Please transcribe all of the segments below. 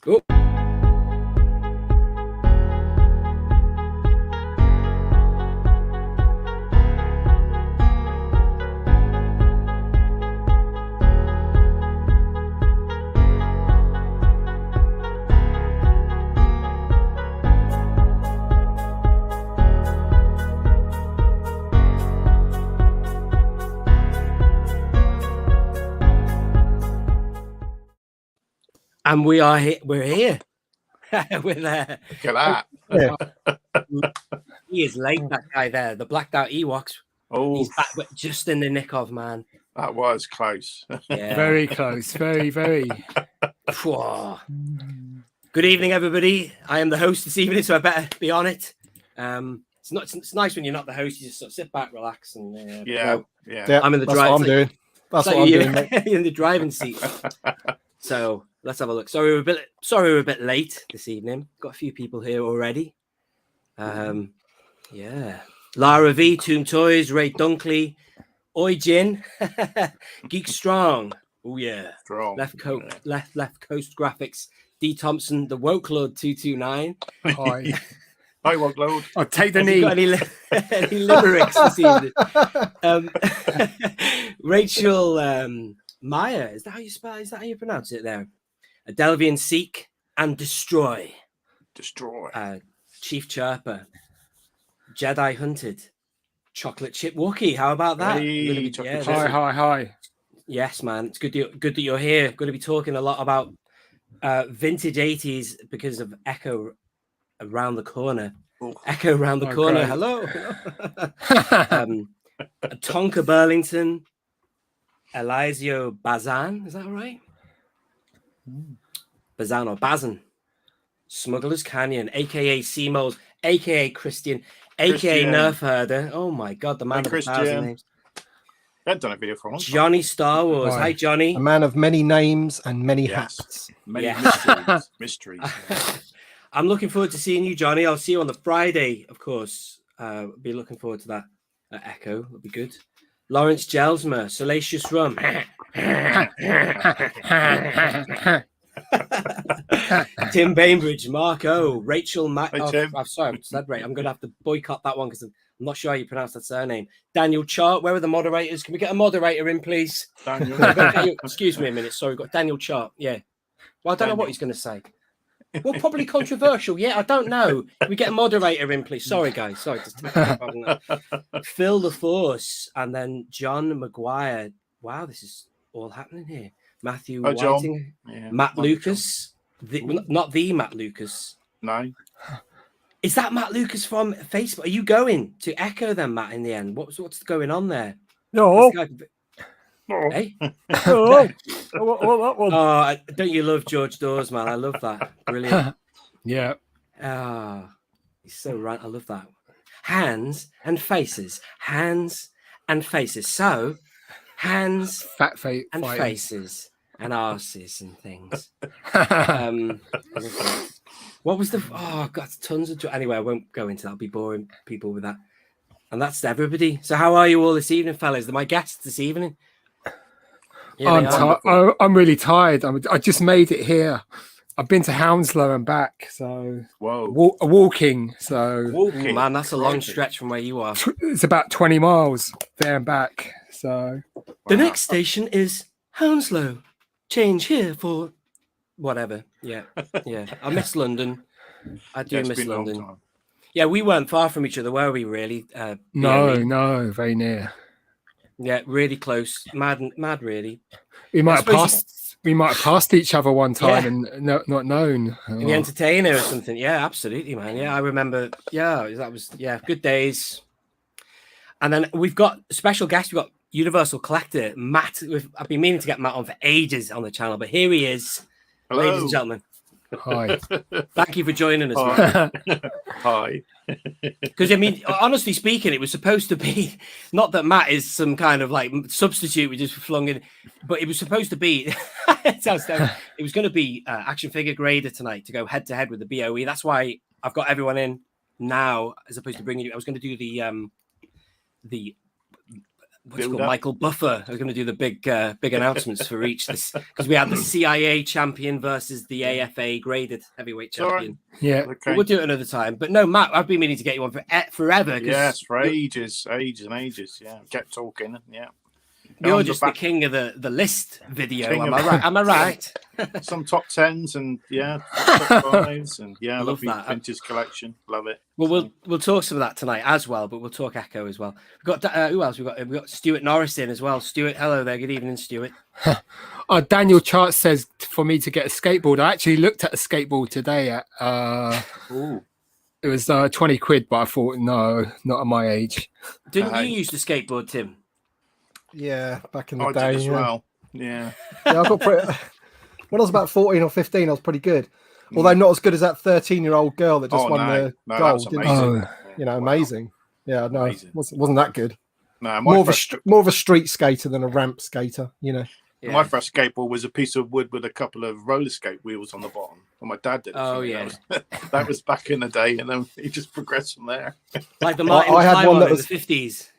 Oh. And we're here with Look at that. He is late, that guy there, the blacked out Ewoks. Oh, he's back, but just in the nick of, man. That was close. Yeah. Very close. Very. Good evening, everybody. I am the host this evening, so I better be on it. It's nice when you're not the host. You just sort of sit back, relax, and yeah. I'm in the That's what I'm doing. That's what I'm doing. You're in the driving seat. So let's have a look. Sorry, we're a bit late this evening. Got a few people here already. Yeah. Lara V, Tomb Toys, Ray Dunkley, Oi Jin, Geek Strong. Oh yeah. Strong. Left Coast Graphics, D Thompson, the Woke Lord 229. Hi. Hi, Woke Lord. I'll take the Have knee. you got any limericks this evening? Rachel Maya, is that how you spell? Is that how you pronounce it there? Delvian Seek and Destroy. Chief Chirper. Jedi Hunted. Chocolate Chip Wookie. How about that? Hey, Hi. Yes, man. It's good that you're here. Going to be talking a lot about vintage 80s because of Echo around the corner. Oh. Echo around the corner. Great. Hello. Tonka Burlington. Eliseo Bazan. Is that all right? Bazan or Bazan. Smuggler's Canyon, a.k.a. Seamoles, a.k.a. Christian, a.k.a. Nerf Herder. Oh, my God. The man of 1,000 names. I've done a video for him. Johnny Star Wars. Hi, Johnny. A man of many names and many hats. Many mysteries. I'm looking forward to seeing you, Johnny. I'll see you on the Friday, of course. Be looking forward to that at Echo. It'll be good. Lawrence Gelsmer, Salacious Rum. Tim Bainbridge, Mark O, Rachel Mac. I'm sorry, I said right. I'm going to have to boycott that one because I'm not sure how you pronounce that surname. Daniel Chart, where are the moderators? Can we get a moderator in, please? Daniel. Excuse me a minute. Sorry, we've got Daniel Chart. Yeah. Well, I don't know what he's going to say. Well, probably controversial. Yeah, I don't know. Can we get a moderator in, please? Sorry, guys. Sorry. Phil the Force and then John McGuire. Wow, this is all happening here. Matthew Whiting, Matt Lucas. Not the Matt Lucas. No. Is that Matt Lucas from Facebook? Are you going to Echo then, Matt, in the end? What's going on there? No. Hey? What? Oh, don't you love George Dawes, man? I love that. Brilliant. Yeah. He's so right. I love that. Hands and faces. Hands and faces. So, hands and faces and arses and things. What was the... Oh, I've got tons of... Anyway, I won't go into that. I'll be boring people with that. And that's everybody. So how are you all this evening, fellas? They're my guests this evening. I'm really tired. I just made it here. I've been to Hounslow and back, so walking. Walking, man, that's a long stretch from where you are. It's about 20 miles there and back. So the next station is Hounslow. Change here for whatever. Yeah. I miss London. I do miss London. Yeah, we weren't far from each other, were we? Really? No, very near. Yeah, really close. Mad, really. We might have passed each other one time and not known. In the Entertainer or something. Yeah, absolutely, man. Yeah, I remember. Yeah, that was good days. And then we've got a special guest. We've got Universal Collector Matt. I've been meaning to get Matt on for ages on the channel, but here he is. Hello. Ladies and gentlemen. Hi. Thank you for joining us, man. Hi. Because, I mean, honestly speaking, it was supposed to be, not that Matt is some kind of like substitute we just flung in, but it was supposed to be, it was going to be action figure grader tonight to go head to head with the BOE. That's why I've got everyone in now, as opposed to bringing you. I was going to do the what's it called? Michael Buffer are going to do the big announcements for each this because we had the CIA champion versus the AFA graded heavyweight champion. Yeah, okay. We'll do it another time. But no, Matt, I've been meaning to get you on for forever. Yes, for ages and ages. Yeah, kept talking. Yeah. You're just the king of the list video. Am I right? Some top 10s and top 5s and I love that vintage collection. Love it. Well, we'll talk some of that tonight as well, but we'll talk Echo as well. We've got who else? We've got Stuart Norris in as well. Stuart, hello there. Good evening, Stuart. Daniel Chart says for me to get a skateboard. I actually looked at a skateboard today at it was 20 quid, but I thought no, not at my age. Didn't you use the skateboard, Tim? Yeah, back in the I day did as well. Yeah. I got when I was about 14 or 15, I was pretty good. Although not as good as that 13-year-old girl that just won the gold. Amazing. Yeah, no, amazing. Wasn't that good. No, more of a street skater than a ramp skater. Yeah. My first skateboard was a piece of wood with a couple of roller skate wheels on the bottom. And my dad did it. Oh, yeah. That was back in the day, and then he just progressed from there. Like the Martin I had one that was in the 50s.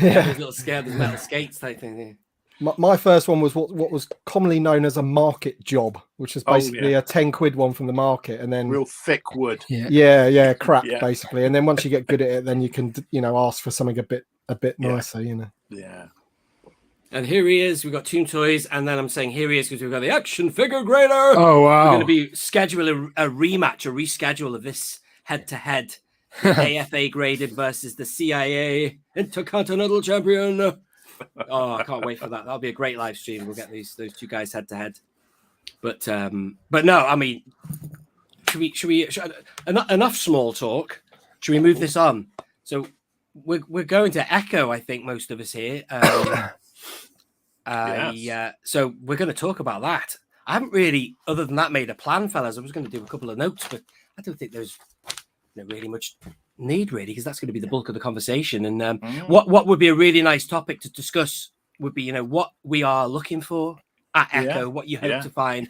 Those little scared metal skates type thing. My first one was what was commonly known as a market job, which is basically a 10 quid one from the market, and then real thick wood. Crap basically. And then once you get good at it, then you can ask for something a bit nicer. Yeah. And here he is. We've got Toon Toys, and then I'm saying here he is because we've got the action figure grader. Oh wow! We're going to be schedule a rematch, a reschedule of this head-to-head. AFA graded versus the CIA Intercontinental Champion. Oh, I can't wait for that. That'll be a great live stream. We'll get those two guys head to head. But no, I mean, should we enough small talk? Should we move this on? So we're going to Echo, I think most of us here. So we're going to talk about that. I haven't really, other than that, made a plan, fellas. I was going to do a couple of notes, but I don't think there's really much need because that's going to be the bulk of the conversation. And what would be a really nice topic to discuss would be what we are looking for at Echo, what you hope to find.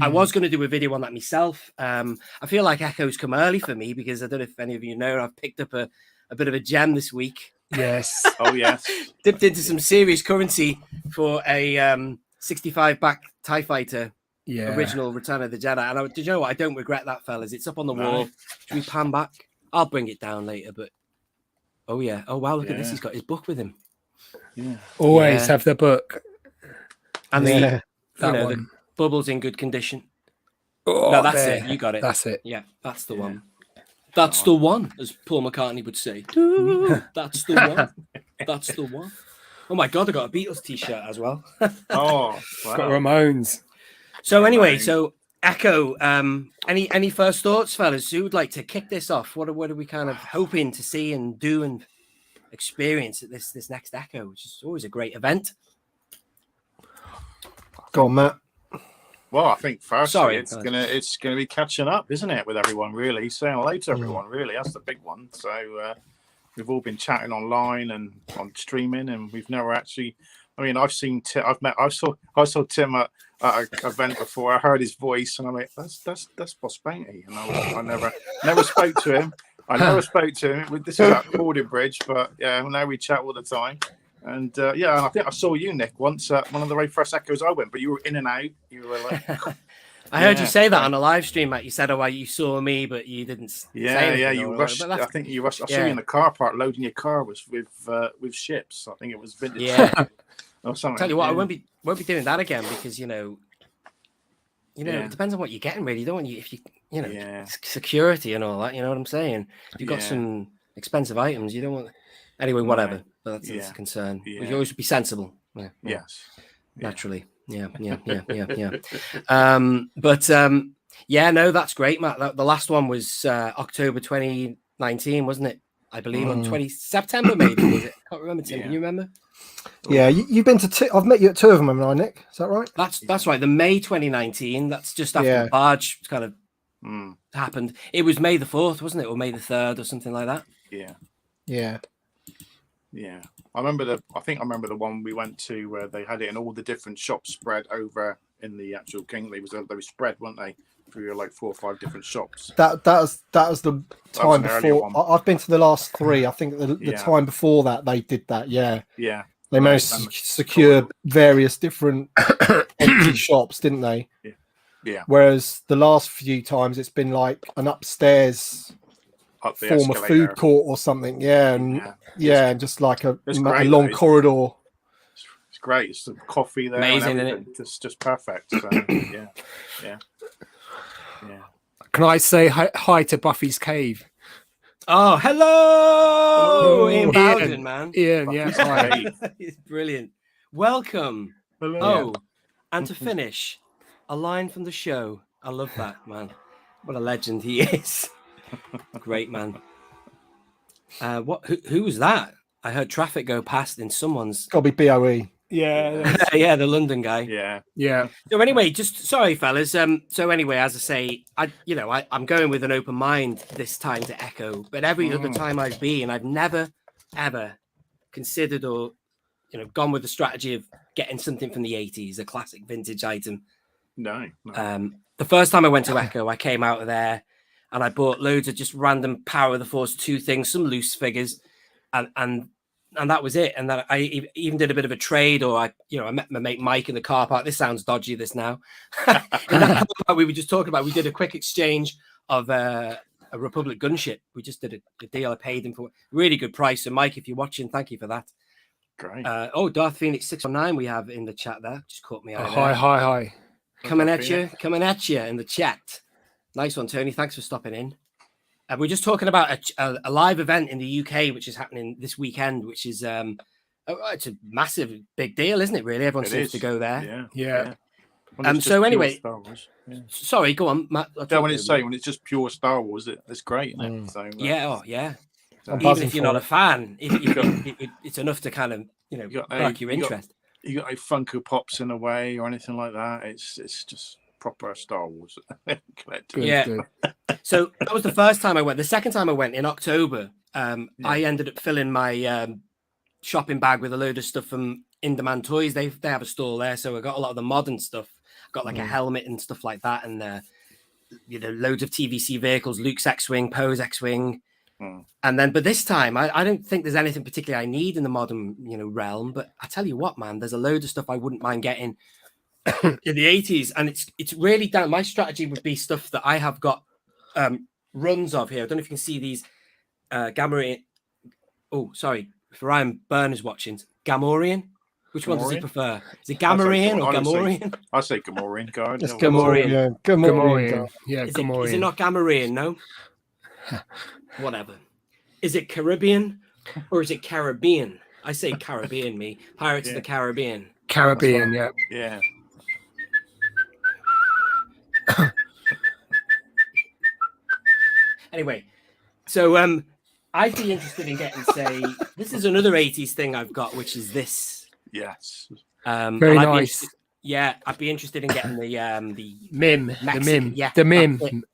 I was going to do a video on that myself. I feel like Echo's come early for me because I don't know if any of you know, I've picked up a bit of a gem this week. Yes. Oh yes. Dipped into some serious currency for a 65 back TIE fighter. Yeah, original Return of the Jedi. And did you know what? I don't regret that, fellas. It's up on the wall. Should we pan back? I'll bring it down later. But oh wow, look at this. He's got his book with him. Yeah, always have the book. And the bubbles in good condition. Oh, no, that's it. You got it. That's it. Yeah, that's the one. That's the one, as Paul McCartney would say. That's the one. That's the one. Oh my God, I got a Beatles t-shirt as well. Oh, wow. Got Ramones. So anyway, Echo, any first thoughts, fellas? Who would like to kick this off? What are we kind of hoping to see and do and experience at this next Echo, which is always a great event? Go on, Matt. Well, I think firstly it's gonna be catching up, isn't it, with everyone really? Saying hello to everyone, really. That's the big one. So we've all been chatting online and on streaming, and we've never actually. I mean, I saw Tim at an event before. I heard his voice, and I'm like, that's Bossk Bounty, and I never spoke to him. I never spoke to him. This is at Bridge, but now we chat all the time. And and I think I saw you, Nick, once at one of the very first Echoes I went, but you were in and out. You were like, I heard you say that on a live stream, Matt. You said, "Oh, you saw me, but you didn't." You rushed. I think you rushed. I saw you in the car park loading your car with ships. I think it was vintage. Yeah. Or something. Tell you what, I won't be doing that again because it depends on what you're getting. Really, you don't want security and all that. You know what I'm saying? If you've got some expensive items, you don't want. Anyway, whatever. But that's a concern. Yeah. You always be sensible. Yeah. Yes. Naturally. Yeah. No, that's great, Matt. The last one was October 2019, wasn't it? I believe on 20 September, maybe. Was it? I can't remember. Tim, can you remember? Yeah, you've been to. I've met you at two of them, haven't I, Nick? Is that right? That's right. The May 2019. That's just after the barge kind of happened. It was May the 4th, wasn't it, or May the 3rd, or something like that? Yeah. I remember the one we went to where they had it in all the different shops spread over in the actual Kingly. They were spread, weren't they? Through like 4 or 5 different shops. That was the time before. I've been to the last 3. I think the time before that they did that. Yeah. They managed to secure various different empty shops, didn't they? Yeah. Whereas the last few times it's been like an upstairs form of food court or something. Yeah, and and just like a long corridor. It's great. It's some coffee there. Amazing, and everything. It's just perfect. So, yeah. Can I say hi to Buffy's Cave? Oh, hello, Ian Bowden, man. Ian, hi. It's brilliant. Welcome. Hello. Oh, and to finish, a line from the show. I love that, man. What a legend he is. Great, man. Who was that? I heard traffic go past in someone's. Got to be BOE. Yeah, yeah, the London guy. Yeah. So anyway, just sorry, fellas. So anyway, as I say, I'm going with an open mind this time to Echo, but every other time I've been, I've never ever considered or gone with the strategy of getting something from the 80s, a classic vintage item. No. The first time I went to Echo, I came out of there and I bought loads of just random Power of the Force 2 things, some loose figures, and that was it. And then I even did a bit of a trade, or I met my mate Mike in the car park. This sounds dodgy, this now. We were just talking about, we did a quick exchange of a Republic gunship. We just did a deal. I paid him for a really good price. So Mike, if you're watching, thank you for that. Great. Darth Phoenix 619 we have in the chat there. Just caught me out. Hi. Coming at you in the chat. Nice one, Tony. Thanks for stopping in. We're just talking about a live event in the UK, which is happening this weekend, which is it's a massive, big deal, isn't it? Really, everyone seems to go there. Yeah. So anyway, sorry, go on, Matt. When it's just pure Star Wars, it's great, isn't it? So, yeah. Even if you're not a fan, it's enough to kind of spark your interest. You got Funko Pops in a way or anything like that. It's just proper Star Wars. Good. So that was the first time I went. The second time I went in October, I ended up filling my shopping bag with a load of stuff from In Demand Toys. They have a store there, so I got a lot of the modern stuff. I got like a helmet and stuff like that, and loads of TVC vehicles, Luke's X-Wing, Poe's X-Wing. But this time I don't think there's anything particularly I need in the modern realm. But I tell you what, man, there's a load of stuff I wouldn't mind getting in the 80s, and it's really down. My strategy would be stuff that I have got runs of here. I don't know if you can see these Gamorrean. Oh, sorry, if Ryan Byrne is watching, Gamorrean. Which one does he prefer? Is it Gamorrean or Gamorrean? I say Gamorrean. It's Gamorrean. Gamorrean. Yeah, Gamorrean. Is it not Gamorrean? No. Whatever. Is it Caribbean or is it Caribbean? I say Caribbean. Me, Pirates of the Caribbean. Caribbean. Yeah. Anyway, so I'd be interested in getting, say, this is another 80s thing I've got, which is this. Yes. Very nice. I'd be interested in getting the MIM. Mexican, the MIM.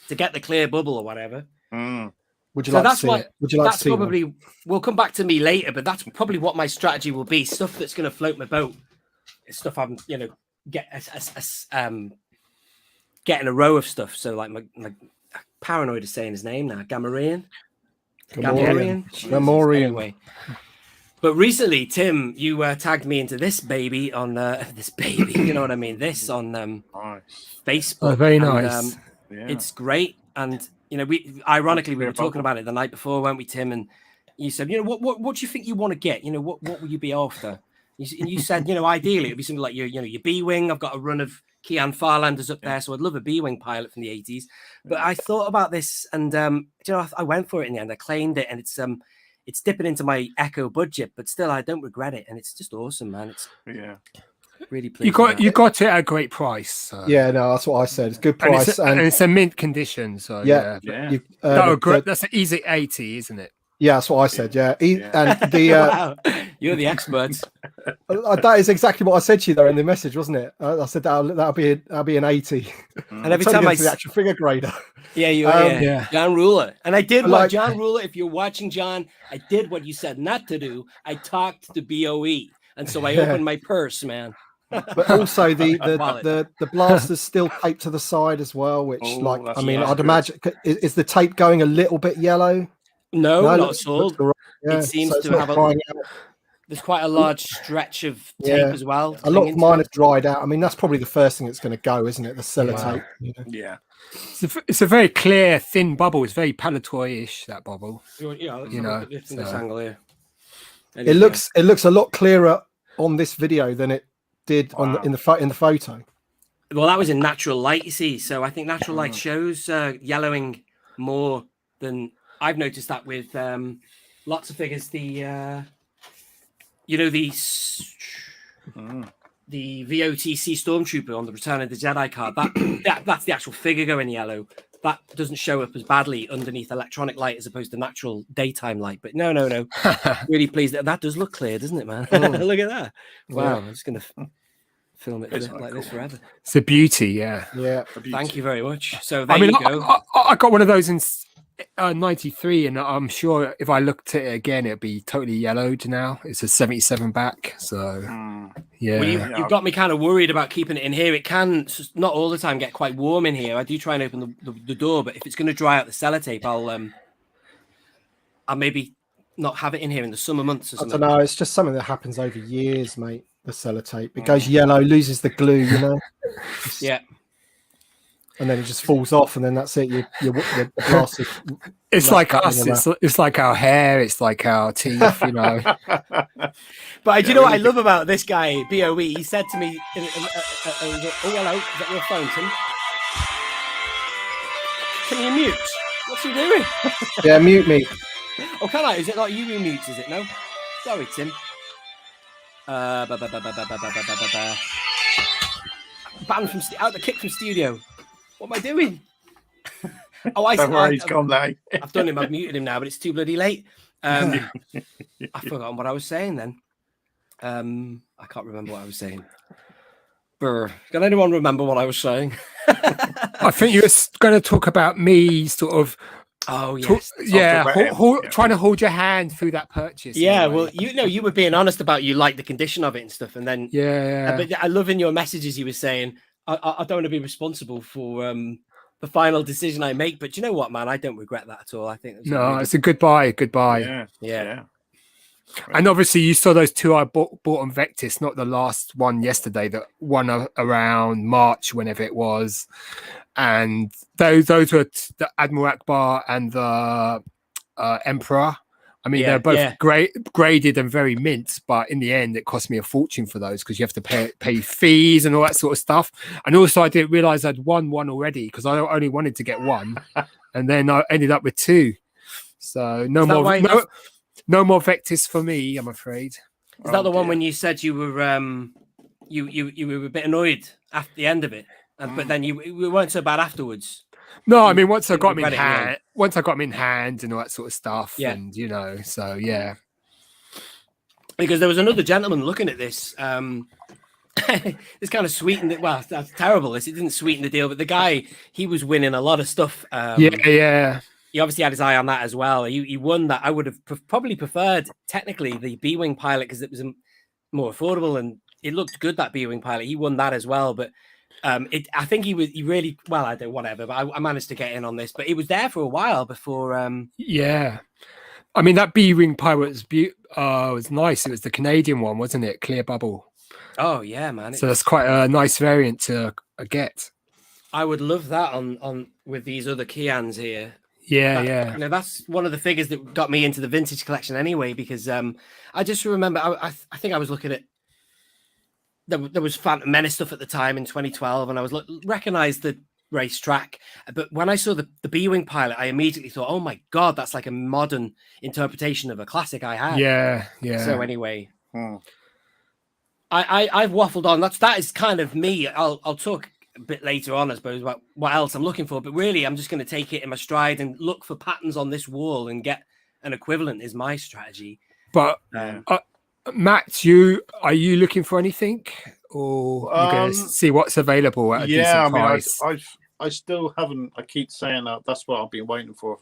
To get the clear bubble or whatever. Would you like to see it? Would you like to see probably one? We'll come back to me later, but that's probably what my strategy will be. Stuff that's going to float my boat. Stuff I'm, getting a row of stuff. So like my paranoid is saying his name now. Gamorrean. Anyway. But recently, Tim, you tagged me into this baby on this baby. You know what I mean? This on Facebook. Oh, very nice. It's great, and we were talking about it the night before, weren't we, Tim? And you said, what do you think you want to get? What will you be after? And you said, ideally it'd be something like your B-wing. I've got a run of Kean Farlanders up there, so I'd love a B-wing pilot from the 80s. But I thought about this, and I went for it in the end. I claimed it, and it's dipping into my Echo budget, but still I don't regret it, and it's just awesome, man. It's really pleased. You got it at a great price. So. Yeah, no, that's what I said. It's good price, and it's a mint condition. So that's an easy 80, isn't it? Yeah, that's what I said. Yeah, and the wow. You're the experts. That is exactly what I said to you there in the message, wasn't it? I said that'll be an 80. And every time I the actual figure grader. Yeah, John Ruler. And I did what John Ruler. If you're watching, John, I did what you said not to do. I talked to BOE, and so I opened my purse, man. But also the blaster's still taped to the side as well, which I'd imagine is the tape going a little bit yellow. No, not at all. It seems to have There's quite a large stretch of tape as well. A lot of mine have dried out. I mean, that's probably the first thing that's going to go, isn't it? The sellotape. You know? Yeah. It's a very clear, thin bubble. It's very Palatoy-ish, that bubble. Let's look at this angle here. It looks a lot clearer on this video than it did in the photo. Well, that was in natural light, you see. So I think natural light shows yellowing more than I've noticed that with lots of figures. The the VOTC Stormtrooper on the Return of the Jedi card. That's the actual figure going yellow. That doesn't show up as badly underneath electronic light as opposed to natural daytime light. But no. Really pleased that does look clear, doesn't it, man? Look at that. Wow. I'm just going to film it like this forever. It's a beauty, yeah. Thank you very much. So there you go. I got one of those in 93, and I'm sure if I looked at it again, it'd be totally yellowed now. It's a 77 back, so yeah. Well, you've got me kind of worried about keeping it in here. It can not all the time get quite warm in here. I do try and open the door, but if it's going to dry out the sellotape, I'll maybe not have it in here in the summer months or something. I don't know. It's just something that happens over years, mate. The sellotape, it goes yellow, loses the glue, you know. Yeah. And then it just falls off, and then that's it. Your glass is it's like us. It's like our hair. It's like our teeth, you know. But do you know what I love about this guy, BOE? He said to me, "Oh, hello, is that your phone, Tim? Can you mute? What's he doing?" Yeah, mute me. Oh, can I? Is it like you who mutes? Is it no? Sorry, Tim. Banned from out the kick from studio. What am I doing? Don't worry, he's gone now. I've done him. I've muted him now, but it's too bloody late. I've forgotten what I was saying then. I can't remember what I was saying. Brr. Can anyone remember what I was saying? I think you were going to talk about me sort of. Oh yes, trying to hold your hand through that purchase. Yeah, well, you were being honest about you like the condition of it and stuff, and then But I love in your messages you were saying I don't want to be responsible for the final decision I make, but you know what, man, I don't regret that at all. I think it's a goodbye. Yeah. And obviously, you saw those two I bought on Vectis, not the last one yesterday. That one around March, whenever it was, and those were the Admiral Akbar and the Emperor. I mean, they're both graded and very mint, but in the end, it cost me a fortune for those because you have to pay fees and all that sort of stuff. And also, I didn't realize I'd won one already because I only wanted to get one, and then I ended up with two. So no more Vectis for me, I'm afraid. Is that the one when you said you were you were a bit annoyed after the end of it, but then we weren't so bad afterwards? No, I mean once I got them in hand and all that sort of stuff, and so yeah. Because there was another gentleman looking at this. This kind of sweetened it. Well, that's terrible. It didn't sweeten the deal, but the guy, he was winning a lot of stuff. He obviously had his eye on that as well. He won that. I would have probably preferred technically the B-Wing pilot because it was more affordable and it looked good, that B-Wing pilot. He won that as well, but I think he really well. I don't whatever, but I managed to get in on this. But it was there for a while before. I mean that B-Wing pilot was nice. It was the Canadian one, wasn't it? Clear bubble. Oh yeah, man. So that's quite a nice variant to get. I would love that on with these other Kians here. Yeah. That's one of the figures that got me into the vintage collection anyway, because I just remember I think I was looking at there was Phantom Menace stuff at the time in 2012, and I was recognized the racetrack, but when I saw the B-Wing pilot, I immediately thought, oh my god, that's like a modern interpretation of a classic I had. Yeah. So anyway, I've waffled on. That is kind of me. I'll talk a bit later on, I suppose, about what else I'm looking for, but really I'm just going to take it in my stride and look for patterns on this wall and get an equivalent is my strategy. But Matt, are you looking for anything, or you're going to see what's available at a decent price? I still haven't. I keep saying that's what I've been waiting for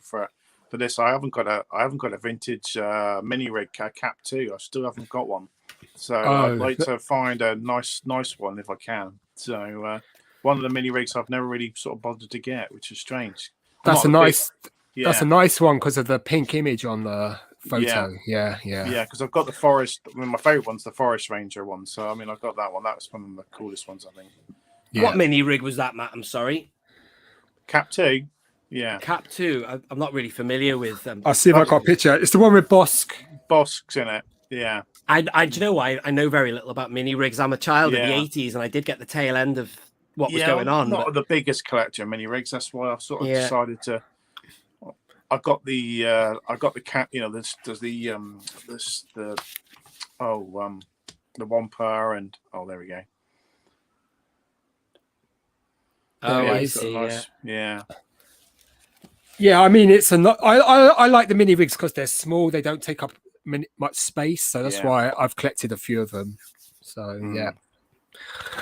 this. I haven't got a vintage mini rig cap 2. I still haven't got one, so I'd like to find a nice one if I can. So one of the mini rigs I've never really sort of bothered to get, which is strange. That's a nice one because of the pink image on the photo. Yeah. Because I've got the Forest. I mean, my favorite one's the Forest Ranger one. So I mean, I've got that one. That was one of the coolest ones, I think. Yeah. What mini rig was that, Matt? I'm sorry. Cap 2. Yeah. Cap 2. I'm not really familiar with. I'll see if I got a picture. It's the one with Bossk. Bossk's in it. Yeah. Do you know why? I know very little about mini rigs. I'm a child of the 80s, and I did get the tail end of what was going on. I'm not the biggest collector of mini rigs. That's why I sort of decided to. I got the cat. You know, there's the Wampa and there we go. Oh, yeah, I see. Nice. Yeah. Yeah, I mean, I like the mini rigs because they're small. They don't take up much space, so that's why I've collected a few of them. So yeah.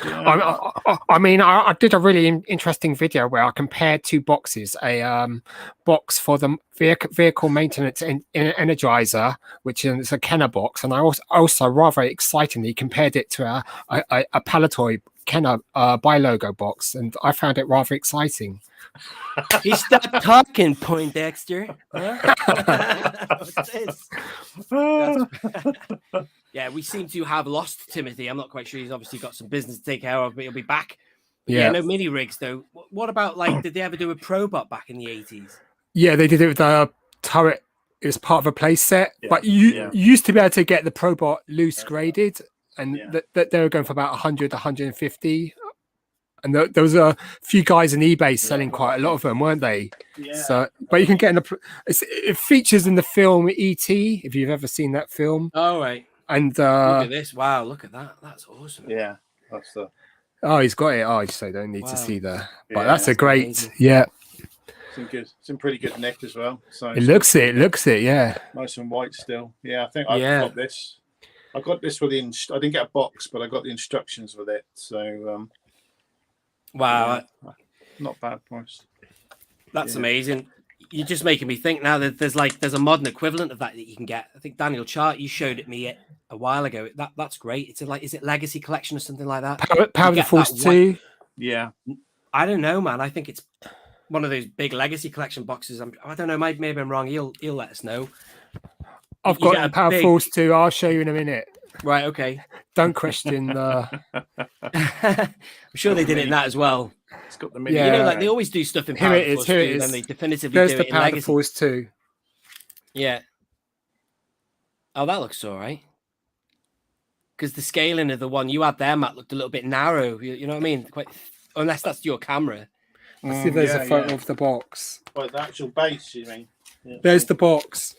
I mean, I did a really interesting video where I compared two boxes: a box for the vehicle maintenance energizer, which is a Kenner box, and I also rather excitingly compared it to a Palatoy Kenner buy logo box, and I found it rather exciting. He stopped talking, Poindexter. What's this? Yeah, we seem to have lost Timothy. I'm not quite sure. He's obviously got some business to take care of, but he'll be back. Yeah, no mini rigs though. What about did they ever do a Probot back in the 80s? Yeah, they did it with the turret. It was part of a play set, but you used to be able to get the Probot loose graded, and that they were going for about 100, 150. And there was a few guys on eBay selling quite a lot of them, weren't they? Yeah. So, but you can get it features in the film E.T. if you've ever seen that film. Oh right. And look at this! Wow, look at that! That's awesome. Yeah, that's the. Oh, he's got it. Oh, I just don't need to see that. But that's a great. Amazing. Yeah. It's in pretty good nick as well. So it looks it. Yeah. Nice and white still. Yeah, I think I've got this. I got this with I didn't get a box, but I got the instructions with it. So. Wow, not bad price. That's amazing. You're just making me think now that there's a modern equivalent of that you can get. I think Daniel Chart, you showed it me a while ago. That's great. It's is it Legacy Collection or something like that? Power of the Force 2. Yeah. I don't know, man. I think it's one of those big Legacy Collection boxes. I don't know. Maybe I'm wrong. He'll let us know. I've got a Power of Force 2. I'll show you in a minute. Right, okay. Don't question the. I'm sure they did it in that as well. It's got the mini. You know, they always do stuff in Power Force 2, and then they definitively There's do the it in Power Legacy. Force 2. Yeah. Oh, that looks all right. Because the scaling of the one you had there, Matt, looked a little bit narrow. You know what I mean? Unless that's your camera. I see there's a photo of the box. Like the actual base, you mean? Yeah. There's the box.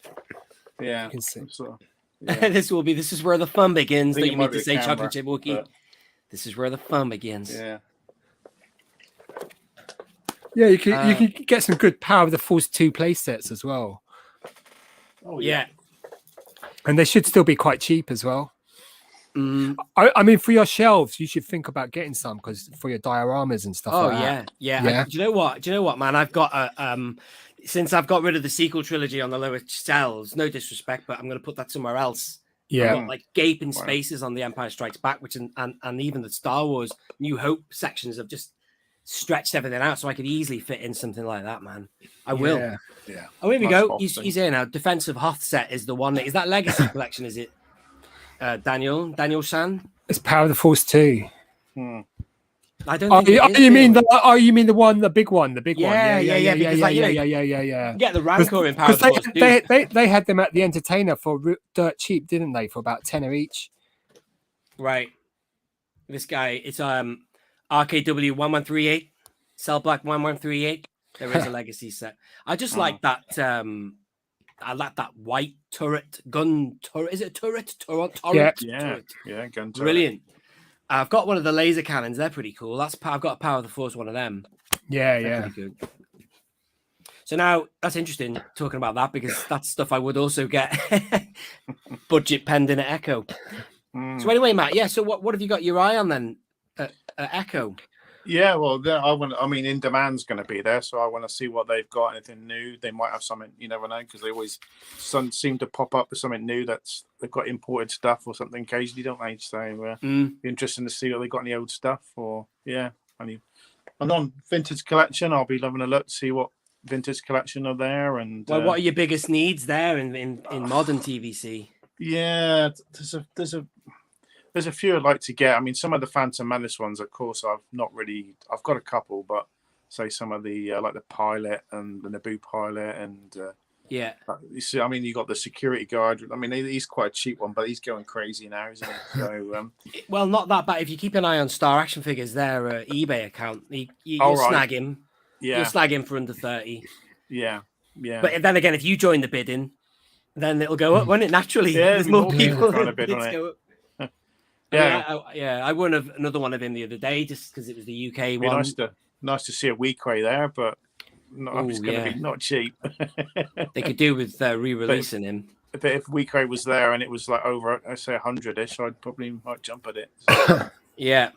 Yeah. You can see. This is where the fun begins. Don't you mean to say, Chocolate Chip Wookie? This is where the fun begins. Yeah. Yeah, you can get some good Power of the Force 2 play sets as well. Oh yeah. And they should still be quite cheap as well. I mean, for your shelves, you should think about getting some because for your dioramas and stuff. Oh like that. yeah. Do you know what, man? I've got since I've got rid of the sequel trilogy on the lower shelves. No disrespect, but I'm going to put that somewhere else. Yeah, I've got gaping spaces on the Empire Strikes Back, which and even the Star Wars New Hope sections have just stretched everything out, so I could easily fit in something like that, man. I will. Yeah. Oh, here we go. He's here now. Defensive Hoth set is the one. Is that Legacy Collection? Is it? Daniel San. It's Power of the Force 2. I don't. You mean the one, the big one, Yeah. Get the Rancor in Power of the Force 2. They had them at the Entertainer for dirt cheap, didn't they? For about £10 each. Right. This guy, it's RKW 1138, Cell Black 1138. There is a Legacy set. I just like that. I like that white gun turret. Is it a turret? Turret. Yeah, gun turret. Brilliant. I've got one of the laser cannons. They're pretty cool. I've got a Power of the Force one of them. Yeah. Pretty good. So now that's interesting talking about that because that's stuff I would also get budget pending at Echo. So anyway, Matt, so what have you got your eye on then at Echo? Yeah, well, In Demand's going to be there, so I want to see what they've got. Anything new? They might have something. You never know because they always seem to pop up with something new they've got imported stuff or something occasionally, don't they? So be interesting to see what they got in the old stuff. Or and on Vintage Collection, I'll be loving a look to see what vintage collection are there. And well, what are your biggest needs there in modern TVC? Yeah, there's a few I'd like to get. I mean, some of the Phantom Menace ones, of course, I've got a couple, but say some of the like the pilot and the Naboo pilot and yeah. You see, I mean, you got the security guard. I mean, he's quite a cheap one, but he's going crazy now, isn't he? So, well, not that bad. If you keep an eye on Star Action Figures, their eBay account, you'll snag him. Yeah, you'll snag him for under 30. Yeah. But then again, if you join the bidding, then it'll go up, won't it? Naturally, yeah, there's more people trying to bid on it. I won another one of him the other day just because it was the UK one. Nice to see a Weequay there, but it's going to be not cheap. They could do with re-releasing him. But if Weequay was there and it was like over, I say 100-ish, I'd probably might jump at it. So, yeah.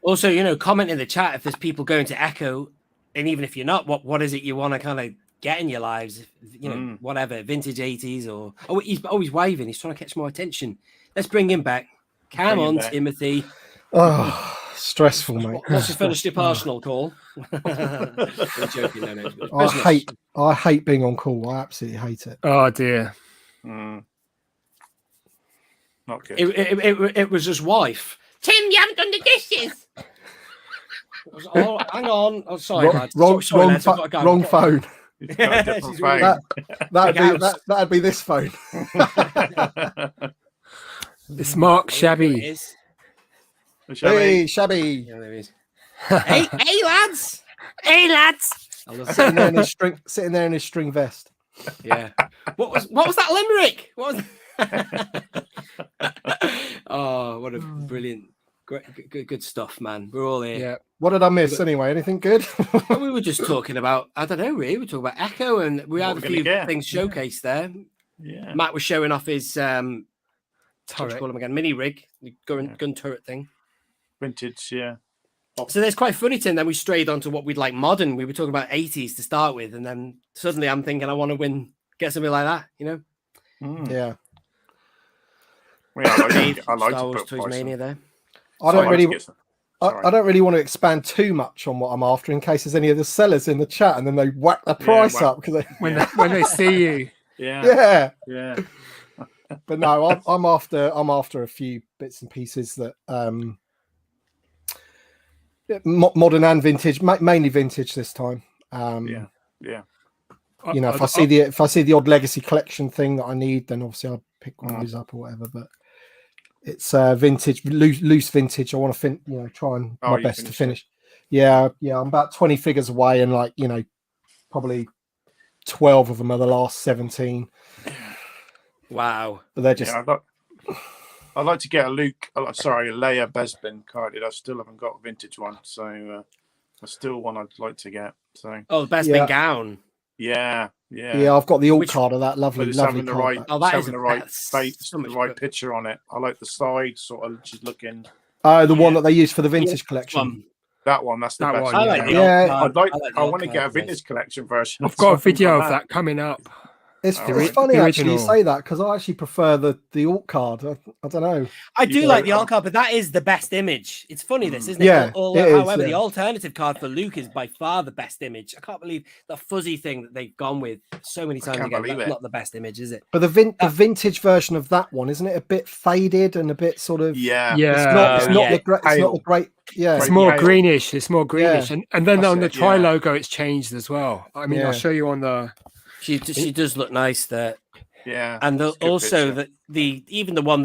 Also, comment in the chat if there's people going to Echo, and even if you're not, what is it you want to kind of get in your lives? Whatever, vintage 80s or he's always waving. He's trying to catch more attention. Let's bring him back. Come on, Timothy. Oh. Stressful, mate. What's your fellowship Arsenal call? I'm joking, no. I hate being on call. I absolutely hate it. Oh dear. Not good. It was his wife. Tim, you haven't done the dishes. Hang on. Oh, sorry, lads. Wrong phone. That'd be this phone. It's Mark Shabby. Hey, Shabby. Yeah, there he is. hey, lads. Hey, lads. Sitting there in his string vest. Yeah. What was that limerick? What was... Oh, what a brilliant, great, good stuff, man. We're all here. Yeah. What did I miss anyway? Anything good? We were just talking about, I don't know, really. We were talking about Echo, and we had a few things showcased there. Yeah. Matt was showing off his turret. Call him again, mini rig, the gun turret thing. Vintage, yeah. So there's quite funny, Tim. Then we strayed onto what we'd like modern. We were talking about 80s to start with, and then suddenly I'm thinking I want to get something like that, Yeah. Well, I like Star to Wars put Toys Mania there. I don't really want to expand too much on what I'm after in case there's any of the sellers in the chat and then they whack the price up because when they see you. Yeah. But no, I'm after a few bits and pieces that modern and vintage, mainly vintage this time. If I see the odd legacy collection thing that I need, then obviously I'll pick one of those up or whatever. But it's vintage, loose vintage. I want to try and my best to finish. Yeah. I'm about 20 figures away, and probably 12 of them are the last 17. Wow. But they're just. I'd like to get a Leia Bespin carded. I still haven't got a vintage one, so that's still one I'd like to get. So. Oh, the Bespin gown. Yeah. I've got the alt card of that lovely card. The right picture on it. I like the side sort of just looking. The one that they use for the vintage collection. That one, that's the best. One. I want to get a vintage collection version. I've got a video of that coming up. It's funny actually you say that because I actually prefer the alt card. I don't know. I do like the alt card, but that is the best image. It's funny, this isn't it? Yeah. However, the alternative card for Luke is by far the best image. I can't believe the fuzzy thing that they've gone with so many times again. That's not the best image, is it? But the vintage version of that one, isn't it? A bit faded and a bit sort of It's not the great. Yeah, it's more greenish. It's more greenish, and then on the Tri logo, it's changed as well. I mean, I'll show you on the. She does look nice there. Yeah, and also even the one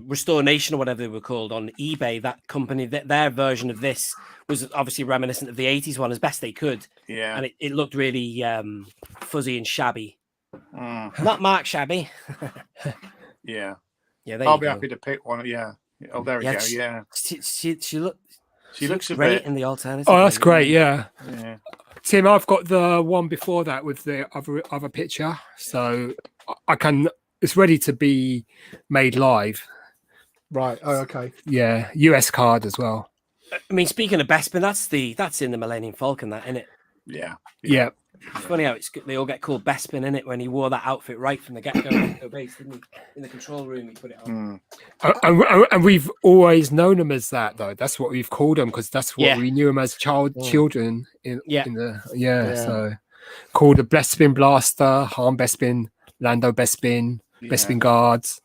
Restore Nation or whatever they were called on eBay, that company, their version of this was obviously reminiscent of the 80s one as best they could. Yeah, and it looked really fuzzy and shabby. Not Mark shabby. Yeah. I'll be happy to pick one. Yeah. Oh, there we go. Yeah. She looks great in the alternative. Oh, that's great. Yeah. Tim, I've got the one before that with the other picture, so I can. It's ready to be made live. Right. Oh, okay. Yeah, US card as well. I mean, speaking of Bespin, that's in the Millennium Falcon, that, isn't it? Yeah. It's funny how they all get called Bespin, in it, when he wore that outfit right from the get-go base, didn't he? In the control room, he put it on. And we've always known him as that, though. That's what we've called him because that's what we knew him as children. So called the Bespin Blaster, Han Bespin, Lando Bespin, Bespin Guards.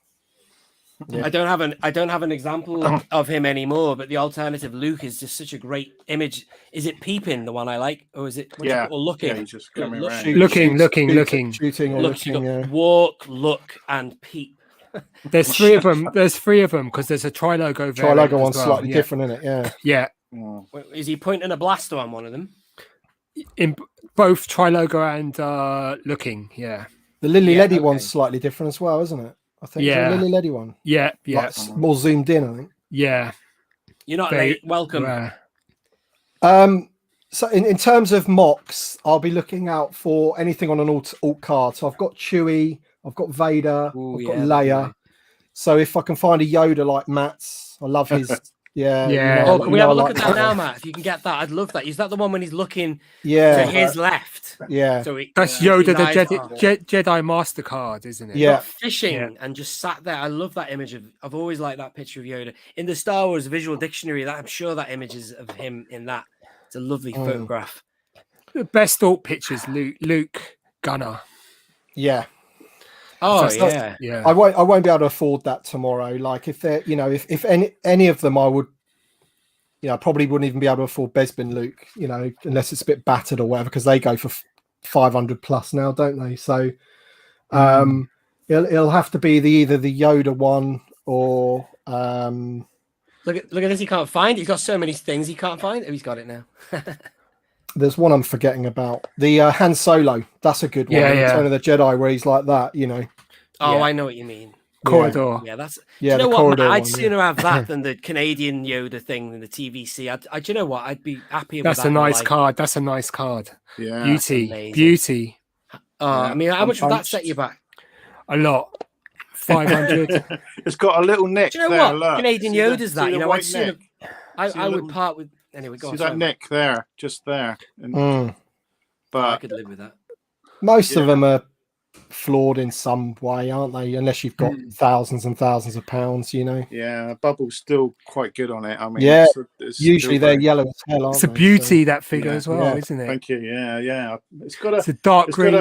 Yeah. I don't have an example of him anymore, but the alternative Luke is just such a great image. Is it peeping, the one I like, or is it or looking? Yeah, he's just coming around. Looking, shooting or looking. Yeah. Walk, look, and peep. There's three of them. There's three of them because there's a tri-logo. Tri-logo one's slightly different, isn't it? Yeah. Is he pointing a blaster on one of them? In both tri-logo and looking. Yeah. The Lily Leddy one's slightly different as well, isn't it? I think it's a Lily Leddy one. Yeah. Like, more zoomed in, I think. Yeah. You're not late. Welcome. So in terms of mocks, I'll be looking out for anything on an alt card. So I've got Chewie, I've got Vader, I've got Leia. So if I can find a Yoda like Matt's, I love his. Can we have a look at that now, Matt? If you can get that, I'd love that. Is that the one when he's looking to his left? Yeah. So that's Yoda, the Jedi Master card, isn't it? Yeah. Fishing and just sat there. I love that image of. I've always liked that picture of Yoda in the Star Wars Visual Dictionary. That I'm sure that image is of him in that. It's a lovely photograph. The best alt pictures, Luke Gunner. Yeah. Oh yeah. I won't be able to afford that tomorrow. Like if they're, if any of them, I would, probably wouldn't even be able to afford Bespin Luke, unless it's a bit battered or whatever, because they go for 500 plus now, don't they? So, it'll have to be either the Yoda one or. Look at this. He can't find it. He's got so many things he can't find. Oh, he's got it now. There's one I'm forgetting about. The Han Solo. That's a good one. Return of the Jedi, where he's like that, Oh, I know what you mean. Corridor. Yeah, that's. Yeah, do you know what? I'd sooner have that than the Canadian Yoda thing than the TVC. Do you know what? I'd be happier with that. That's a nice card. That's a nice card. Yeah. Beauty. I mean, how much would that set you back? A lot. 500. It's got a little nick. Do you know there, what? look. Canadian Yoda's that. I'd sooner. I would part with. Anyway, go on. See that nick there, just there. But I could live with that. Most of them are flawed in some way, aren't they? Unless you've got thousands and thousands of pounds, Yeah, Bubble's still quite good on it. I mean, it's usually they're yellow as hell. Aren't it's a beauty that figure as well, isn't it? Thank you. Yeah. It's a dark green.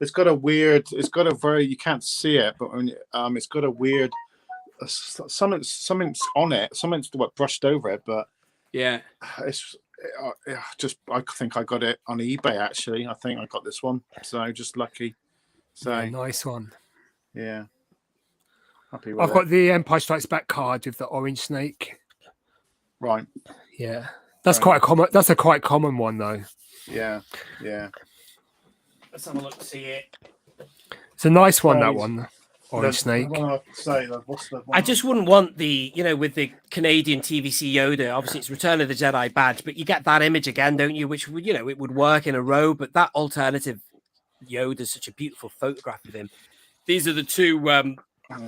It's got a weird. It's got a very. You can't see it, but it's got a weird. Something's on it. Something's brushed over it, but. Yeah, it's I think I got it on eBay actually. I think I got this one, so just lucky. So nice one. Yeah, happy with I've got the Empire Strikes Back card with the orange snake. Right. Yeah, that's quite a common. That's a quite common one though. Yeah. Let's have a look to see it. It's a nice one. That one. Orange snake. I just wouldn't want the, with the Canadian TVC Yoda. Obviously, it's Return of the Jedi badge, but you get that image again, don't you? Which would, it would work in a row. But that alternative Yoda is such a beautiful photograph of him. These are the two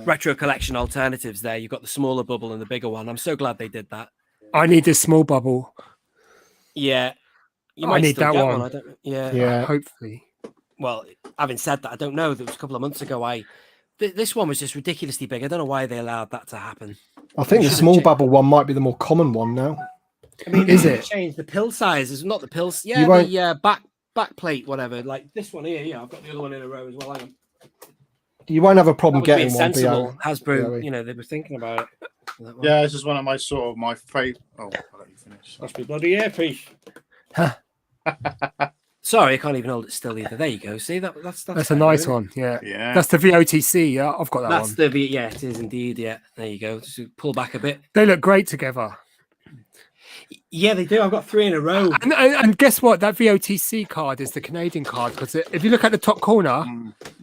retro collection alternatives. There, you've got the smaller bubble and the bigger one. I'm so glad they did that. I need this small bubble. Yeah, you might need that one. I don't. Yeah. Hopefully. Well, having said that, I don't know. There was a couple of months ago. This one was just ridiculously big. I don't know why they allowed that to happen. I think the small bubble one might be the more common one now. I mean, is it? Change the pill size. It's not the pills. Yeah, the back plate, whatever. Like this one here. Yeah, I've got the other one in a row as well. Hang on. You won't have a problem getting one. Hasbro, they were thinking about it. Yeah, this is one of my my favorite. Oh, I'll let you finish. Must be bloody earpiece. Sorry, I can't even hold it still either. There you go. See that's a nice one. Yeah. That's the VOTC. Yeah, I've got that one. That's it is indeed. Yeah, there you go. Just pull back a bit. They look great together. Yeah, they do. I've got 3 in a row. And guess what? That VOTC card is the Canadian card because if you look at the top corner,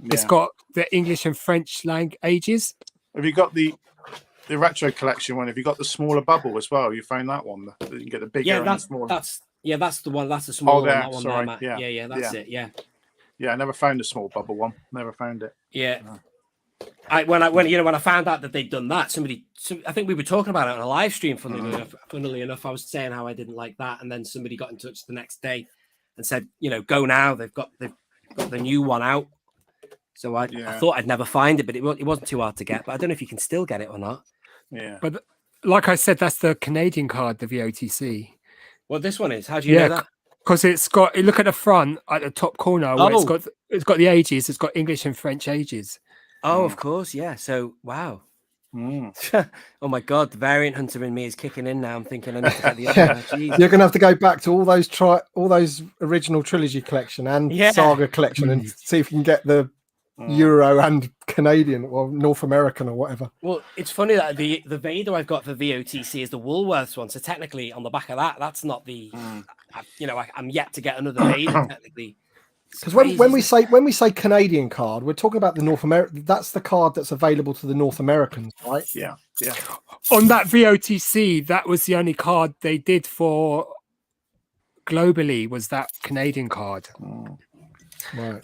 it's got the English and French languages. Have you got the retro collection one? Have you got the smaller bubble as well? You found that one? You can get the bigger and the smaller. That's the one. That's the small one. That one sorry. there, yeah, that's it. Yeah. Yeah, I never found the small bubble one. Never found it. Yeah. When I found out that they'd done that, I think we were talking about it on a live stream. Funnily enough, I was saying how I didn't like that, and then somebody got in touch the next day and said, go now. They've got the new one out. So I thought I'd never find it, but it wasn't too hard to get. But I don't know if you can still get it or not. Yeah. But like I said, that's the Canadian card, the VOTC. What this one is? How do you know that? because it's got. Look at the front at the top corner where it's got the ages. It's got English and French ages. Oh, of course, yeah. So wow. Oh my god, the variant hunter in me is kicking in now. I'm thinking I need to get the other. You're gonna have to go back to all those original trilogy collection and saga collection and see if you can get the Euro and Canadian or North American or whatever. Well, it's funny that the Vader I've got for VOTC is the Woolworths one. So technically, on the back of that's not the. I'm yet to get another Vader technically. Because when we say Canadian card, we're talking about the North American. That's the card that's available to the North Americans, right? Yeah. On that VOTC, that was the only card they did for globally. Was that Canadian card? Right.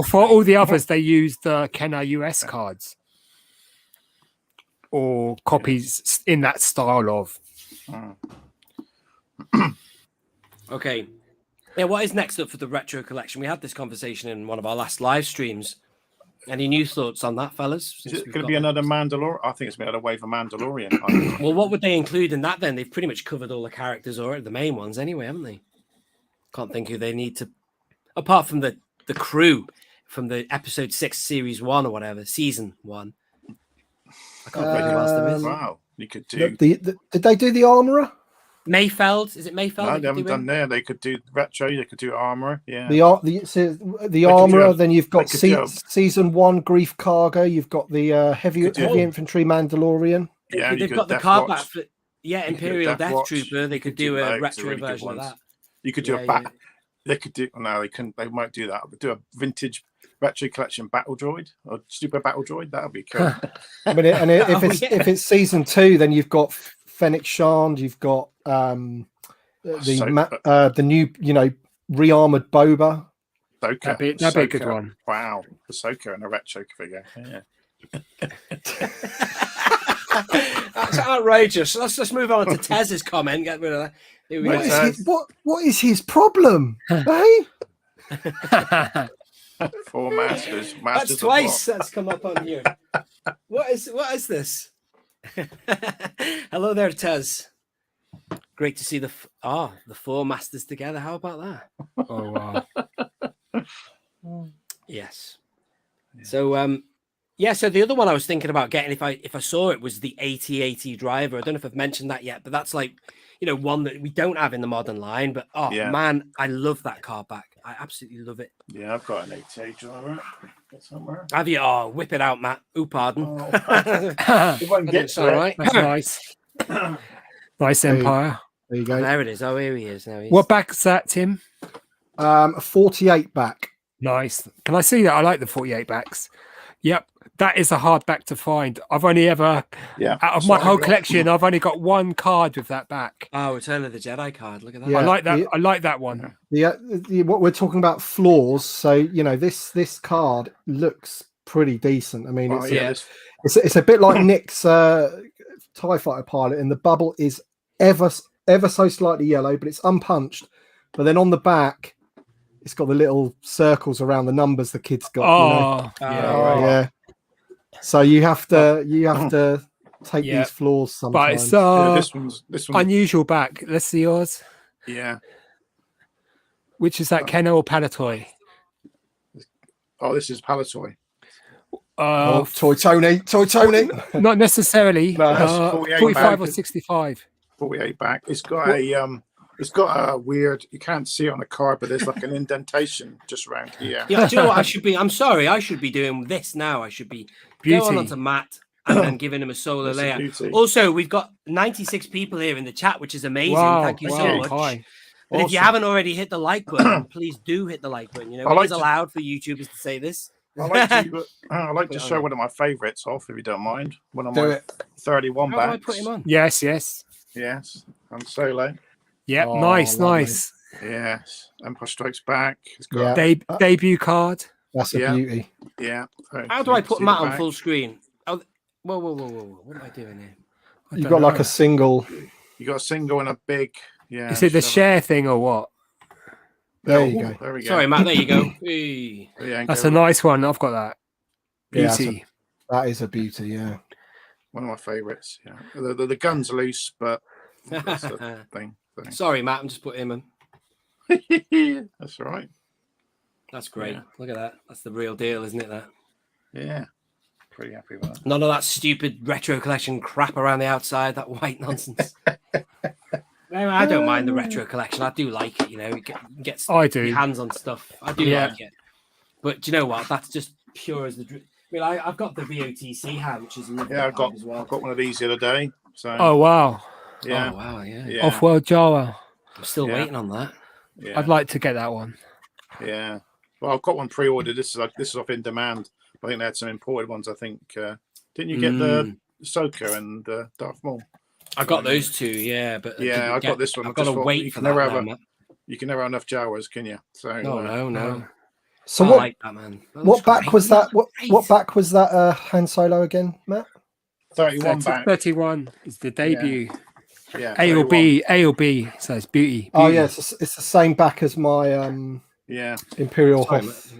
For all the others, they used Kenner US cards or copies in that style of. Okay. Yeah, what is next up for the retro collection? We had this conversation in one of our last live streams. Any new thoughts on that, fellas? Is it going to be another Mandalorian? I think it's been another wave of Mandalorian. Well, what would they include in that then? They've pretty much covered all the characters already, the main ones anyway, haven't they? Can't think who they need to, apart from the crew from the episode 6 series 1 or whatever, season 1. I can't think who else there is. Wow, you could do. Did they do the Armorer? Mayfeld, is it Mayfeld? No, they haven't done there. They could do retro. They could do Armorer. Yeah. The Armorer. Then you've got season 1 Grief Cargo. You've got the heavy infantry Mandalorian. Yeah, they've got the card back for Imperial Death Trooper. They could do a retro version of that. You could do a bat. They could do. No, they couldn't. They might do that. But do a vintage retro collection battle droid or super battle droid. That would be cool. I mean, and if it's season 2, then you've got Fennec Shand. You've got the new, re-armored Boba. That'd be a good one. Wow, Ahsoka and a retro figure. Yeah. That's outrageous. Let's move on to Tez's comment. Get rid of that. Here we go. What is his problem? Hey? 4 masters. That's twice that's come up on here. What is this? Hello there, Tez. Great to see the 4 masters together. How about that? Oh wow. Yes. So so the other one I was thinking about getting if I saw it was the AT-AT driver. I don't know if I've mentioned that yet, but that's like, one that we don't have in the modern line. But man, I love that card back. I absolutely love it. Yeah, I've got an AT driver somewhere. Have you? Oh, whip it out, Matt. Oh, pardon. If I can get all right. That's nice. Nice Empire. There you go. There it is. Oh, here he is. Now What back's that, Tim? 48 back. Nice. Can I see that? I like the 48 backs. Yep. That is a hard back to find. I've only ever, out of my whole collection, I've only got 1 card with that back. Oh, Return of the Jedi card. Look at that. Yeah, I like that. I like that one. What we're talking about flaws. So, this card looks pretty decent. I mean, it's a bit like Nick's TIE Fighter pilot, and the bubble is ever so slightly yellow, but it's unpunched. But then on the back, it's got the little circles around the numbers the kid's got. Yeah. So you have to take these flaws sometimes. But it's this one's unusual back. Let's see yours. Yeah. Which is that, Kenner or Palatoy? Oh, this is Palatoy. Toy Tony. Not necessarily. No, 45 or 65. 48 back. It's got a weird. You can't see it on the card, but there's like an indentation just around here. Yeah, do you know what? I'm sorry. I should be doing this now. I should be going on to Matt and giving him a solo layout. Also, we've got 96 people here in the chat, which is amazing. Wow, thank you so much. Hi. But if you haven't already hit the like button, please do hit the like button. It's allowed for YouTubers to say this. I like to show one of my favorites off, if you don't mind. One of my 31 backs. How do I put him on? Yes. I'm Solo. Yep, nice. Yes, Empire Strikes Back. It's got debut card. That's a beauty. Yeah. How do I put Matt on full screen? Oh, whoa! What am I doing here? You've got like a single. You got a single and a big. Yeah. Is it the share thing or what? There you go. There we go. Sorry, Matt. There you go. That's a nice one. I've got that. Beauty. That is a beauty. Yeah. One of my favorites. Yeah. The gun's loose, but that's the thing. Sorry, Matt. I'm just putting him in. That's right. That's great. Yeah. Look at that. That's the real deal, isn't it? That. Yeah. Pretty happy with that. None of that stupid retro collection crap around the outside. That white nonsense. I don't mind the retro collection. I do like it. You know, you get I do. your hands on stuff. I do like it. But do you know what? That's just pure as the. I mean, I've got the VOTC hand, which is a lovely I've got as well. I've got one of these the other day. So. Oh wow. Yeah. Oh wow. Yeah. Yeah. Off-World Jawa. I'm still waiting on that. Yeah. I'd like to get that one. Yeah. Well, I've got one pre-ordered. This is off in demand. I think they had some imported ones. I think didn't you get the Ahsoka and Darth Maul? I got those two, yeah, but yeah, I got this one. I've got to wait for that. You can never have enough Jawas, can you? So no. So I like that, man. What back was that? What back was that? Han Solo again, Matt? 31 back. 31 is the debut. Yeah. A or B. So it's beauty. Oh yeah, it's the same back as my Imperial Hoth.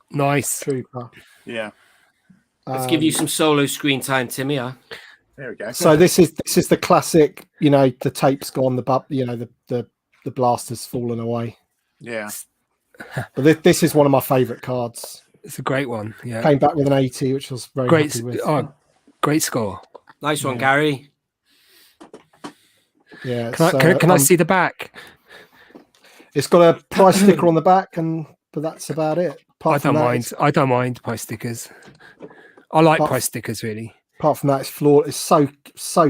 Nice trooper. Yeah. Let's give you some solo screen time, Timmy. Huh? There we go. So this is the classic. You know, the tape's gone. The blaster's fallen away. Yeah. But this is one of my favourite cards. It's a great one. Yeah. Came back with an 80, which was very great. Happy with. Oh, great score. Nice one, Gary. Yeah. Can I see the back? It's got a price sticker on the back, but that's about it. I don't mind price stickers. I like price stickers really. Apart from that, it's flawed. It's so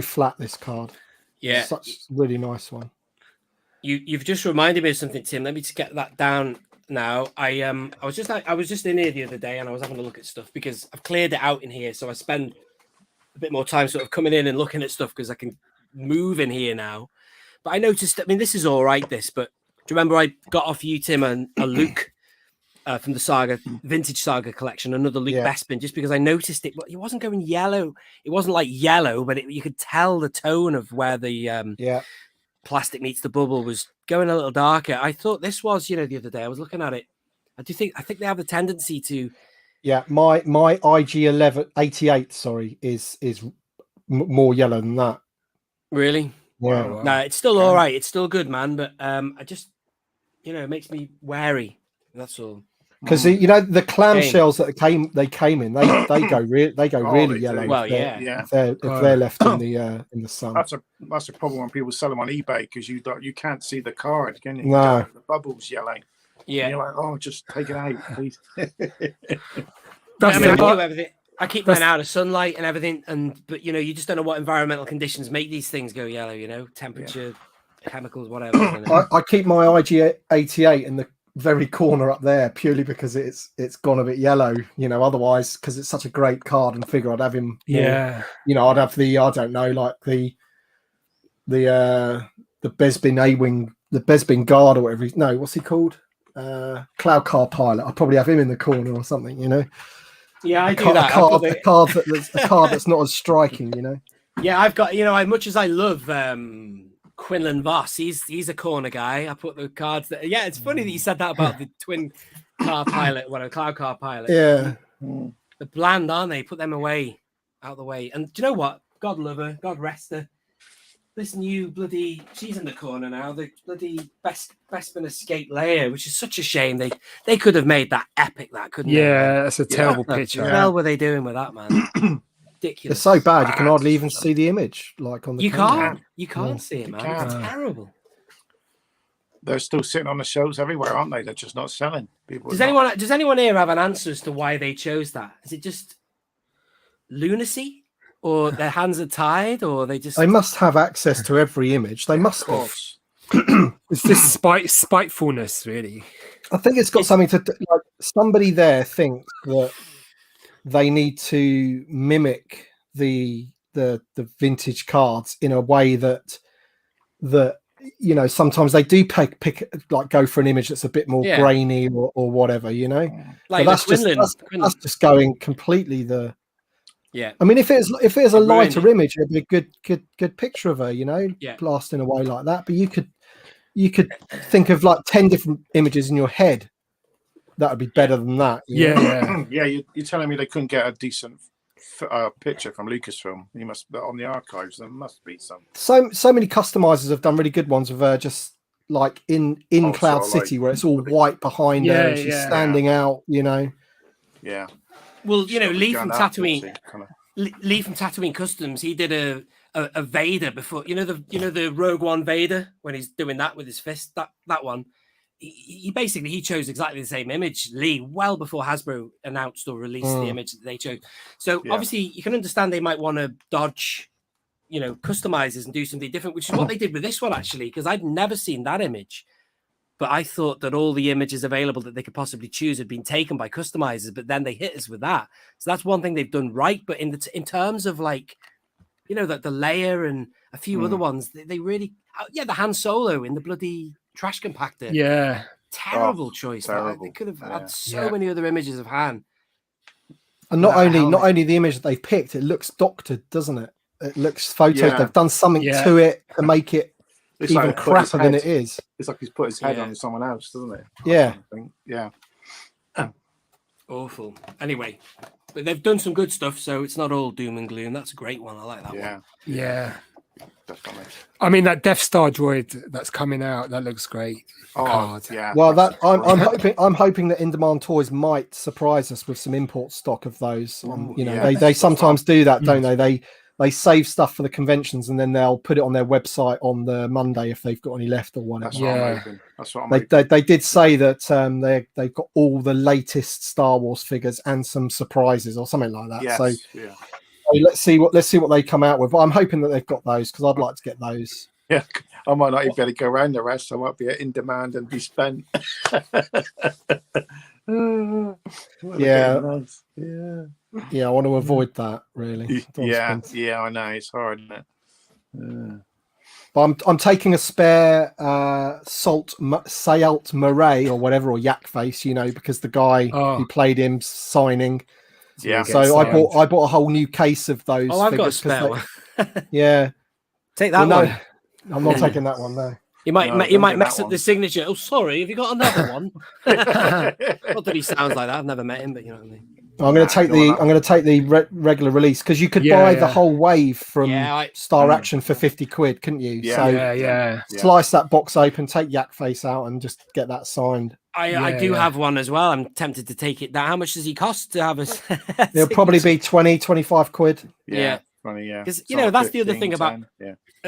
flat. This card. Yeah. It's such a really nice one. You've just reminded me of something, Tim. Let me just get that down now. I was just in here the other day and I was having a look at stuff because I've cleared it out in here, so I spend a bit more time sort of coming in and looking at stuff because I can move in here now. But I noticed. I mean, this is all right. This, but do you remember I got off you, Tim, and a Luke from the Saga Vintage Saga collection, another Luke Bespin, just because I noticed it. It wasn't going yellow. It wasn't like yellow, but you could tell the tone of where the plastic meets the bubble was going a little darker. I thought this was, the other day I was looking at it. I think they have the tendency to. Yeah, my IG 88, sorry, is more yellow than that. Really? Yeah. Wow. No, it's still all right. It's still good, man. But I just, it makes me wary. That's all. Because the clamshells that they came in, they go really yellow. Well, if they're left in the sun. That's a problem when people sell them on eBay because you can't see the card, can you? No, the bubble's yellow. Yeah, and you're like, oh, just take it out, please. I keep mine out of sunlight and everything, but you just don't know what environmental conditions make these things go yellow. Temperature, chemicals, whatever. I keep my IG 88 in the very corner up there purely because it's gone a bit yellow. Otherwise, because it's such a great card and figure, I'd have him. Yeah. I'd have the the Bespin A-wing, the Bespin Guard or whatever. No, what's he called? Cloud Car Pilot. I'd probably have him in the corner or something. Yeah, I do that. A card that's not as striking. Yeah, I've got. As much as I love Quinlan Voss, he's a corner guy. I put the cards there. Yeah, it's funny that you said that about the twin car pilot, cloud car pilot. Yeah, they're bland, aren't they? Put them away, out the way. And do you know what? God love her, God rest her. This new she's in the corner now. The bloody Bespin Escape Leia, which is such a shame. They could have made that epic, couldn't they? Yeah, that's a terrible picture. What the hell were they doing with that, man? Ridiculous. It's so bad you can hardly even see the image, like on the. You can't see it, man. It's terrible. They're still sitting on the shelves everywhere, aren't they? They're just not selling. Does anyone here have an answer as to why they chose that? Is it just lunacy? Or their hands are tied, or they must have access to every image. They must have. It's just spitefulness, really. I think it's got something to like. Somebody there thinks that they need to mimic the vintage cards in a way that sometimes they do pick go for an image that's a bit more grainy or whatever. Like that's just going completely the. Yeah, I mean, if it's a lighter image, it'd be a good picture of her, blasting away like that. But you could think of like 10 different images in your head that would be better than that. Yeah. You're telling me they couldn't get a decent picture from Lucasfilm? On the archives there must be some. So many customizers have done really good ones with just like in Cloud City, where it's all white behind her and she's standing out, you know. Yeah. Well, you know, Lee from Tatooine Customs, he did a Vader before, you know the Rogue One Vader when he's doing that with his fist. That one, he basically chose exactly the same image, Lee, well before Hasbro announced or released the image that they chose. So obviously you can understand they might want to dodge, you know, customizers and do something different, which is what they did with this one actually, because I'd never seen that image. But I thought that all the images available that they could possibly choose had been taken by customizers, but then they hit us with that. So that's one thing they've done right. But in terms of like, you know, that the layer and a few other ones, they really, the Han Solo in the bloody trash compactor. Yeah. Terrible choice. Terrible. They could have had so many other images of Han. And not only the image that they picked, it looks doctored, doesn't it? It looks photos. Yeah. They've done something to it to make it it's even like crappier than it is. It's like he's put his head on someone else, doesn't it? Yeah. Yeah. Awful. Anyway, but they've done some good stuff, so it's not all doom and gloom. That's a great one. I like that one. Yeah. Definitely. I mean, that Death Star droid that's coming out, that looks great. Yeah. Well, that I'm hoping that In Demand Toys might surprise us with some import stock of those. You know, they sometimes do that, don't they? They save stuff for the conventions and then they'll put it on their website on the Monday if they've got any left or whatever. That's what I'm hoping. They did say that they've got all the latest Star Wars figures and some surprises or something like that. Yes, so let's see what they come out with. But I'm hoping that they've got those because I'd like to get those. Yeah, I might not even be able to go around the rest. I might be in demand and be spent. Yeah, I want to avoid that really. Yeah, I know it's hard, isn't it? But I'm taking a spare Sayalt Murray or whatever, or Yak Face, you know, because the guy who played him signing. Yeah. So I bought a whole new case of those. Oh, I've got a spare one. Yeah. Take that one. No, I'm not taking that one. No. You might mess up the signature. Oh, sorry. Have you got another one? Not that he sounds like that. I've never met him, but you know what I mean. I'm going to take the regular release because you could buy the whole wave from Star Action for £50, couldn't you? Slice that box open, take Yak Face out, and just get that signed. I do have one as well. I'm tempted to take it down. How much does he cost to have a? It'll probably be 20, 25 quid. Yeah. Because you know that's the other thing about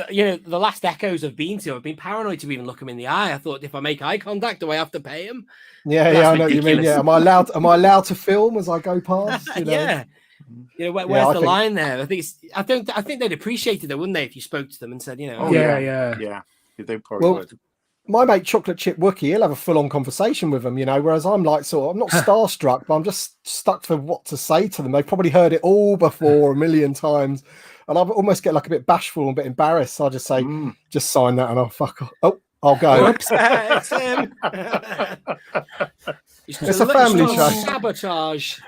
you know the last Echoes I've been to. I've been paranoid to even look him in the eye. I thought if I make eye contact, do I have to pay him? Yeah, I know what you mean. Yeah, am I allowed to film as I go past? You know? Yeah. You know where's the line there? I think they'd appreciate it, though, wouldn't they, if you spoke to them and said, you know, yeah, they probably would. My mate Chocolate Chip Wookie, he'll have a full-on conversation with them, you know, whereas I'm like, I'm not starstruck, but I'm just stuck for what to say to them. They've probably heard it all before a million times, and I almost get like a bit bashful and a bit embarrassed. So I just say, just sign that and I'll fuck off. Oh, I'll go. Oops, it's him. It's a family show. Sabotage.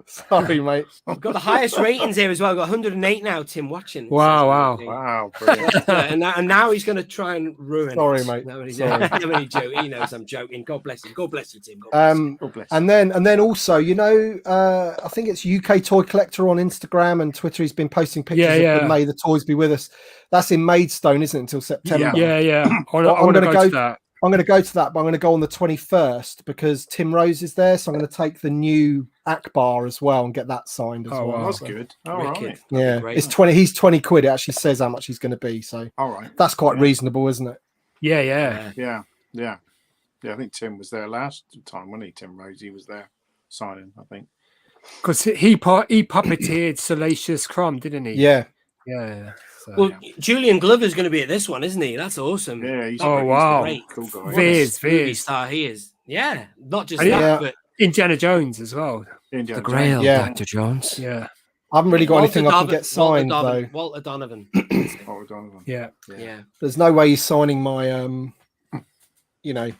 Sorry, mate. We've got the highest ratings here as well. We've got 108 now, Tim, watching. Wow. Brilliant. and now he's going to try and ruin Sorry, mate. He knows I'm joking. God bless him. God bless you, Tim. God bless you. And then also, you know, I think it's UK Toy Collector on Instagram and Twitter. He's been posting pictures of May the Toys Be With Us. That's in Maidstone, isn't it, until September? Yeah. I'm going to go to that. I'm going to go to that, but I'm going to go on the 21st because Tim Rose is there. So I'm going to take the new Akbar as well and get that signed as well. Wow. That's good. All right. Yeah, it's 20. He's 20 quid. It actually says how much he's going to be. So all right, that's quite reasonable, isn't it? Yeah. I think Tim was there last time, wasn't he? Tim Rose, he was there signing, I think. Because he puppeteered Salacious Crumb, didn't he? Yeah. So, Julian Glover's going to be at this one, isn't he? That's awesome. Yeah. He's wow. Cool guy. Veers. Star he is. Yeah. Not just that, but Indiana Jones as well. The Grail, Dr. Jones. Yeah. I haven't really got anything I can get signed though. Walter Donovan. Yeah. There's no way he's signing my you know.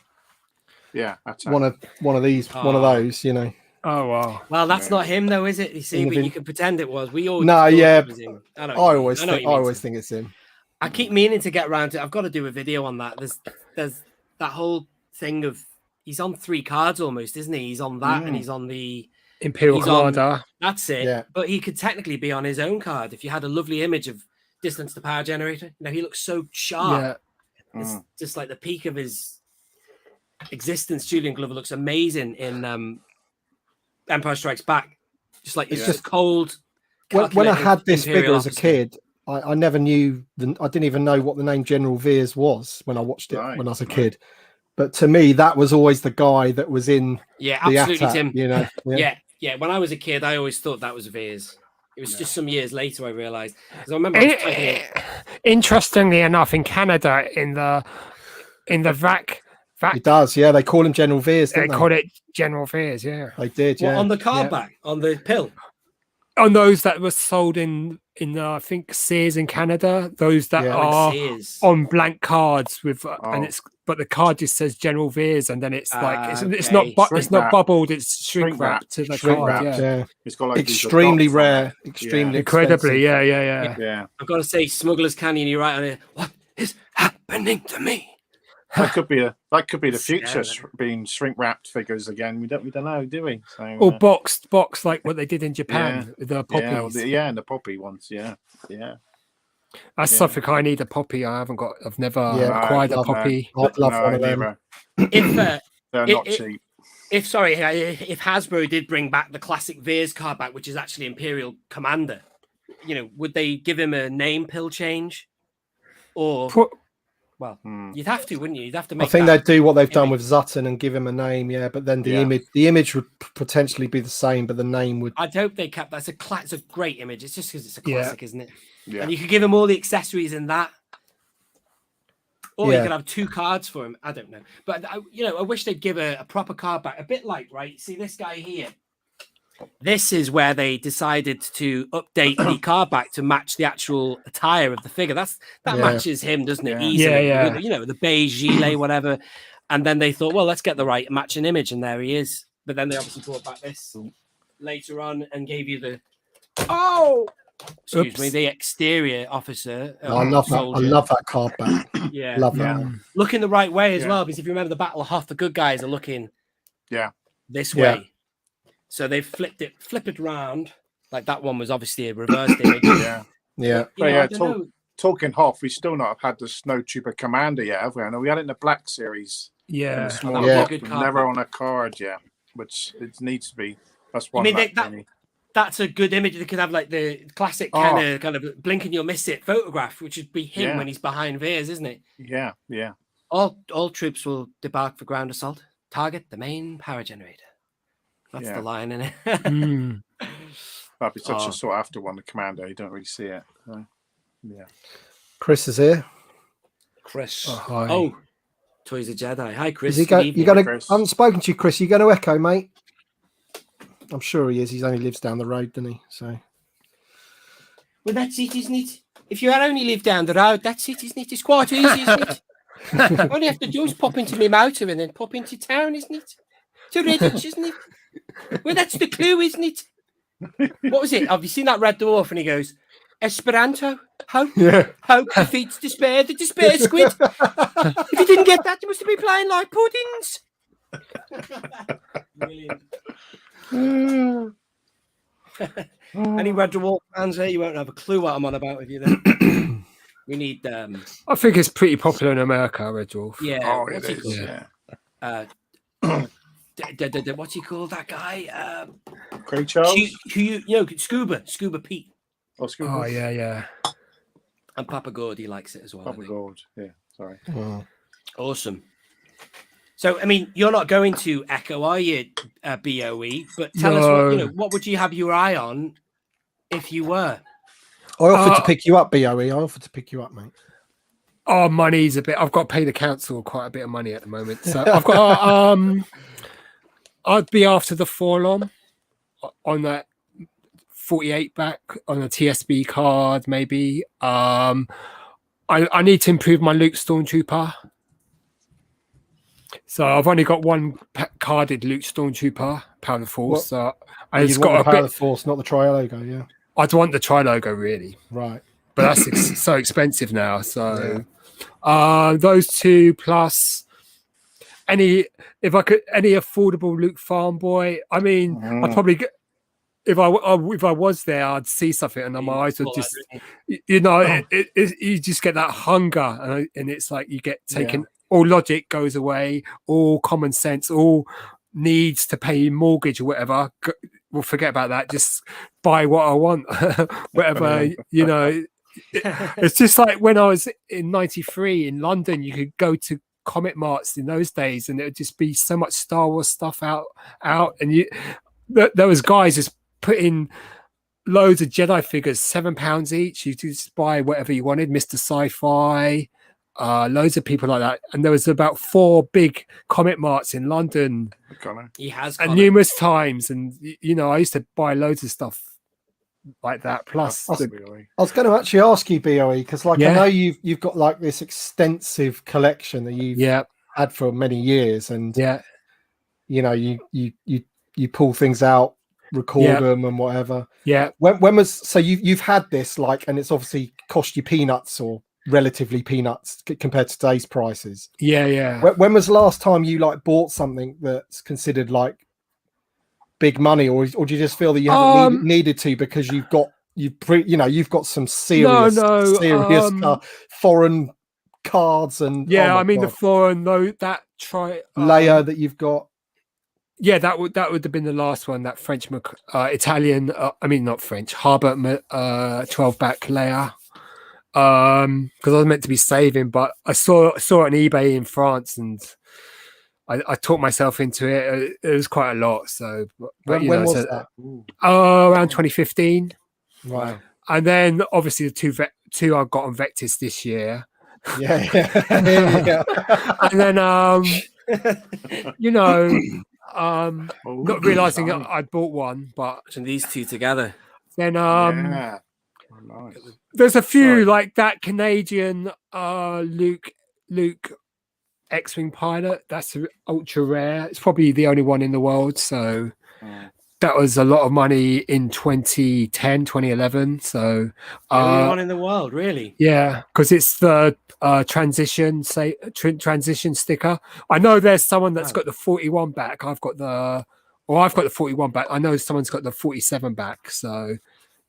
Yeah, that's one of those, you know. Oh wow! Well, that's not him, though, is it? You see, but you can pretend it was. We all it was him. I always think it's him. I keep meaning to get around to. I've got to do a video on that. There's that whole thing of he's on 3 cards almost, isn't he? He's on that, and he's on the Imperial Collider. That's it. Yeah. But he could technically be on his own card if you had a lovely image of Distance to Power Generator. You know, he looks so sharp. It's just like the peak of his existence. Julian Glover looks amazing in Empire Strikes Back. Just like it's just cold. When I had this figure as a kid, I never knew. I didn't even know what the name General Veers was when I watched it when I was a kid. But to me, that was always the guy that was in the absolutely, attack, Tim. You know, yeah. When I was a kid, I always thought that was Veers. It was just some years later I realised. Because I remember. Interestingly enough, in Canada, in the VAC. He does, yeah. They call him General Veers. They called it General Veers, yeah. They did, yeah. On the card back, on the pill. On those that were sold in I think Sears in Canada, those that are on blank cards with but the card just says General Veers, and then it's like it's not bubbled, it's shrink wrapped to the card. Yeah. It's got like extremely rare, extremely incredibly, expensive. yeah. I've got to say, Smuggler's Canyon. You write on it. What is happening to me? That could be the future, being shrink wrapped figures again. We don't know, do we? So, or boxed like what they did in Japan with the poppies. And the poppy ones, yeah. That's something I need, a poppy. I've never acquired a poppy. I'd love one of them. They're not cheap. If Hasbro did bring back the classic Veers card back, which is actually Imperial Commander, would they give him a name pill change? Or well, you'd have to, wouldn't you? You'd have to make. I think they'd do what they've done with Zutton and give him a name, but then the image would potentially be the same, but the name would. I'd hope they kept that. It's a great image. It's just because it's a classic, isn't it? Yeah. And you could give him all the accessories in that, or you could have 2 cards for him. I don't know, but I wish they'd give a proper card back, a bit like See this guy here. This is where they decided to update the card back to match the actual attire of the figure. That matches him, doesn't it? Easily. With, the beige gilet, whatever. And then they thought, well, let's get the right matching image, and there he is. But then they obviously brought back this later on and gave you the the exterior officer. I love that. I love that card back. Love that one. Looking the right way as well, because if you remember the Battle of Hoth, the good guys are looking this way. So they flipped it around. Like that one was obviously a reversed image. Talking Hoth, we still not have had the Snow Trooper Commander yet, have we? I know we had it in the Black Series. Yeah. Never on a card yet, which it needs to be. That's one. That's a good image. They could have like the classic kind of blink and you'll miss it photograph, which would be him when he's behind Veers, isn't it? Yeah. All troops will debark for ground assault. Target the main power generator. That's the line, isn't it? That'd be such a sought after one, the Commander. You don't really see it. So, Chris is here. Chris. Hi. Toys of Jedi. Hi, Chris. I haven't spoken to you, Chris. You going to Echo, mate? I'm sure he is. He only lives down the road, doesn't he? So. Well, that's it, isn't it? If you only live down the road, that's it, isn't it? It's quite easy, isn't it? All you have to do is pop into my motor and then pop into town, isn't it? To Redditch, isn't it? Well, that's the clue, isn't it? What was it? Have you seen that Red Dwarf? And he goes, Esperanto, hope defeats despair, the despair squid. If you didn't get that, you must have been playing like puddings. Brilliant. Any Red Dwarf fans here? You won't have a clue what I'm on about with you then. We need. I think it's pretty popular in America, Red Dwarf. Yeah. It is. What's he called? That guy? Craig Charles? Scuba Pete. Scuba. Yeah. And Papa Gordy likes it as well. Papa Gord, sorry. Awesome. So, I mean, you're not going to Echo, are you, BOE? But tell us, what would you have your eye on if you were? I offered to pick you up, BOE. I offered to pick you up, mate. Oh, money's a bit. I've got to pay the council quite a bit of money at the moment. So I've got. I'd be after the Forlom on that 48 back on a TSB card, maybe. I need to improve my Luke Stormtrooper. So I've only got one carded Luke Stormtrooper, Power of the Force. So it's got a Power of the Force, not the Tri logo, yeah. I'd want the Tri logo, really. Right. But that's so expensive now. So those two plus any affordable Luke Farm Boy. I mean, I'd probably get. if I was there, I'd see something, and my eyes would just, you just get that hunger, and it's like you get taken. All logic goes away, all common sense, all needs to pay mortgage or whatever. We'll forget about that. Just buy what I want, whatever It's just like when I was in '93 in London, you could go to comic marts in those days, and it would just be so much Star Wars stuff out, and there was guys just putting loads of Jedi figures, £7 each. You just buy whatever you wanted, Mr. Sci-Fi, loads of people like that. And there was about 4 big comic marts in London. He has, and numerous times. And I used to buy loads of stuff like that. Plus, I was going to actually ask you, BOE, because I know you've got like this extensive collection that you've had for many years, and you pull things out, record them, and whatever. Yeah. When was you've had this and it's obviously cost you peanuts or relatively peanuts compared to today's prices. Yeah. When was the last time you bought something that's considered big money, or do you just feel that you haven't needed to because you've got some serious foreign cards and the foreign layer that you've got. Yeah, that would have been the last one. That French, Italian. Not French. Harbour 12-back layer. Because I was meant to be saving, but I saw it on eBay in France, and I talked myself into it. It was quite a lot. So, when was that? Around 2015. Wow. And then obviously the two I got on Vectis this year. Yeah. And then not realizing I'd bought one, but and these two together. Then there's a few like that Canadian Luke X-Wing pilot. That's ultra rare. It's probably the only one in the world. So that was a lot of money in 2010, 2011. So the only one in the world, really? Yeah, because it's the transition sticker. I know there's someone that's got the 41 back. I've got the 41 back. I know someone's got the 47 back. So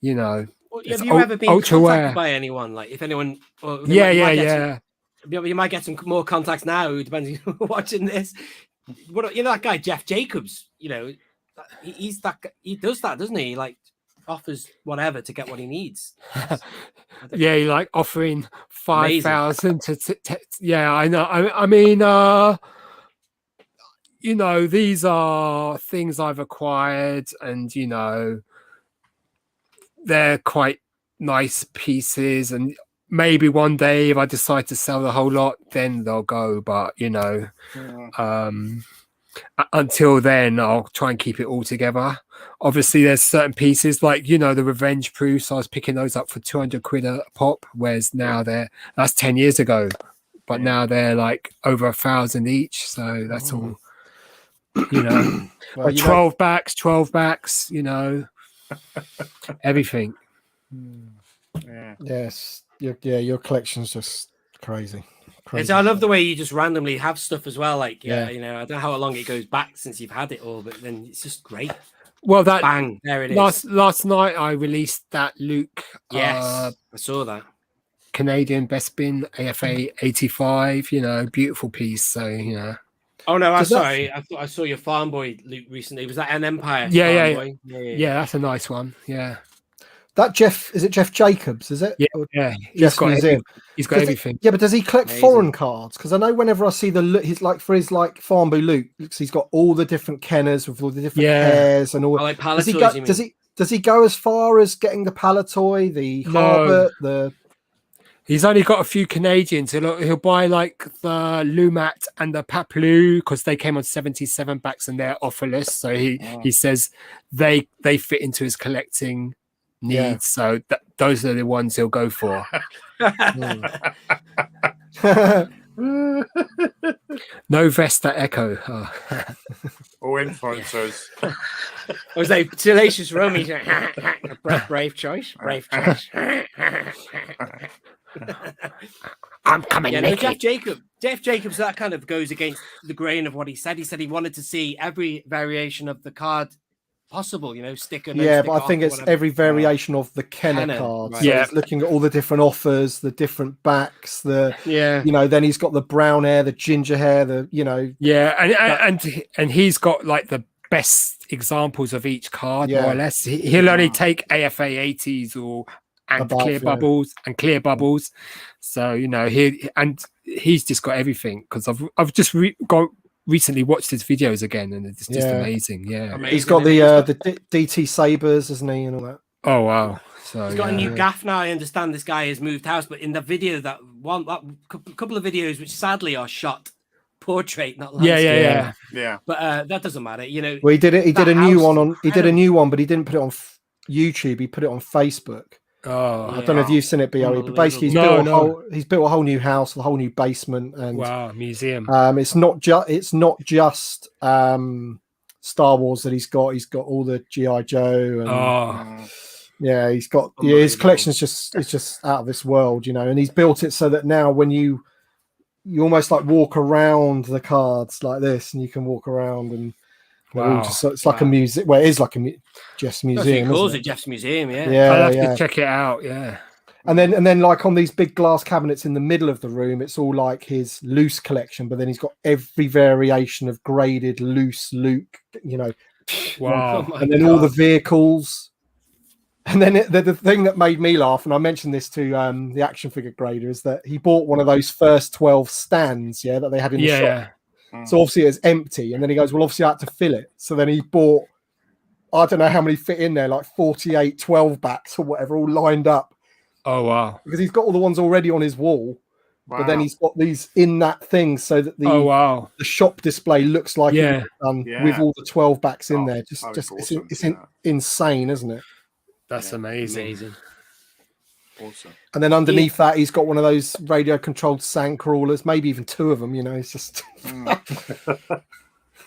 have you ever been contacted by anyone? If anyone? Yeah. You might get some more contacts now. Depends on watching this. That guy Jeff Jacobs. He's that. He does that, doesn't he? Offers whatever to get what he needs. He offering 5,000 to. Yeah, I know. These are things I've acquired, and they're quite nice pieces, and maybe one day if I decide to sell the whole lot, then they'll go. But until then, I'll try and keep it all together. Obviously, there's certain pieces the Revenge proofs. I was picking those up for 200 quid a pop, whereas now that's 10 years ago, but now they're over 1,000 each. So that's all. Well, 12 backs, everything. Yes. Your collection's just crazy. I love the way you just randomly have stuff as well. I don't know how long it goes back since you've had it all, but then it's just great. Well, bang, there it is. Last night I released that Luke. Yes, I saw that. Canadian Bespin AFA 85. Beautiful piece. So Oh no, I'm sorry. I thought I saw your Farm Boy Luke recently. Was that an Empire? Yeah, that's a nice one. Yeah. That Jeff, is it Jeff Jacobs? Is it? Yeah. He's got everything. But does he collect foreign cards? Because I know whenever I see his for his Farm Boy Luke, he's got all the different Kenners with all the different hairs and all. Does he go as far as getting the Palatoy, the Harbert, the? He's only got a few Canadians. He'll buy the Lumat and the Paplu because they came on 77 backs and they're offerless. So he says they fit into his collecting needs. So those are the ones he'll go for. No Vesta Echo. Or influencers. I was like, Salacious Romy. Brave choice. I'm coming naked. Jeff Jacobs, that kind of goes against the grain of what he said. He said he wanted to see every variation of the card possible, stick and but I think it's every variation of the Kenner card. Right. So he's looking at all the different offers, the different backs, then he's got the brown hair, the ginger hair, and he's got like the best examples of each card, more or less. He'll only take AFA 80s or clear bubbles. So he's just got everything, because I've just recently watched his videos again, and it's just amazing. He's got the DT Sabers, isn't he, and all that. Oh wow. So he's got a new gaff now. I understand this guy has moved house, but in the video, that couple of videos which sadly are shot portrait, not landscape. Yeah. But that doesn't matter, Well, he did a new one did a new one, but he didn't put it on YouTube. He put it on Facebook. Oh, I don't know if you've seen it, BOE, but basically he's built a whole new house, a whole new basement, and museum. It's not just Star Wars that he's got. He's got all the GI Joe. And, he's got his collection is just out of this world, and he's built it so that now when you almost like walk around the cards like this, and you can walk around and. It's like a museum. Well, it is like Jeff's museum. He calls it Jeff's museum. I'll have to check it out. Yeah. And then like on these big glass cabinets in the middle of the room, it's all like his loose collection. But then he's got every variation of graded loose Luke. Wow. And then all the vehicles. And then the thing that made me laugh, and I mentioned this to the action figure grader, is that he bought one of those first 12 stands, that they had in the shop. Yeah. So obviously it's empty, and then he goes, well, obviously I had to fill it. So then he bought, I don't know how many fit in there, like 48 12 backs or whatever, all lined up. Oh wow! Because he's got all the ones already on his wall, but then he's got these in that thing so that the shop display looks like it's done with all the 12 backs in there. Just awesome. It's insane, isn't it? That's amazing. Awesome. And then underneath that, he's got one of those radio-controlled sand crawlers, maybe even two of them. It's just.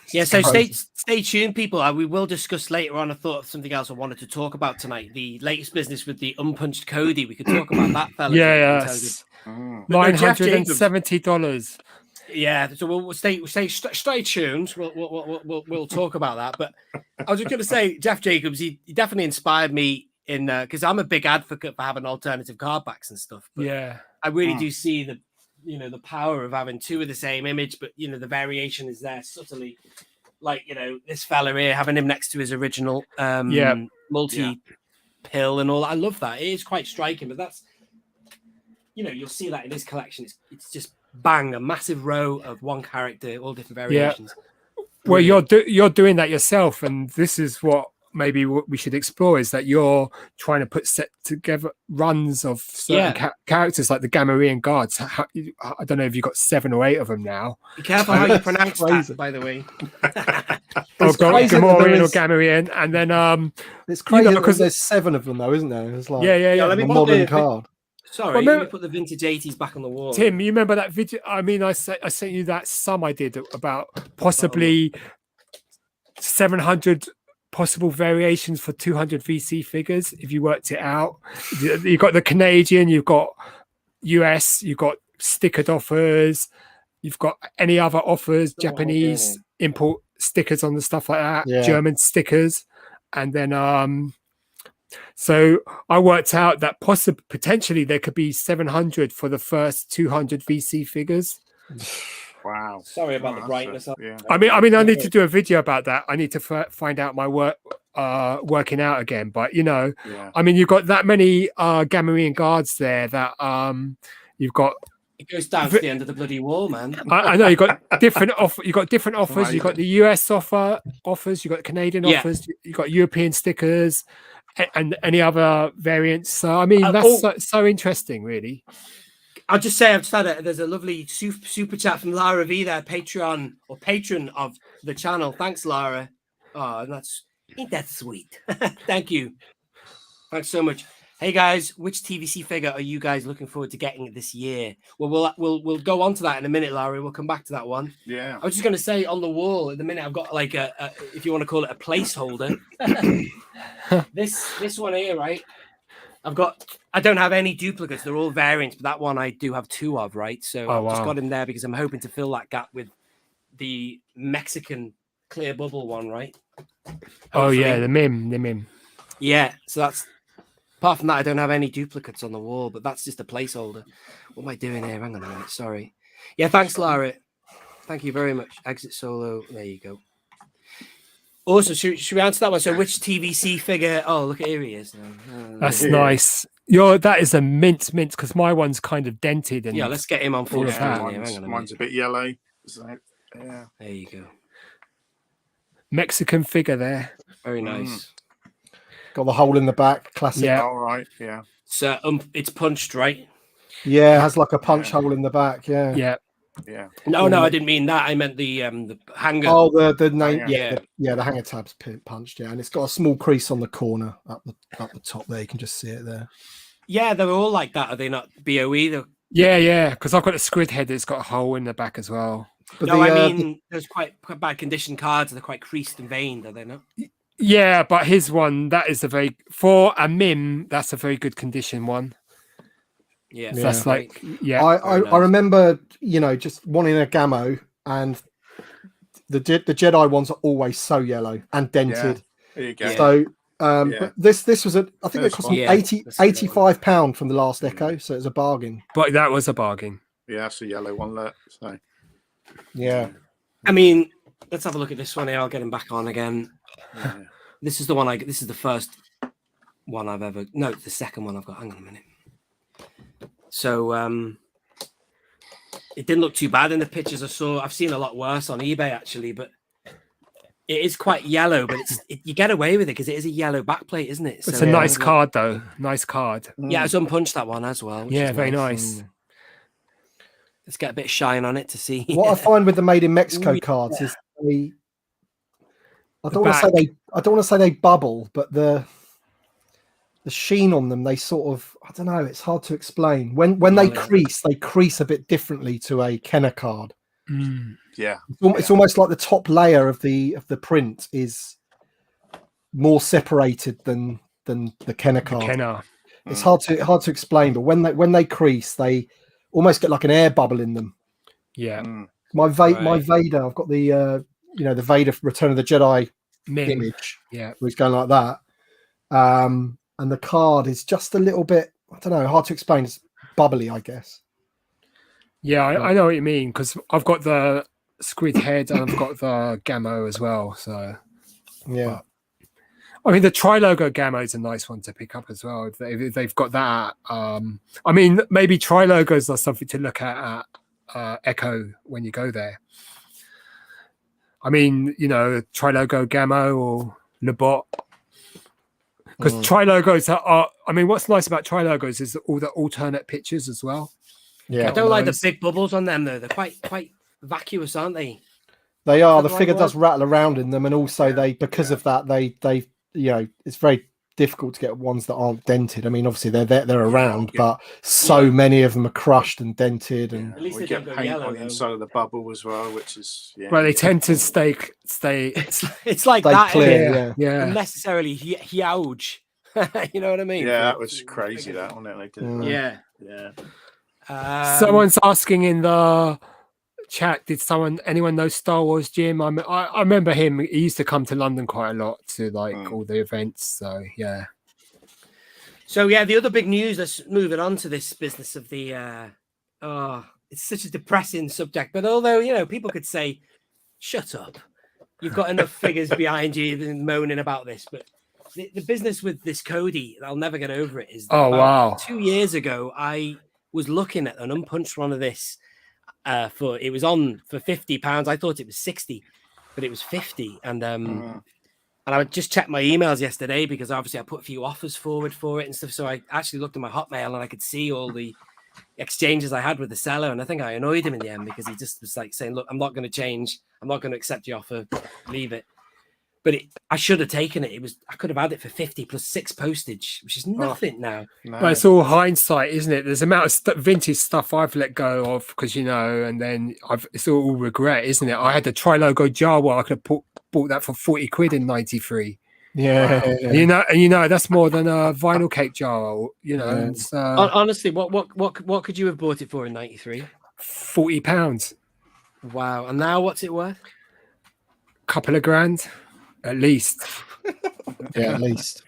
So stay tuned, people. We will discuss later on. I thought of something else I wanted to talk about tonight. The latest business with the unpunched Cody. We could talk about that, fella. Yes. $970. Yeah, so we'll stay tuned. We'll talk about that. But I was just going to say, Jeff Jacobs, he definitely inspired me in because I'm a big advocate for having alternative card backs and stuff. But I really do see the power of having two of the same image, but the variation is there subtly. Like this fella here, having him next to his original multi pill and all. I love that. It is quite striking, but that's you'll see that in his collection. It's just bang, a massive row of one character, all different variations. Well, you're doing that yourself, and this is what maybe what we should explore, is that you're trying to put set together runs of certain characters like the Gamorrean guards. I don't know if you've got 7 or 8 of them now. Be careful how you pronounce that, by the way. Gamorrean or Gamorrean, and then it's crazy because there's 7 of them though, isn't there? It's like let me modern card. Sorry, let me put the vintage 80s back on the wall. Tim, you remember that video? I mean, I sent you that sum I did about possibly 700 possible variations for 200 VC figures if you worked it out. You've got the Canadian, you've got US, you've got stickered offers, you've got any other offers, Japanese import stickers on the stuff like that, German stickers, and then so I worked out that potentially there could be 700 for the first 200 VC figures. Wow. Sorry about the brightness. I mean, I need to do a video about that. I need to find out my working out again. But I mean, you've got that many Gamorrean guards there that you've got. It goes down to the end of the bloody wall, man. I know you've got different offers. You've got the US offers. You've got Canadian offers. You've got European stickers and any other variants. So I mean, that's so interesting, really. I'll just say, there's a lovely super chat from Lara V there, patron of the channel. Thanks, Lara. Oh, ain't that sweet? Thank you. Thanks so much. Hey guys, which TVC figure are you guys looking forward to getting this year? Well, we'll go on to that in a minute, Lara. We'll come back to that one. Yeah. I was just going to say, on the wall at the minute, I've got like a if you want to call it a placeholder. this one here, right? I don't have any duplicates. They're all variants, but that one I do have 2 of, right? So I've just got him there because I'm hoping to fill that gap with the Mexican clear bubble one, right? Oh yeah, the mim. Yeah, so that's apart from that, I don't have any duplicates on the wall, but that's just a placeholder. What am I doing here? Hang on a minute. Sorry. Yeah, thanks, Lara. Thank you very much. Exit solo. There you go. Also, should we answer that one? So, which TVC figure? Oh, look, here he is. That's nice. That is a mint because my one's kind of dented. And yeah, let's get him on full screen. Mine's a bit yellow. So, yeah. There you go. Mexican figure there. Very nice. Got the hole in the back. Classic. Yeah. All right. Yeah. So it's punched, right? Yeah, it has like a punch hole in the back. Yeah. Yeah. Yeah. No, I didn't mean that. I meant the hanger. Oh, the name. Yeah. The hanger tab's punched. Yeah, and it's got a small crease on the corner up the top there. You can just see it there. Yeah, they're all like that. Are they not BOE? Yeah. Because I've got a squid head that's got a hole in the back as well. But no, I mean, there's quite bad condition cards. They're quite creased and veined, are they not? Yeah, but his one, that is for a mim, that's a very good condition one. Yeah, so that's like, I remember, just wanting a Gamo, and the Jedi ones are always so yellow and dented. Yeah. There you go. So, but this was I think it cost me £85 from the last Echo, so it was a bargain. But that was a bargain. Yeah, that's a yellow one. Look, so. Yeah. I mean, let's have a look at this one here. I'll get him back on again. Yeah. This is the one this is the first one I've ever. No, it's the second one I've got. Hang on a minute. So it didn't look too bad in the pictures I saw. I've seen a lot worse on eBay actually, but it is quite yellow. But you get away with it because it is a yellow backplate, isn't it? So, it's a nice card though. Nice card. Yeah, it's unpunched that one as well. Yeah, very nice. Let's get a bit of shine on it to see. What I find with the Made in Mexico cards is I don't want to say they bubble, but the sheen on them, they sort of, I don't know, it's hard to explain. When they crease a bit differently to a Kenner card. Yeah. It's almost like the top layer of the print is more separated than the Kenner card. It's hard to explain, but when they crease, they almost get like an air bubble in them. Yeah. My Vader, I've got the the Vader Return of the Jedi image. Yeah. Where he's going like that. And the card is just a little bit, I don't know, hard to explain. It's bubbly, I guess. Yeah, I know what you mean, because I've got the squid head and I've got the Gamo as well. So yeah. I mean, the Tri-Logo Gamo is a nice one to pick up as well. If they've got that. I mean, maybe Tri-Logos are something to look at Echo when you go there. I mean, Tri-Logo Gamo or Lebot. Because Tri-Logos are, I mean, what's nice about Tri-Logos is all the alternate pictures as well. Yeah, I don't like the big bubbles on them though. They're quite vacuous, aren't they? They are. The figure does rattle around in them, and also because of that, they it's very difficult to get ones that aren't dented. I mean, obviously they're around, but so many of them are crushed and dented, and at least we get paint on the inside of the bubble as well, which is well, they tend to stay. It's like that clear, yeah. Unnecessarily huge. You know what I mean? Yeah, that was crazy. That one, they did. Yeah. Someone's asking in the chat, did anyone know Star Wars Jim? I remember him. He used to come to London quite a lot to all the events. So yeah. So yeah, the other big news. Let's move it on to this business of the. It's such a depressing subject. But although people could say, "Shut up," you've got enough figures behind you moaning about this. But the business with this Cody, I'll never get over it. Is wow! 2 years ago, I was looking at an unpunched one of this. It was on for £50. I thought it was 60, but it was 50. And I just checked my emails yesterday because obviously I put a few offers forward for it and stuff. So I actually looked at my Hotmail and I could see all the exchanges I had with the seller. And I think I annoyed him in the end because he just was like saying, "Look, I'm not going to change. I'm not going to accept the offer. Leave it." But I should have taken it. I could have had it for 50 plus 6 postage, which is nothing now. No. But it's all hindsight, isn't it? There's amount of vintage stuff I've let go of because and then it's all regret, isn't it? I had the Tri-Logo Jawa. I could have bought that for 40 quid in '93. Yeah. And that's more than a vinyl cake jar. Honestly, what could you have bought it for in '93? £40. Wow. And now what's it worth? couple of grand at least. Yeah, at least.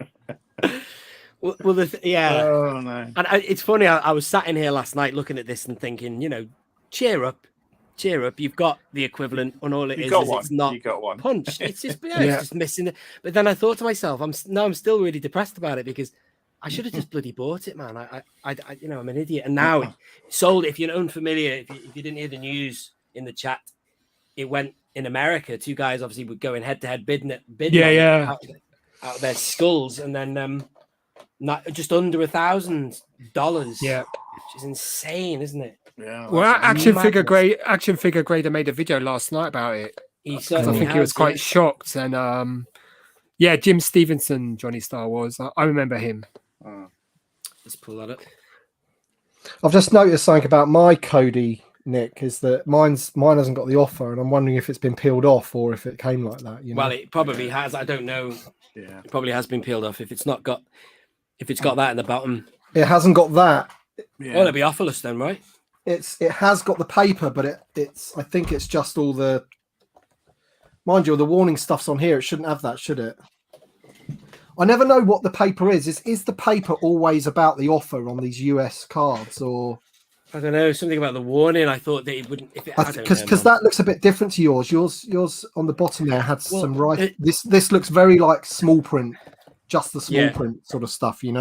Well, yeah. Oh no. And it's funny. I was sat in here last night looking at this and thinking, cheer up. You've got the equivalent, and all it's not punched. It's just it's just missing it. But then I thought to myself, I'm still really depressed about it because I should have just bloody bought it, man. I'm an idiot. And now it sold. If you're unfamiliar, if you didn't hear the news in the chat, it went in America. Two guys obviously were going head to head bidding out of their skulls, and then just under $1,000. Yeah, which is insane, isn't it? Yeah. Well, Action Figure Grader made a video last night about it. I think he was quite shocked, and Jim Stevenson, Johnny Star was. I remember him. Let's pull that up. I've just noticed something about my Cody, Nick, is that mine hasn't got the offer, and I'm wondering if it's been peeled off or if it came like that. Well, it probably has. I don't know. Yeah, it probably has been peeled off. If it's got that in the bottom, it hasn't got that. Yeah. Well, it'll be offerless then, right? It has got the paper, but it's I think it's just all the, mind you, the warning stuff's on here. It shouldn't have that, should it? I never know what the paper is. Is the paper always about the offer on these US cards, or I don't know, something about the warning? I thought that it wouldn't, because that looks a bit different to yours. Yours on the bottom there had some right. This looks very like small print, just the small print sort of stuff, You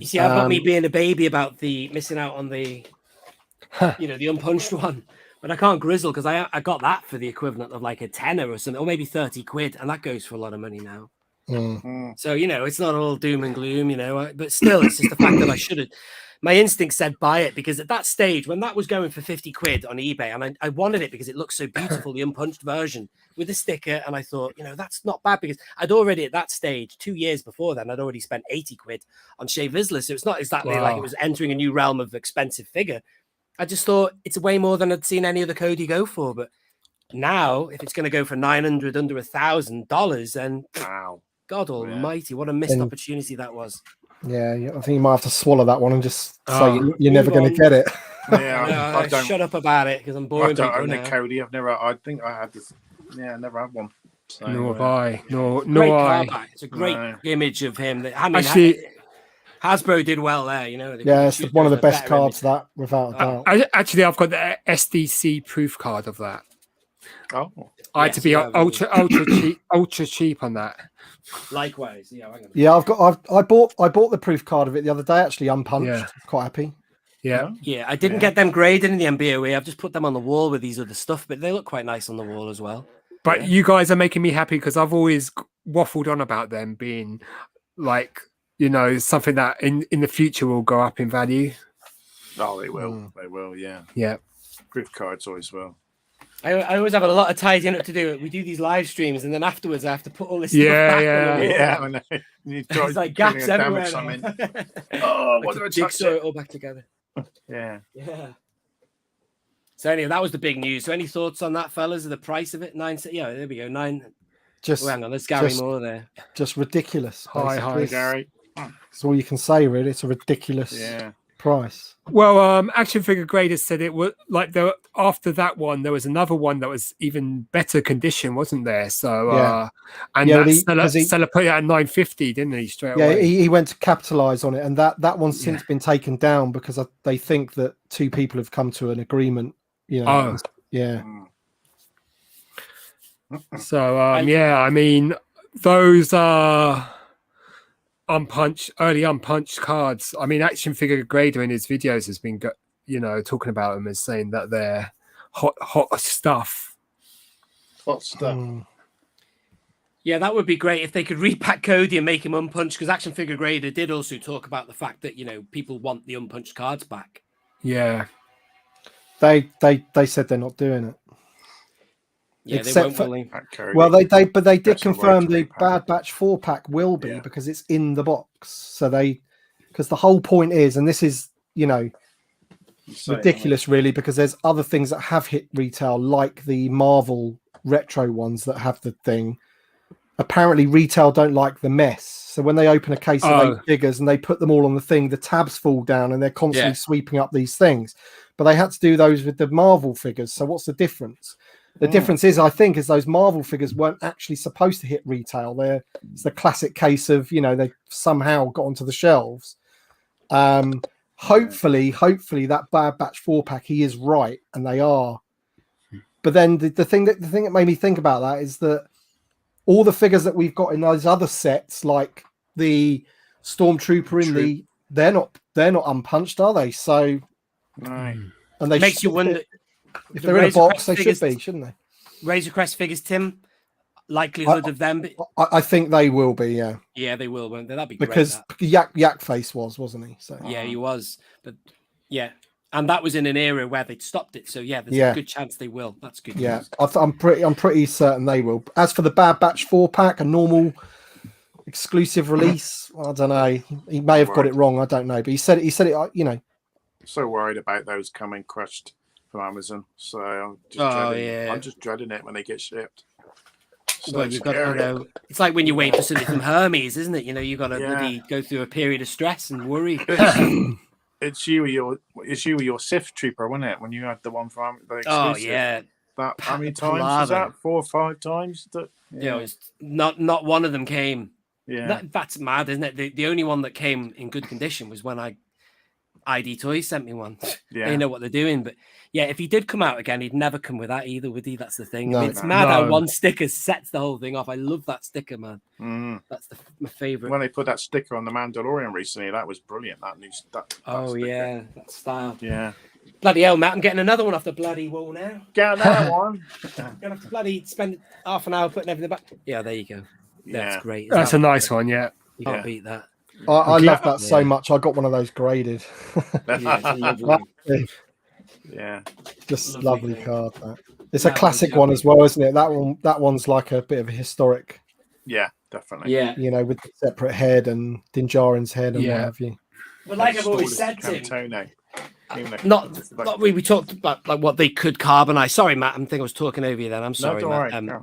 see, I've got me being a baby about the missing out on the, the unpunched one, but I can't grizzle because I got that for the equivalent of like a tenner or something, or maybe 30 quid, and that goes for a lot of money now. So it's not all doom and gloom, but still, it's just the fact that I should have. My instinct said buy it, because at that stage when that was going for 50 quid on eBay, and I wanted it because it looks so beautiful, the unpunched version with the sticker, and I thought, that's not bad, because I'd already at that stage 2 years before then I'd already spent 80 quid on Shea Vizsla, so it's not exactly like it was entering a new realm of expensive figure. I just thought it's way more than I'd seen any other Cody go for. But now if it's going to go for $900, under $1,000, then wow, God almighty, what a missed opportunity that was. Yeah, I think you might have to swallow that one and just say you're never going to get it. Yeah, I shut up about it because I'm boring. I don't own a Cody. I think I had this. Yeah, I never had one. So, nor have I. Nor I. It's a great image of him. Actually, Hasbro did well there. Yeah, it's one of the best cards. That, without a doubt. I've got the SDC proof card of that. Oh, I had to be ultra cheap on that. Likewise, yeah. I bought the proof card of it the other day. Actually, unpunched. Yeah. Quite happy. Yeah. I didn't get them graded in the MBOE. I've just put them on the wall with these other stuff, but they look quite nice on the wall as well. But you guys are making me happy because I've always waffled on about them being like, something that in the future will go up in value. Oh, they will. They will. Yeah. Yeah. Proof cards always will. I always have a lot of tidying up to do. We do these live streams, and then afterwards I have to put all this stuff back. Yeah. I know. It's like gaps everywhere. What do I jigsaw it all back together? Yeah. So anyway, that was the big news. So any thoughts on that, fellas? Of the price of it? Yeah, there we go. 9. Hang on, there's Gary Moore there. Just ridiculous. Hi, Gary. That's all you can say, really. It's a ridiculous price. Well, Action Figure Grader said it was like after that one, there was another one that was even better condition, wasn't there? So, seller put it at $950, didn't he? Straight away. Yeah, he went to capitalize on it, and that one's since been taken down because they think that two people have come to an agreement. Yeah. So, I mean, those are early unpunched cards. I mean, Action Figure Grader in his videos has been, talking about them as saying that they're hot stuff. Hot stuff. Yeah, that would be great if they could repack Cody and make him unpunched, because Action Figure Grader did also talk about the fact that, people want the unpunched cards back. Yeah. They said they're not doing it. Yeah, except they won't but they did confirm the Bad Batch 4-pack will be because it's in the box. So because the whole point is, and this is ridiculous really, because there's other things that have hit retail, like the Marvel retro ones that have the thing, apparently retail don't like the mess. So when they open a case of 8 figures and they put them all on the thing, the tabs fall down and they're constantly sweeping up these things. But they had to do those with the Marvel figures. So what's the difference? The difference is, I think, is those Marvel figures weren't actually supposed to hit retail. It's the classic case of, they somehow got onto the shelves. Hopefully that Bad Batch 4-pack, he is right, and they are. But then the thing that made me think about that is that all the figures that we've got in those other sets, like the Stormtrooper they're not unpunched, are they? So, right. And they makes you wonder. If they're in a box, they should be, shouldn't they? Razor Crest figures, Tim. Likelihood of them. I think they will be. Yeah. Yeah, they will. Won't they? That'd be because great, Yak Face wasn't he? So yeah, he was. But yeah, and that was in an era where they'd stopped it. So yeah, there's a good chance they will. That's good. Yeah, I'm pretty certain they will. As for the Bad Batch 4-pack, a normal exclusive release, I don't know. He may have got it wrong. I don't know, but he said it. So worried about those coming crushed from Amazon. So I'm just dreading it when they get shipped. So well, you've got to, it's like when you wait for something from Hermes, isn't it? You've got to really go through a period of stress and worry. It's you or your Sith Trooper, wasn't it? When you had the one from the exclusive. Oh yeah. That how many times was that? 4 or 5 times? It's not one of them came. Yeah. That's mad, isn't it? The only one that came in good condition was when ID Toys sent me one. Yeah. They know what they're doing. But yeah, if he did come out again, he'd never come with that either, would he? That's the thing. No, it's mad how one sticker sets the whole thing off. I love that sticker, man. That's my favorite. When they put that sticker on the Mandalorian recently, that was brilliant. That style. Yeah. Bloody hell, Matt! I'm getting another one off the bloody wall now. Get another one. Gonna have to bloody spend half an hour putting everything back. Yeah, there you go. That's great. That's a nice one. Yeah, you can't beat that. I love that so much. I got one of those graded. Yeah, just lovely card. That it's a classic one as well, isn't it? That one's like a bit of a historic. Yeah, definitely. Yeah, with the separate head and Din Djarin's head and what have you. But like I've always said, Tim, not we talked about like what they could carbonize. Sorry, Matt, I think I was talking over you then. I'm sorry, Matt.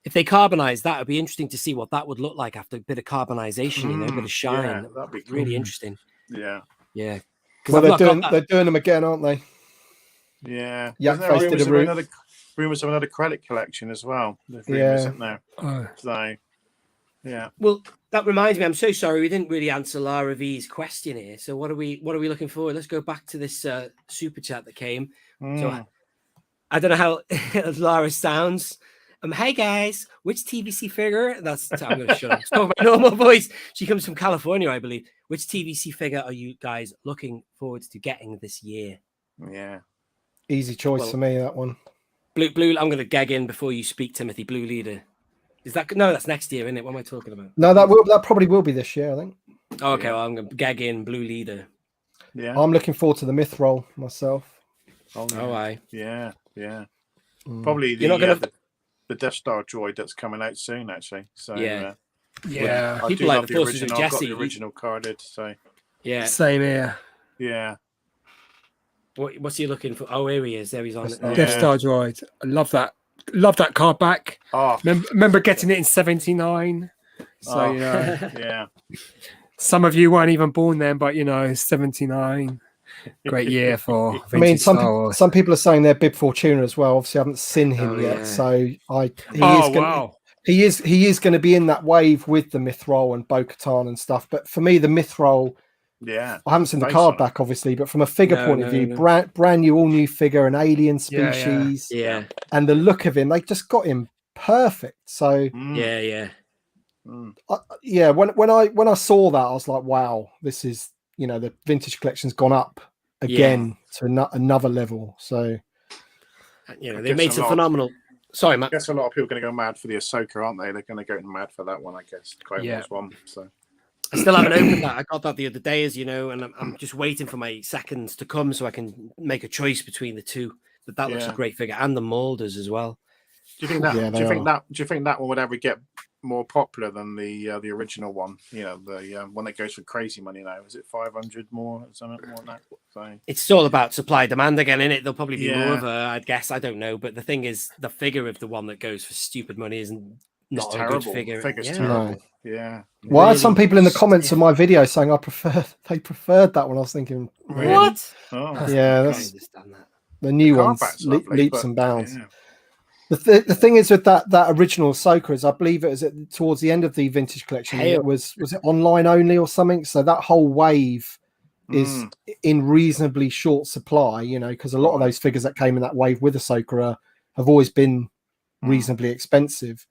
If they carbonize that, it'd be interesting to see what that would look like after a bit of carbonization, a bit of shine. Yeah, that'd be cool. Really interesting. Yeah. Well, they're doing them again, aren't they? Yeah. Rumors of another credit collection as well. Isn't there? So, yeah. Well, that reminds me. I'm so sorry we didn't really answer Lara V's question here. So what are we looking for? Let's go back to this super chat that came. So I don't know how Lara sounds. Hey guys, which TVC figure? I'm going to shut up. It's my normal voice. She comes from California, I believe. Which TVC figure are you guys looking forward to getting this year? Yeah, easy choice for me, that one. Blue. I'm going to gag in before you speak, Timothy. Blue Leader. Is that no? That's next year, isn't it? What am I talking about? No, that probably will be this year, I think. Oh, okay, well, I'm going to gag in Blue Leader. Yeah, I'm looking forward to the Myth Roll myself. Yeah. Probably the Death Star droid that's coming out soon, actually. So yeah. I people like the Forces of Jesse. I've got the original carded, so yeah, same here. Yeah. What's he looking for? Oh, here he is. There he's on it. Death Star droid. I love that. Love that card back. Oh, remember getting it in '79. So yeah. Some of you weren't even born then, but '79. Great year for. Some people are saying they're Bib Fortuna as well. Obviously, I haven't seen him yet, so he is going to be in that wave with the Myth Roll and Bo-Katan and stuff. But for me, the Myth Roll, I haven't seen the card back, obviously, but from a figure point of view, brand new, all new figure, an alien species, and the look of him, they just got him perfect. So when I saw that, I was like, wow, this is. The vintage collection's gone up again to another level. So, they made some phenomenal. Sorry, Matt. I guess a lot of people are going to go mad for the Ahsoka, aren't they? They're going to go mad for that one, I guess. One. So, I still haven't opened that. I got that the other day, as you know, and I'm just waiting for my seconds to come so I can make a choice between the two. But that looks a great figure, and the molders as well. Do you think that? Do you think that one would ever get more popular than the original one? The one that goes for crazy money now. Is it 500 more or something more than that? So it's all about supply demand again, isn't it? There'll probably be more of I'd guess. I don't know, but the thing is, the figure of the one that goes for stupid money isn't not a terrible. good figure. Figure's Yeah. terrible. No. Yeah. Well, I had Really some people in the comments stiff. of my video saying they preferred that one. I was thinking, Really? What? Oh, Yeah, I that's- can't understand that. the new the ones carpet's lovely, leaps but, and bounds. yeah. The thing is with that original Ahsoka is I believe it was towards the end of the vintage collection. Hey. It was it online only or something. So that whole wave is in reasonably short supply, you know, because a lot of those figures that came in that wave with Ahsoka have always been reasonably expensive.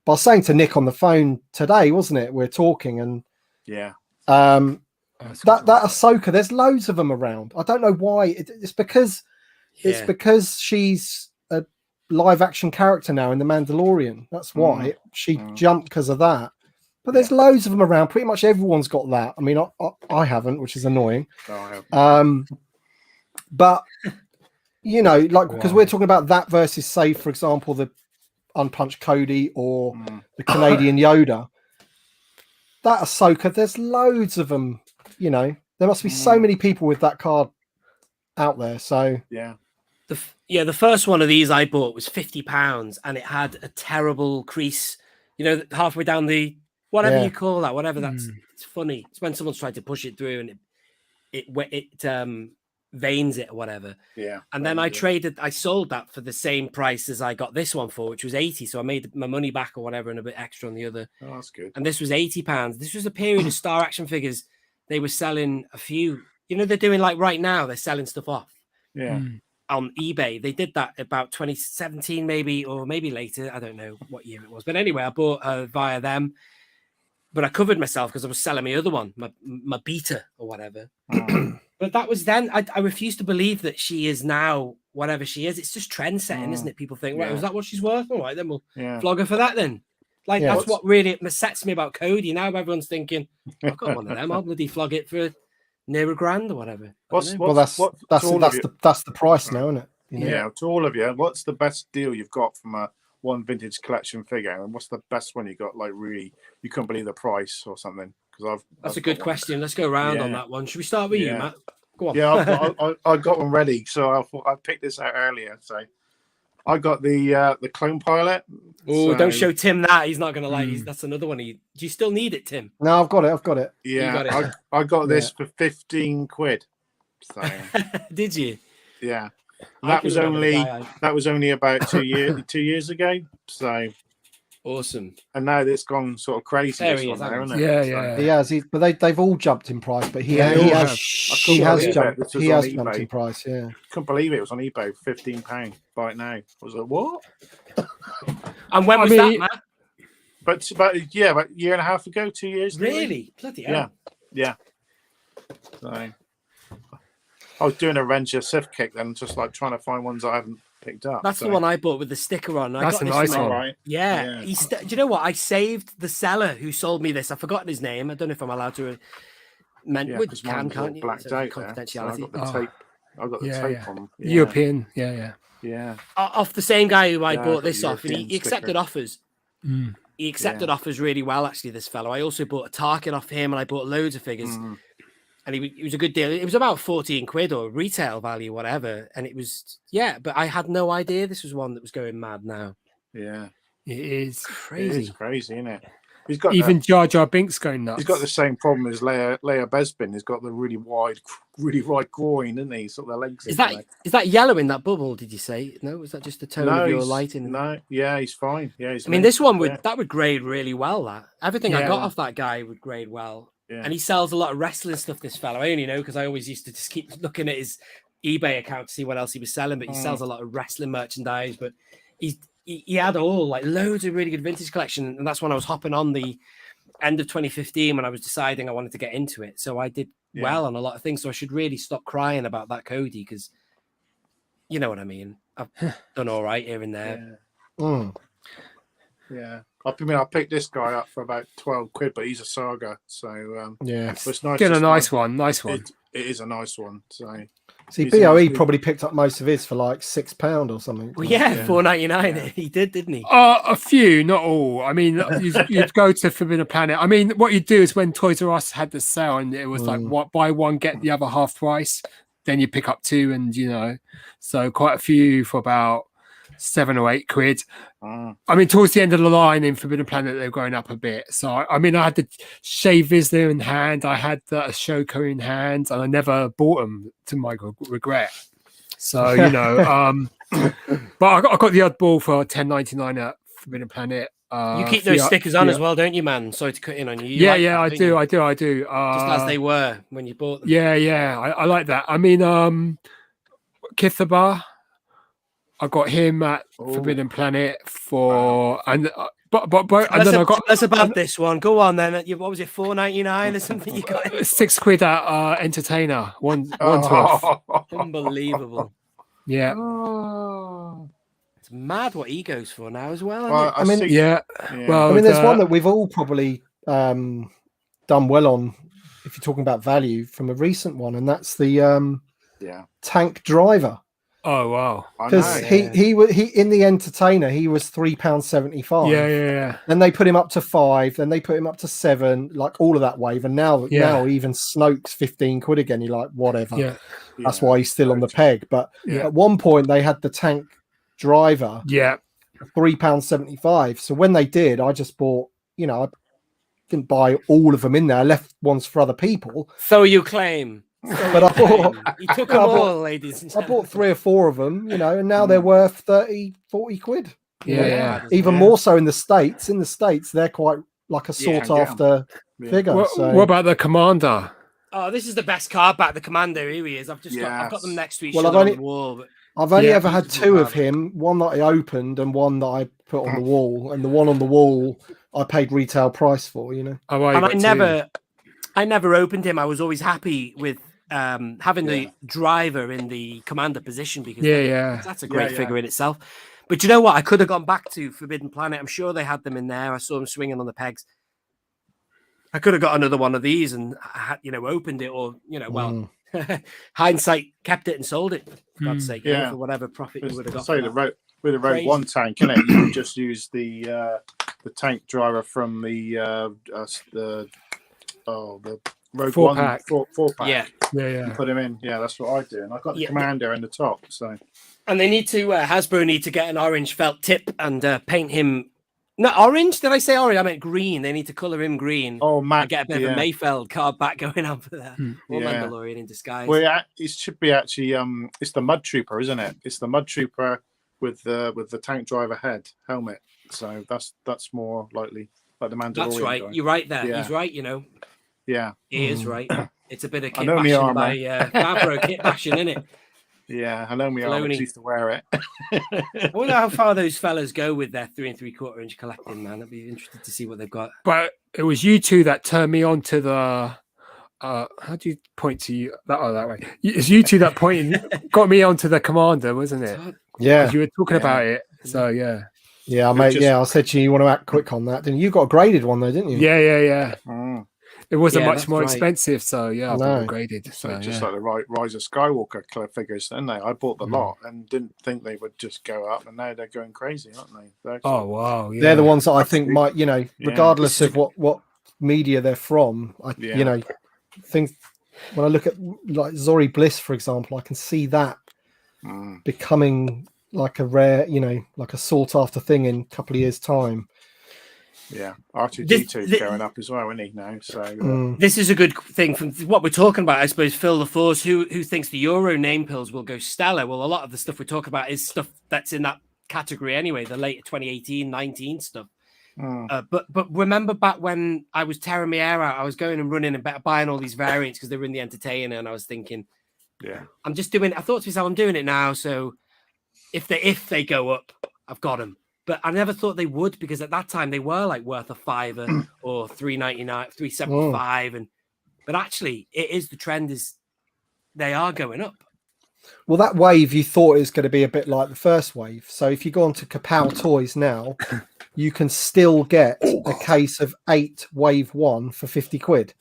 But I was saying to Nick on the phone today, wasn't it? We're talking and Yeah. that Ahsoka, there's loads of them around. I don't know why. It's because she's a live action character now in The Mandalorian. That's why she jumped because of that. But there's loads of them around. Pretty much everyone's got that. I mean, I haven't, which is annoying. No, I haven't. But you know, like because we're talking about that versus, say, for example, the Unpunched Cody or the Canadian Yoda. That Ahsoka, there's loads of them. You know, there must be so many people with that card out there. So yeah. The first one of these I bought was £50, and it had a terrible crease. You know, halfway down the whatever you call that, whatever that's. It's funny. It's when someone's tried to push it through and it veins it or whatever. Yeah. And then I sold that for the same price as I got this one for, which was 80. So I made my money back or whatever and a bit extra on the other. Oh, that's good. And this was £80. This was a period of Star Action figures. They were selling a few. You know, they're doing like right now. They're selling stuff off. Yeah. On eBay. They did that about 2017 maybe, or maybe later. I don't know what year it was. But anyway, I bought via them. But I covered myself because I was selling my other one, my beta or whatever. But that was then. I refuse to believe that she is now whatever she is. It's just trend setting, isn't it? People think, right, is that what she's worth? All right, then we'll flog her for that then. Like, that's what really sets me about Cody. Now everyone's thinking, I've got one of them. I'll bloody flog it for near £1,000 or whatever. That's the price now, isn't it? You know? Yeah, to all of you, what's the best deal you've got from a one vintage collection figure, and what's the best one you got? Like, really, you couldn't believe the price or something. Because that's a good question. Let's go around on that one. Should we start with you, Matt? Go on. Yeah, I got one ready, so I thought I picked this out earlier. So I got the clone pilot. Oh, don't show Tim that. He's not going to like. That's another one. Do you still need it, Tim? No, I've got it. Yeah, I got this for £15. So did you? Yeah. That was only about 2 years ago. So awesome. And now it's gone sort of crazy. There he is, isn't it? Yeah. He has. But they've all jumped in price. But he has jumped in price. Yeah. Couldn't believe it was on eBay, £15. Buy it now. I was like, what? And when was that, Matt? But about a year and a half ago, 2 years. Really? Bloody hell. Yeah. So I was doing a Ranger Sith kick then, just like trying to find ones I haven't picked up. That's the one I bought with the sticker on. That's a nice one. Right? Yeah. Do you know what? I saved the seller who sold me this. I've forgotten his name. I don't know if I'm allowed to. Can't you? Blacked out confidentiality. So I got the tape on. Yeah. European. Yeah. Off the same guy who I bought this off, and he accepted offers. He accepted offers really well, actually, this fellow. I also bought a Tarkin off him, and I bought loads of figures. And he was a good deal. It was about £14 or retail value, whatever. And it was, but I had no idea this was one that was going mad now. Yeah. It is crazy. It is crazy, isn't it? He's got even Jar Jar Binks going nuts. He's got the same problem as Leia Bespin. He's got the really wide groin, isn't he? Sort of the legs. Is that yellow in that bubble? Did you say no? Was that just the tone of your lighting? No, he's fine. Yeah, I mean, this one would grade really well. That everything I got off that guy would grade well. Yeah. And he sells a lot of wrestling stuff. This fellow, I only know because I always used to just keep looking at his eBay account to see what else he was selling. But he sells a lot of wrestling merchandise. But he had loads of really good vintage collection, and that's when I was hopping on the end of 2015 when I was deciding I wanted to get into it. So I did well on a lot of things. So I should really stop crying about that Cody because you know what I mean. I've done all right here and there. Yeah. I picked this guy up for about £12, but he's a saga. So it's nice. Get a nice one. It is a nice one. So see, BOE probably picked up most of his for like £6 or something. Well, £4.99. Yeah. He did, didn't he? A few, not all. I mean, you'd go to Forbidden Planet. I mean, what you do is when Toys R Us had the sale and it was like buy one get the other half price, then you pick up two, and so quite a few for about 7 or 8 quid. I mean, towards the end of the line in Forbidden Planet, they're going up a bit. So, I mean, I had the Shea Vizsla in hand, I had the Ashoka in hand, and I never bought them to my regret. So, you know, but I got the oddball for $10.99 at Forbidden Planet. You keep those stickers on as well, don't you, man? Sorry to cut in on you. I do. Just as they were when you bought them. Yeah. I like that. I mean, Kithabar, I got him at Forbidden Planet for but and then I got. That's about this one. Go on then. What was it, $4.99 or something? You got it? 6 quid at Entertainer. One 12. Unbelievable. Yeah. It's mad what he goes for now as well. Well, I mean, Well, I mean, there's one that we've all probably done well on, if you're talking about value, from a recent one, and that's the Tank Driver. Oh wow! Because he in the Entertainer he was £3.75. Yeah. Then they put him up to 5. Then they put him up to 7. Like all of that wave, and now even Snoke's 15 quid again. You're like, whatever. Yeah. That's why he's still on the peg. But at one point they had the Tank Driver. Yeah. £3.75. So when they did, I just bought. You know, I didn't buy all of them in there. I left ones for other people. So you claim. But I bought, he took them all, ladies and gentlemen. I bought 3 or 4 of them, you know, and now they're worth 30, 40 quid. Yeah. Even more so in the States. In the States, they're quite like a sought after figure. What about the Commander? Oh, this is the best card back. The Commander, here he is. I've got them next to each other on the wall. But... I've only ever had 2 of him. One that I opened and one that I put on the wall. And the one on the wall, I paid retail price for. You know. Oh, and I never opened him. I was always happy with having the driver in the commander position because that's a great figure in itself. But you know what? I could have gone back to Forbidden Planet. I'm sure they had them in there. I saw them swinging on the pegs. I could have got another one of these and opened it, or hindsight kept it and sold it. For God's sake, for whatever profit you would have got. Say with the Rogue One tank, innit? You could just use the tank driver from the Rogue four One pack. Four pack. Yeah. And put him in. Yeah, that's what I do. And I've got the commander in the top. So. And they need to Hasbro need to get an orange felt tip and paint him. No, orange? Did I say orange? I meant green. They need to colour him green. Oh, Matt. Get a bit of a Mayfeld card back going on for that. Or Mandalorian in disguise. Well, it should be actually. It's the Mud Trooper, isn't it? It's the Mud Trooper with the tank driver head helmet. So that's more likely like the Mandalorian. That's right. Guy. You're right there. Yeah. He's right. You know. Yeah, he is right. It's a bit of kit bashing by Favreau kit bashing, isn't it? Yeah, I know me arms used to wear it. I wonder how far those fellas go with their 3 3/4 inch collecting, man. I'd be interested to see what they've got. But it was you two that turned me on to the. How do you point to you that way? It's you two that got me onto the commander, wasn't it? Yeah, you were talking about it. So yeah, mate. I said to you want to act quick on that. Didn't you? Got a graded one though, didn't you? Yeah. It wasn't much more expensive, so I've upgraded. So just like the Rise of Skywalker figures, didn't they? I bought the lot and didn't think they would just go up, and now they're going crazy, aren't they? Oh wow! Yeah. They're the ones that I think might, regardless of what media they're from, think when I look at like Zori Bliss, for example, I can see that becoming like a rare, like a sought after thing in a couple of years' time. Yeah, R2D2 going up as well, isn't he now? So this is a good thing from what we're talking about, I suppose. Phil the Force, who thinks the Euro name pills will go stellar? Well, a lot of the stuff we talk about is stuff that's in that category anyway, the late 2018-19 stuff. But remember back when I was tearing my hair out, I was going and running and buying all these variants because they were in the Entertainer, and I was thinking, I'm just doing it. I thought to myself, I'm doing it now, so if they go up, I've got them. But I never thought they would, because at that time they were like worth a $5 or $3.99, $3.75, but actually it is the trend is they are going up. Well, that wave you thought is going to be a bit like the first wave. So if you go on to Kapow Toys now, you can still get a case of 8 wave 1 for 50 quid.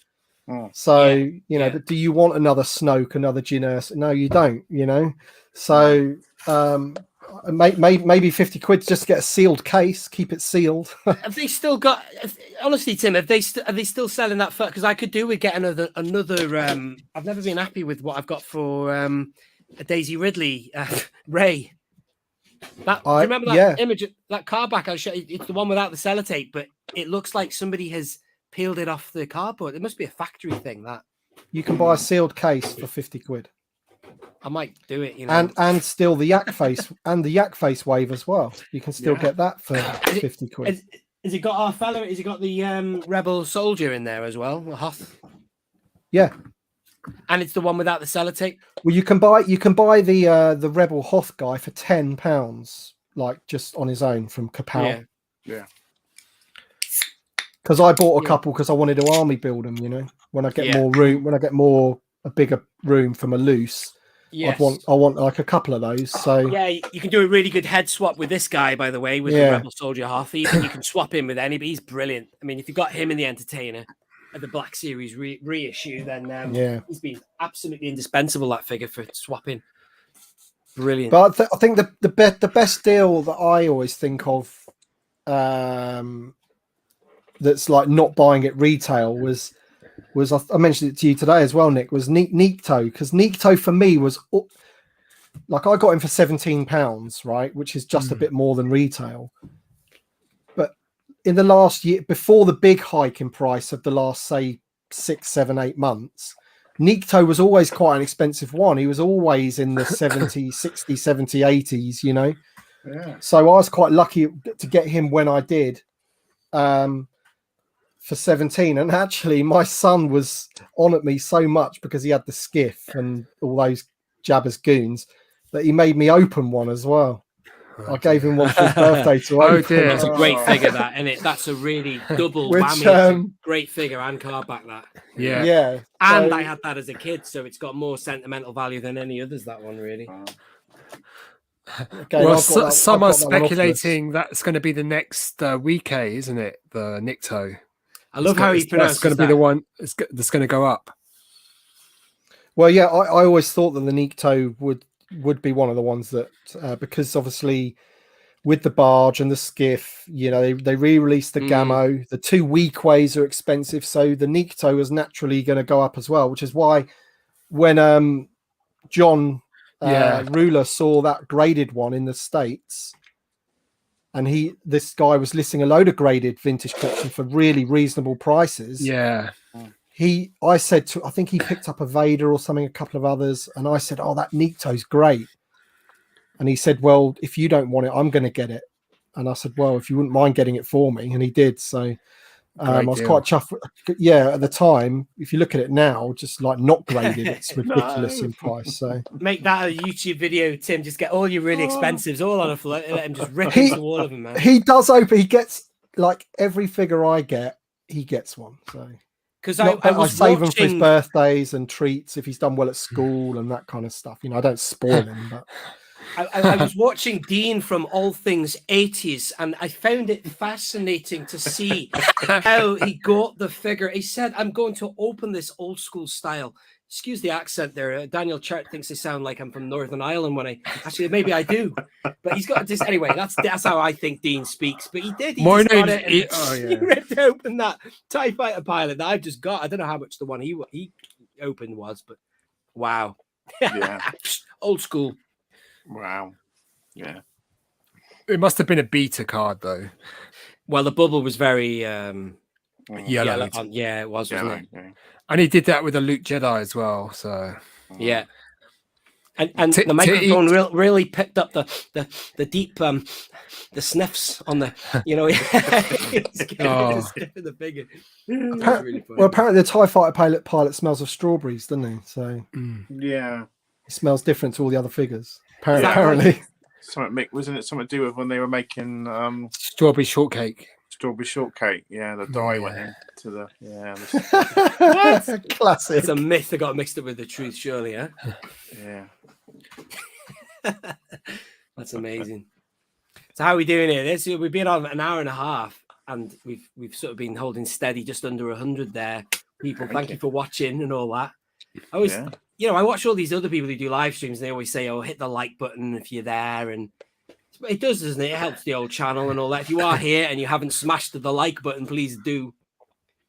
So but do you want another Snoke, another Jyn? No, you don't. So. Maybe 50 quid just to get a sealed case, keep it sealed. Have they still got? Honestly, Tim, are they still selling that? Because I could do with getting another. I've never been happy with what I've got for a Daisy Ridley Ray. Do you remember that image, that card back I showed? It's the one without the sellotape, but it looks like somebody has peeled it off the cardboard. It must be a factory thing. That you can buy a sealed case for 50 quid. I might do it, you know. And still the yak face and the yak face wave as well. You can still get that for 50 quid. Has it got our fella? Has it got the rebel soldier in there as well? The Hoth? Yeah. And it's the one without the sellotape. Well, you can buy the rebel Hoth guy for £10, like just on his own from Kapow. Yeah. Because I bought a couple because I wanted to army build them. You know, when I get more room, when I get a bigger room from a loose. Yes. I want like a couple of those. So yeah, you can do a really good head swap with this guy, by the way, with the Rebel Soldier Hoth. You can swap him with anybody. He's brilliant. I mean, if you got him in the Entertainer at the Black Series reissue, then he's been absolutely indispensable, that figure, for swapping. Brilliant. But I think the best deal that I always think of, that's like not buying it retail was I mentioned it to you today as well, Nick, was Nikto, because Nikto for me was like, I got him for £17, right, which is just a bit more than retail. But in the last year, before the big hike in price of the last, say, 6, 7, 8 months, Nikto was always quite an expensive one. He was always in the 70, 60, 70, 80s, you know. Yeah. So I was quite lucky to get him when I did. For 17, and actually my son was on at me so much because he had the skiff and all those Jabba's goons that he made me open one as well. I gave him one for his birthday to open. Dear. That's a great figure, that, isn't it? That's a really double whammy. Great figure and card back, that. Yeah. And I had that as a kid, so it's got more sentimental value than any others, that one, really. Okay, well, some are speculating that's going to be the next week, isn't it? The Nikto. I love how he pronounces that's going to be the one that's going to go up. Well, yeah, I always thought that the Nikto would be one of the ones that, because obviously with the barge and the skiff, you know, they re-released the Gamo. The 2 weekways are expensive, so the Nikto is naturally going to go up as well, which is why when John Ruler saw that graded one in the States, and this guy was listing a load of graded vintage collection for really reasonable prices. Yeah. I think he picked up a Vader or something, a couple of others. And I said, oh, that Nikto's great. And he said, well, if you don't want it, I'm going to get it. And I said, well, if you wouldn't mind getting it for me. And he did. So I was quite chuffed. Yeah, at the time, if you look at it now, just like not graded, it's ridiculous in price. So make that a YouTube video, Tim. Just get all your really expensives all on a float. Let him just rip into all of them, man. He does open. He gets, like, every figure I get, he gets one. So because I save him for his birthdays and treats if he's done well at school and that kind of stuff. You know, I don't spoil him, but. I was watching Dean from All Things 80s, and I found it fascinating to see how he got the figure. He said, I'm going to open this old school style. Excuse the accent there. Daniel Chart thinks I sound like I'm from Northern Ireland when maybe I do. But he's got this anyway. That's how I think Dean speaks. But he did. He ripped open that TIE Fighter pilot that I've just got. I don't know how much the one he opened was, but wow. Yeah. Old school. Wow. Yeah. It must have been a beta card, though. Well, the bubble was very yellow. Yeah, it was, wasn't it? Yeah. And he did that with a Luke Jedi as well. So yeah. And the microphone really picked up the deep the sniffs on the, you know. The figure. Well, apparently the TIE Fighter pilot smells of strawberries, doesn't he? So yeah. It smells different to all the other figures. Apparently. Wasn't it something to do with when they were making strawberry shortcake? Strawberry shortcake, yeah. The dye went into the What? Classic. It's a myth that got mixed up with the truth, surely, huh? Yeah. That's amazing. So how are we doing here? We've been on an hour and a half, and we've sort of been holding steady just under 100 there. People, thank you for watching and all that. I watch all these other people who do live streams, and they always say, oh, hit the like button if you're there. And it does, doesn't it? It helps the old channel and all that. If you are here and you haven't smashed the like button, please do.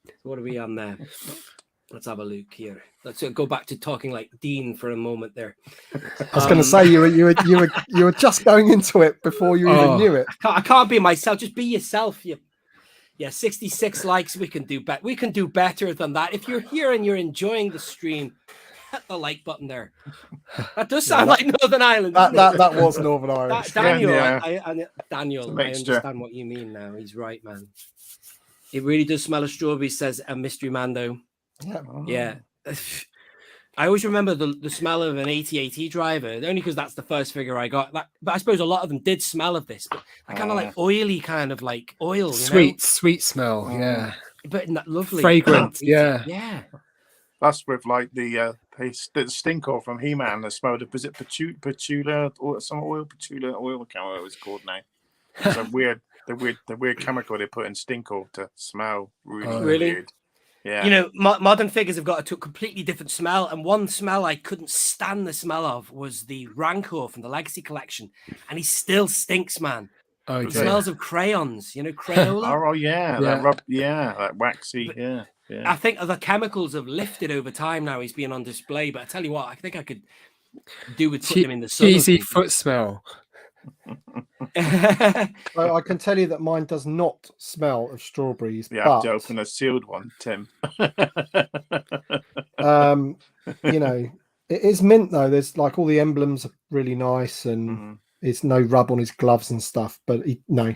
So what are we on there? Let's have a look here. Let's go back to talking like Dean for a moment there. I was going to say you were just going into it before you even knew it. I can't be myself. Just be yourself. Yeah, 66 likes. We can do better. We can do better than that. If you're here and you're enjoying the stream, hit the like button there. That does sound like Northern Ireland. That was Northern Ireland. Daniel, yeah. Daniel, I understand what you mean now. He's right, man. It really does smell of strawberry, says a mystery man, though. Yeah. I always remember the smell of an 8080 driver, only because that's the first figure I got. But I suppose a lot of them did smell of this, but I kind of like oily, kind of like oil. Sweet smell, yeah. But lovely. Fragrant, yeah. Yeah. That's with like the stink oil from He-Man that smelled of, was it patchouli or some oil? Patchouli oil, I can't remember what it's called now. It's a the weird chemical they put in stink oil to smell really weird. Yeah. You know, modern figures have got a completely different smell, and one smell I couldn't stand the smell of was the Rancor from the Legacy Collection, and he still stinks, man. Oh, it smells of crayons, you know, Crayola. Oh yeah, that waxy, yeah. I think the chemicals have lifted over time now. He's being on display, but I tell you what, I think I could do with putting him in the sun. Cheesy foot smell. I can tell you that mine does not smell of strawberries. Yeah, I have to open a sealed one, Tim. You know, it is mint though. There's like all the emblems are really nice, and it's no rub on his gloves and stuff. But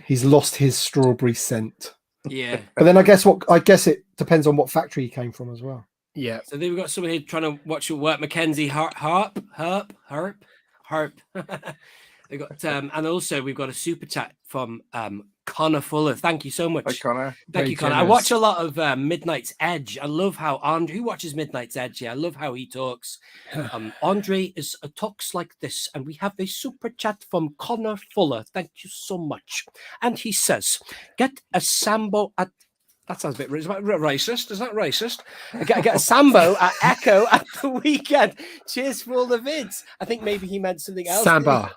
he's lost his strawberry scent. Yeah. But then I guess it depends on what factory he came from as well. Yeah. So then we've got someone here trying to watch your work, Mackenzie Harp. They got and also we've got a super chat from Connor Fuller. Thank you so much. Hi, Connor. Thank you, Connor. I watch a lot of Midnight's Edge. I love how Andre, who watches Midnight's Edge? Yeah, I love how he talks. Andre talks like this, and we have a super chat from Connor Fuller. Thank you so much. And he says, "Get a Sambo at." That sounds a bit racist. Is that racist? Get a Sambo at Echo at the weekend. Cheers for all the vids. I think maybe he meant something else. Samba.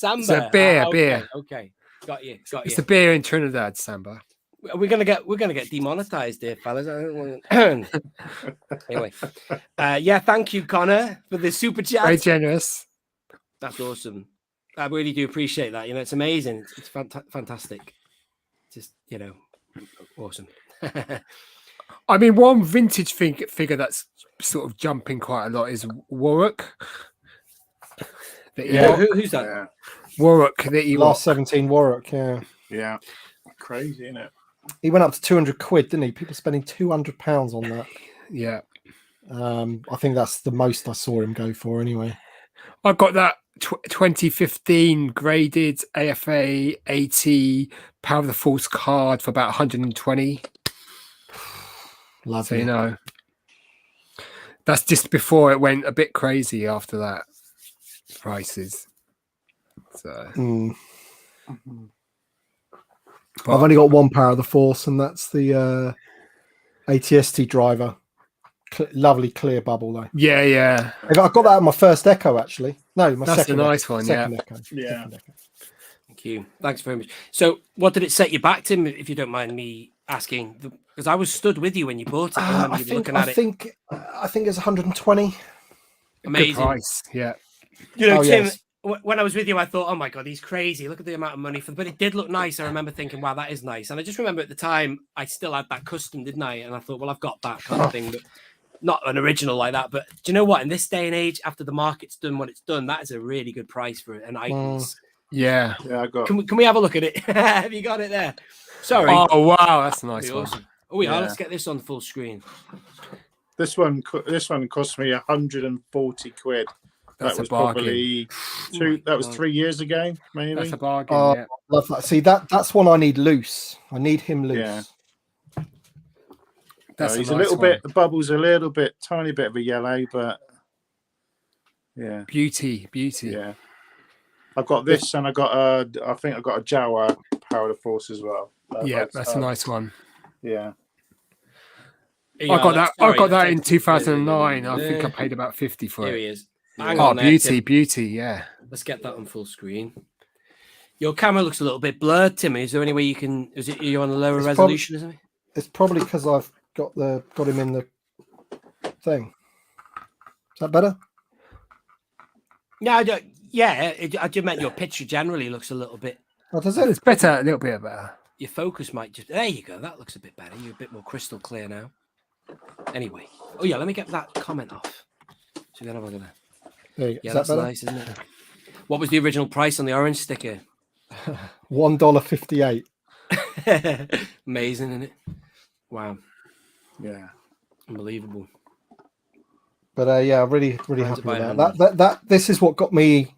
It's a beer. Okay. Got you. It's a beer in Trinidad, Samba. We're gonna get demonetized here, fellas. I don't want... Anyway, thank you, Connor, for the super chat. Very generous. That's awesome. I really do appreciate that. You know, it's amazing. It's fantastic. Just awesome. I mean, one vintage figure that's sort of jumping quite a lot is Warwick. Who's that? Yeah. Warwick, the last 17 Warwick, yeah, crazy, isn't it? He went up to £200, didn't he? People spending £200 on that. Yeah, I think that's the most I saw him go for anyway. I got that 2015 graded AFA 80 Power of the Force card for about 120. Lovely. So, that's just before it went a bit crazy after that. Prices. So I've only got one Power of the Force, and that's the ATST driver. Lovely clear bubble though. Yeah. I got that at my first Echo actually. No, my that's second. A nice one. Second Yeah. Echo. Yeah. Thank you. Thanks very much. So, what did it set you back, Tim? If you don't mind me asking, because I was stood with you when you bought it. I think it's 120. Amazing good price. Yeah. Tim. Yes. When I was with you, I thought, oh my God, he's crazy. Look at the amount of money but it did look nice. I remember thinking, wow, that is nice. And I just remember at the time, I still had that custom, didn't I? And I thought, well, I've got that kind of thing, but not an original like that. But do you know what? In this day and age, after the market's done what it's done, that is a really good price for an eyes. Yeah. I got. Can we have a look at it? Have you got it there? Sorry. Oh, wow. That's a nice one. Awesome. Oh, we are. Let's get this on full screen. This one cost me 140 quid. That's that was a bargain. Probably that was 3 years ago, maybe. That's a bargain. Yeah. Love that. See, that's one I need loose. I need him loose. Yeah. That's he's a little one. bit. The bubble's a little bit, tiny bit of a yellow, but yeah, beauty. Yeah. I've got this, and I think I got a Jawa Power of the Force as well. That's a nice one. Yeah. I got that in 2009. I think I paid about 50 for it. Here he is. Beauty, yeah. Let's get that on full screen. Your camera looks a little bit blurred, Timmy. Is there any way you can? You're on a lower resolution, isn't it? It's probably because I've got him in the thing. Is that better? Yeah, I just meant your picture generally looks a little bit. Oh, does it? It's better, a little bit better. Your focus might just. There you go. That looks a bit better. You're a bit more crystal clear now. Anyway, oh yeah, let me get that comment off. So then I'm gonna. Yeah, that's nice, isn't it? What was the original price on the orange sticker? $1.58. Amazing, isn't it? Wow. Yeah. Unbelievable. But yeah, really happy with that. That this is what got me.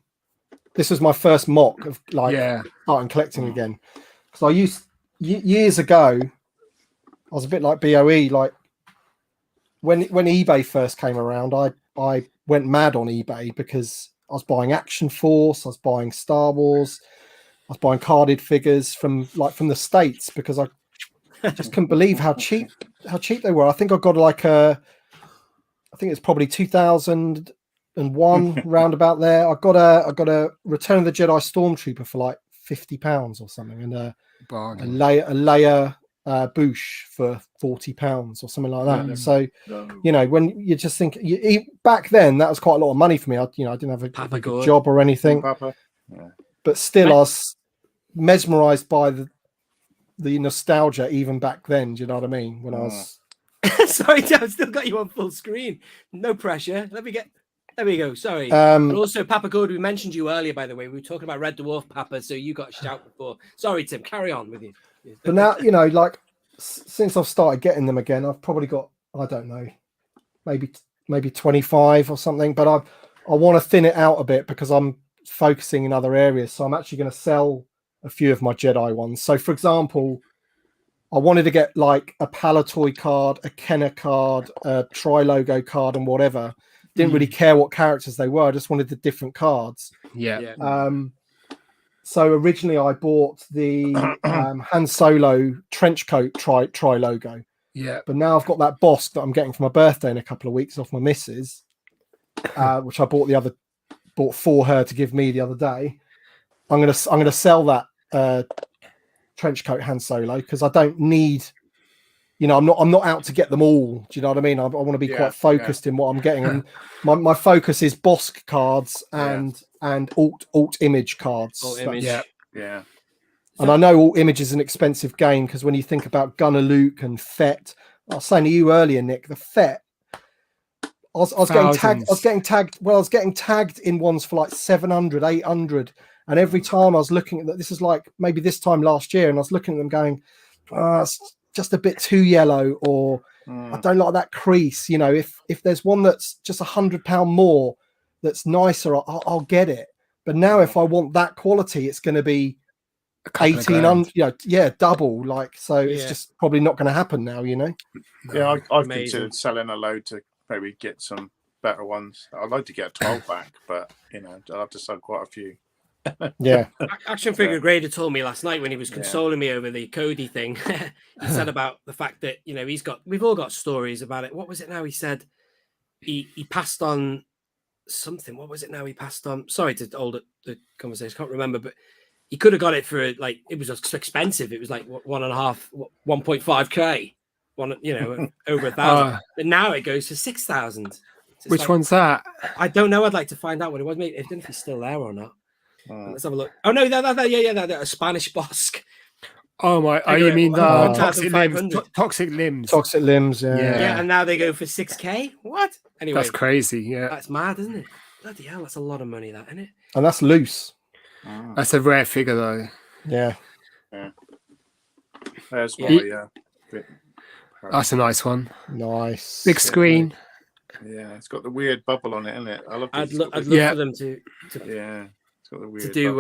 This was my first mock of starting collecting again. Because I used years ago, I was a bit like BOE. Like when eBay first came around, I went mad on eBay because I was buying Action Force, I was buying Star Wars, I was buying carded figures from the States because I just couldn't believe how cheap they were. I think I got I think it's probably 2001 roundabout there. I got a Return of the Jedi Stormtrooper for like £50 or something, and a Leia Bouche for £40 or something like that. So when you just think back then, that was quite a lot of money for me. I didn't have a good job or anything, but still I was mesmerized by the nostalgia even back then. Do you know what I mean? When I was sorry, I've still got you on full screen. No pressure. There we go. Sorry. And also, Papa Good, we mentioned you earlier, by the way. We were talking about Red Dwarf, Papa, so you got a shout before. Sorry, Tim. Carry on with you. But now, like since I've started getting them again, I've probably got, I don't know, maybe 25 or something. But I want to thin it out a bit because I'm focusing in other areas. So I'm actually going to sell a few of my Jedi ones. So, for example, I wanted to get like a Palatoy card, a Kenner card, a Tri-Logo card, and whatever. Didn't really care what characters they were. I just wanted the different cards. Yeah. So originally I bought the Han Solo trench coat Tri-Logo. Yeah. But now I've got that Bossk that I'm getting for my birthday in a couple of weeks off my missus, which I bought for her to give me the other day. I'm gonna sell that trench coat Han Solo because I don't need, I'm not out to get them all. Do you know what I mean? I want to be quite focused in what I'm getting, and my focus is Bossk cards and alt image cards. Alt image. Yeah. And I know alt image is an expensive game because when you think about Gunnar Luke and Fett, I was saying to you earlier, Nick, the Fett. I was getting tagged. I was getting tagged in ones for like 700, 800. And every time I was looking at that, this is like maybe this time last year, and I was looking at them going, it's just a bit too yellow, or I don't like that crease. If there's one that's just £100 more, that's nicer, I'll get it. But now if I want that quality, it's going to be 1,800. Double. It's just probably not going to happen now. Yeah, I've considered selling a load to maybe get some better ones. I'd like to get a 12 back, but I'll have to sell quite a few. Yeah. Action Figure Grader told me last night when he was consoling me over the Cody thing. He said about the fact that we've all got stories about it. What was it now? He said he passed on something. What was it now? He passed on. Sorry to hold the conversation. Can't remember, but he could have got it for it was just expensive. It was like 1.5K. Over 1,000. But now it goes for 6,000. Which one's that? I don't know. I'd like to find out what it was. Maybe I don't know if he's still there or not. Let's have a look. Oh no, that a Spanish Bossk. Oh my! You mean the toxic limbs? Toxic limbs. Yeah. And now they go for 6K. What? Anyway, that's crazy. Yeah, that's mad, isn't it? Bloody hell, that's a lot of money, that, isn't it? And that's loose. That's a rare figure, though. Yeah. There's my. That's a nice one. Nice. Big screen. Yeah, it's got the weird bubble on it, isn't it? I'd love for them to do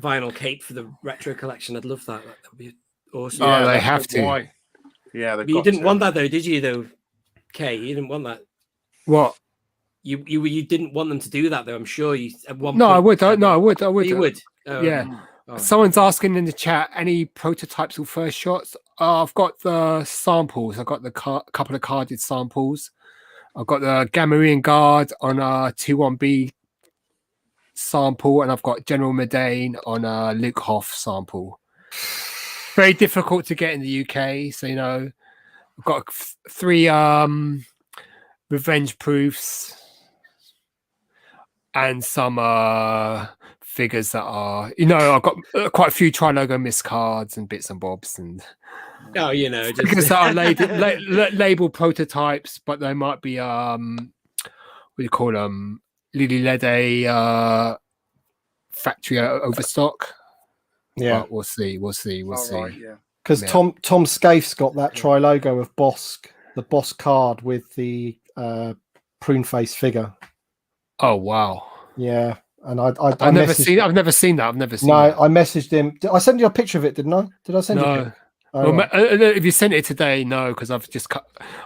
vinyl cape for the retro collection. I'd love that. That would be awesome. Oh, they have to. Why? Yeah, but you didn't want that though, did you? Though, Kay, you didn't want that. What? You didn't want them to do that though. I'm sure you. At one no, point, I would. You would. Oh, yeah. Someone's asking in the chat, any prototypes or first shots? I've got the samples. I've got the couple of carded samples. I've got the Gamorrean Guard on a 2-1B sample, and I've got General Medane on a Luke Hoff sample. Very difficult to get in the UK, so I've got 3 revenge proofs, and some figures that are, I've got quite a few Tri-Logo miscards and bits and bobs, and just figures that are labeled prototypes, but they might be what do you call them? Lily Lede factory overstock. Yeah, but we'll see. Right, yeah. Because Tom Scaife's got that Tri-Logo of Bossk, the Bossk card with the prune face figure. Oh wow! Yeah, and I've never seen that. No, I messaged him. I sent you a picture of it, didn't I? Did I send you? No. If you sent it today, no, because I've just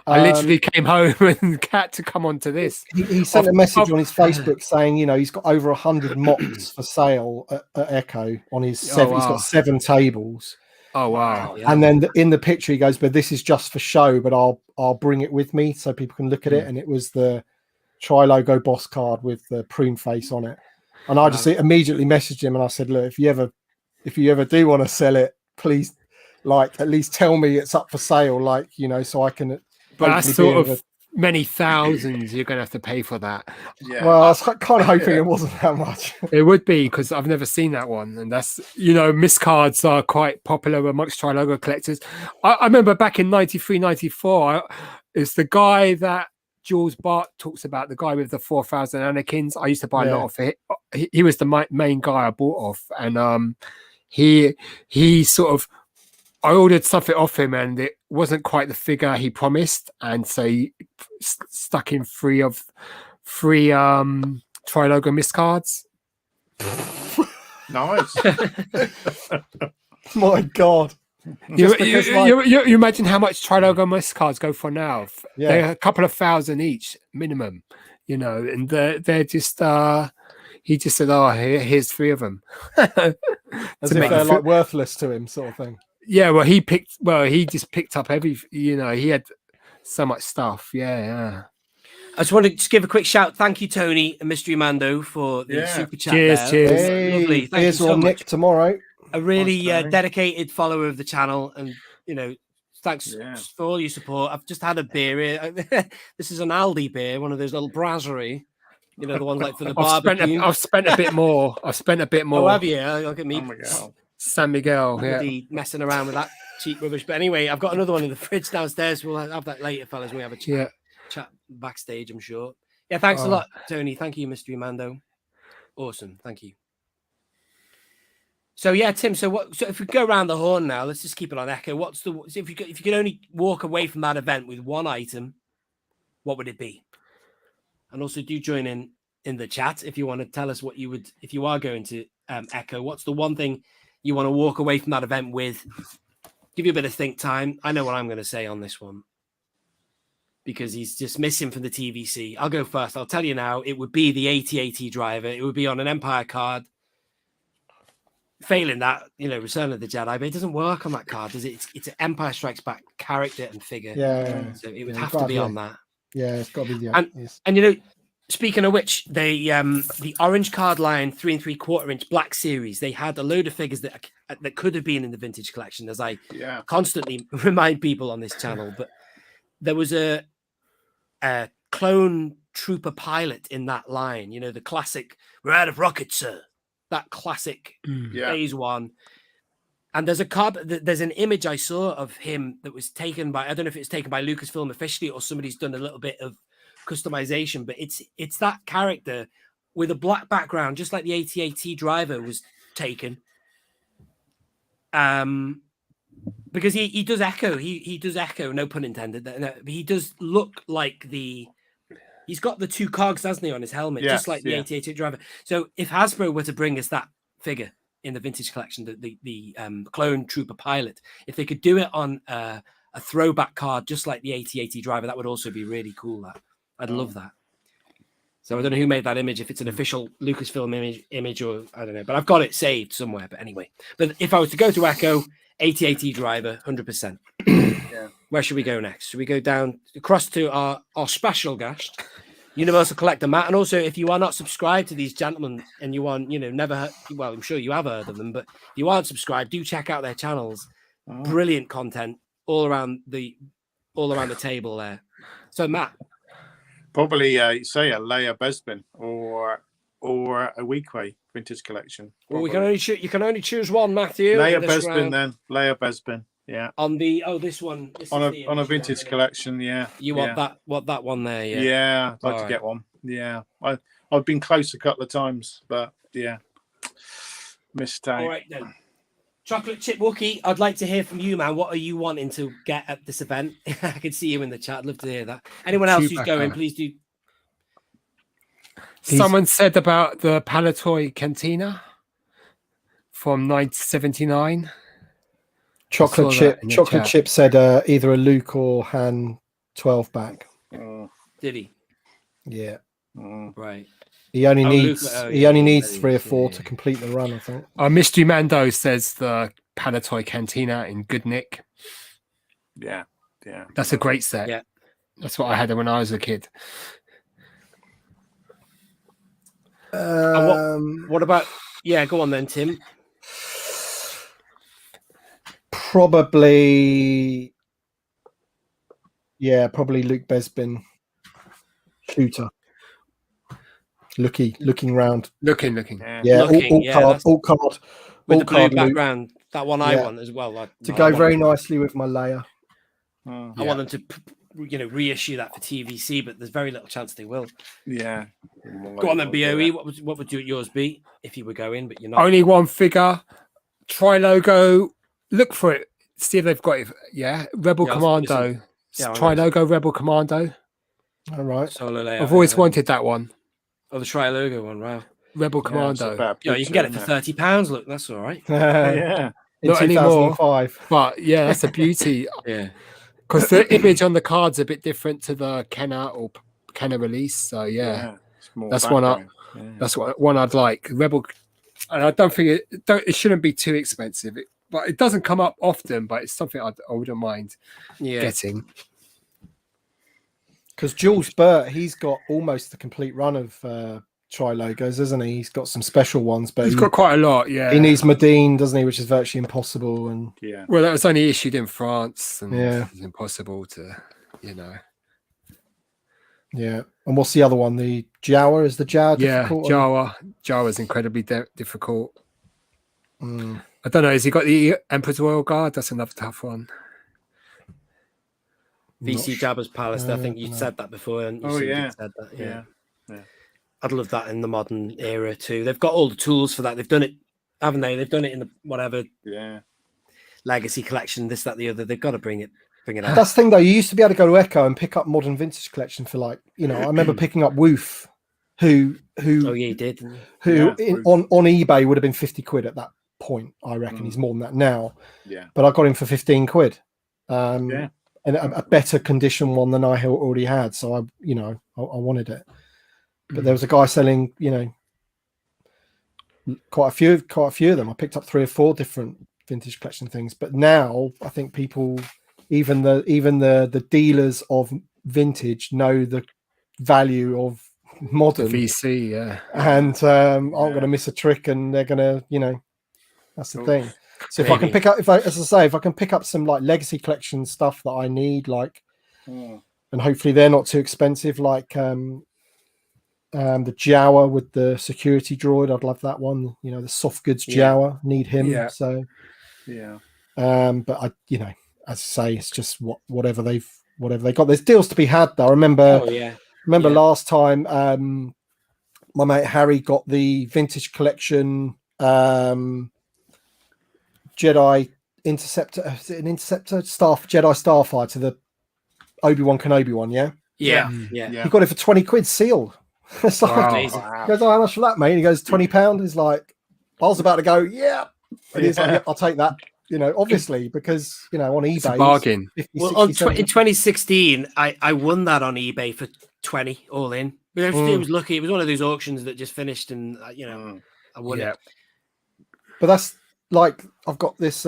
I literally came home and had to come onto this. He sent a message on his Facebook saying, he's got over 100 mocks for sale at Echo on his seven. He's got 7 tables. Oh wow! And then in the picture he goes, "But this is just for show, but I'll bring it with me so people can look at it." And it was the Tri-Logo Bossk card with the prune face on it. And I just immediately messaged him and I said, "Look, if you ever do want to sell it, please, at least tell me it's up for sale, so I can." But that's sort of many thousands you're going to have to pay for that. Yeah. Well, I was kind of hoping it wasn't that much. It would be, because I've never seen that one, and that's miscards are quite popular amongst Tri-Logo collectors. I remember back in 93, 94, it's the guy that Jules Bart talks about, the guy with the 4,000 Anakins. I used to buy a lot of it. He was the main guy I bought off, and he sort of, I ordered something off him and it wasn't quite the figure he promised, and so he stuck in three Tri-Logo miscards. Nice. My God. You imagine how much Tri-Logo miscards go for now. Yeah. They're a couple of thousand each minimum, and they're just he just said, here's 3 of them. As if they're worthless to him, sort of thing. Yeah, he just picked up he had so much stuff. Yeah. I just want to just give a quick shout. Thank you, Tony and Mystery Mando, for the super chat. Cheers. Hey, lovely. Thank you so much. Nick tomorrow. A really dedicated follower of the channel, and thanks for all your support. I've just had a beer here. This is an Aldi beer, one of those little brasserie. The ones like for the barbecue. I've spent a bit more. Oh, have you? Look at me. Oh my God. San Miguel, messing around with that cheap rubbish. But anyway, I've got another one in the fridge downstairs. We'll have that later, fellas. When we have a chat backstage, I'm sure. Yeah, thanks a lot, Tony. Thank you, Mystery Mando. Awesome, thank you. So yeah, Tim. So if we go around the horn now, let's just keep it on Echo. If you could only walk away from that event with one item, what would it be? And also, do join in the chat if you want to tell us what you would, if you are going to Echo. What's the one thing you want to walk away from that event with? Give you a bit of think time. I know what I'm going to say on this one, because he's just missing from the TVC. I'll go first. I'll tell you now. It would be the AT-AT driver. It would be on an Empire card. Failing that, Return of the Jedi, but it doesn't work on that card, does it? It's an Empire Strikes Back character and figure. Yeah. So it would have to be on that. Yeah, it's got to be. And speaking of which, the orange card line 3 3/4 inch Black Series, they had a load of figures that could have been in the vintage collection, as I constantly remind people on this channel. But there was a clone trooper pilot in that line. The classic "We're out of rockets, sir." That classic phase 1. And there's an image I saw of him that was taken by, I don't know if it's taken by Lucasfilm officially or somebody's done a little bit of customization, but it's that character with a black background, just like the AT-AT driver was taken. Because he does echo, he does echo, no pun intended. He does look like he's got the 2 cogs, hasn't he, on his helmet, just like the AT-AT driver. So if Hasbro were to bring us that figure in the vintage collection, the clone trooper pilot, if they could do it on a throwback card, just like the AT-AT driver, that would also be really cool. I'd love that. So I don't know who made that image, if it's an official Lucasfilm image or I don't know, but I've got it saved somewhere. But anyway, but if I was to go to Echo, AT-AT driver, 100%. Where should we go next? Should we go down across to our special guest, Universal Collector Matt? And also, if you are not subscribed to these gentlemen and you want, never heard, well, I'm sure you have heard of them, but if you aren't subscribed, do check out their channels. Brilliant content all around the table there. So Matt, Probably say a Leia Besbin or a O.O.K vintage collection. Well, you can only choose one, Matthew. Leia Besbin then. Leia Besbin. Yeah. On the this one. On a vintage collection, yeah. You want that one there, yeah. Yeah, I'd like to get one. Yeah. I've been close a couple of times, but yeah. Missed out. All right then. Chocolate Chip Wookie, I'd like to hear from you, man. What are you wanting to get at this event? I can see you in the chat. I'd love to hear that. Anyone else who's going, please do. Someone said about the Palatoy Cantina from 1979. Chocolate Chip said either a Luke or Han 12 back. Did he? Yeah. Right. He only needs 3 or 4 to complete the run, I think. Mystery Mando says the Palatoy Cantina in good nick. Yeah. That's a great set. Yeah. That's what I had when I was a kid. What about? Yeah, go on then, Tim. Probably Luke Besbin shooter. Looking round. Looking. Yeah, all card. With the blue background. Luke. That one I want as well. Go very nicely with my Leia. I want them to, reissue that for TVC, but there's very little chance they will. Yeah. Go on then, BOE. What would yours be if you were going, but you're not? Only one figure. Tri-logo. Look for it. See if they've got it. Yeah. Rebel Commando. Tri-logo Rebel Commando. All right. Solo layout. I've always wanted that one. Oh, the Tri-logo one. Wow. Rebel Commando. Yeah, you can get it for £30. Look, that's all right. Yeah. Not anymore. But yeah, that's a beauty. Yeah. Because the image on the card's a bit different to the Kenner or Kenner release. So yeah, that's one. That's one I'd like. Rebel, and I don't think it shouldn't be too expensive. But it doesn't come up often. But it's something I wouldn't mind getting. Because Jules Burt, he's got almost the complete run of Tri-logos, isn't he? He's got some special ones, but he's got quite a lot. Yeah, he needs Medine, doesn't he? Which is virtually impossible. And well, that was only issued in France, and it's impossible to, Yeah, and what's the other one? The Jawa is the Jawa. Yeah, Jawa's incredibly difficult. I don't know. Has he got the Emperor's Royal Guard? That's another tough one. VC Jabba's Palace. I think you said that before. And said that. Yeah. I'd love that in the modern era too. They've got all the tools for that. They've done it, haven't they? They've done it in the whatever legacy collection, this, that, the other. They've got to bring it out. That's the thing though. You used to be able to go to Echo and pick up modern vintage collection for I remember picking up Woof, who you did. On eBay would have been 50 quid at that point. I reckon he's more than that now. Yeah. But I got him for 15 quid. And a better condition one than I already had. So I wanted it. But there was a guy selling, quite a few of them. I picked up 3 or 4 different vintage collection things. But now I think people, even the dealers of vintage, know the value of modern VC, yeah. And I'm going to miss a trick, and they're going to, that's the thing. So if I can pick up, if I can pick up some legacy collection stuff that I need, and hopefully they're not too expensive, the Jawa with the security droid, I'd love that one. The soft goods Jawa, need him. Yeah. So but I, as I say, it's just whatever they got. There's deals to be had though. I remember last time my mate Harry got the vintage collection Jedi Interceptor. Is it an Interceptor? Jedi Starfighter, the Obi-Wan Kenobi one, yeah? Yeah. He got it for 20 quid sealed. It's like, he goes, how much for that, mate? And he goes, £20. He's like, I was about to go, yeah. And he's like, I'll take that. Obviously, because, on eBay, it's a bargain. 50, 60, in 2016, I won that on eBay for 20 all in. But it was lucky. It was one of those auctions that just finished, and, I won it. But that's I've got this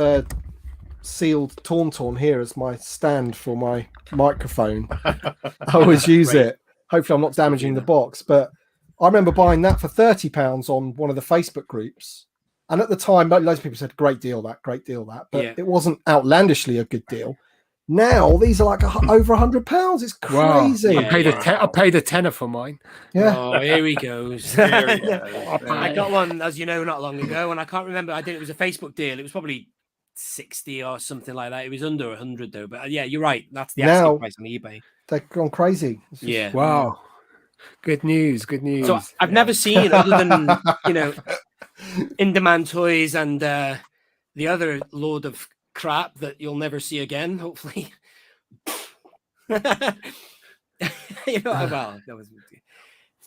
sealed Tauntaun here as my stand for my microphone. I always use it. Hopefully I'm not damaging the box, but I remember buying that for £30 on one of the Facebook groups. And at the time, loads of people said, great deal that, but it wasn't outlandishly a good deal. Now these are like over £100. It's crazy. Wow. I paid a tenner for mine. Yeah. Oh, here he goes. I got one, as you know, not long ago, and I can't remember. I did. It was a Facebook deal. It was probably 60 or something like that. It was under 100 though. But yeah, you're right. That's the asking price on eBay. They've gone crazy. Yeah. Wow. Good news. Good news. So I've never seen, other than in-demand toys and the other load of crap that you'll never see again, hopefully. Well, that was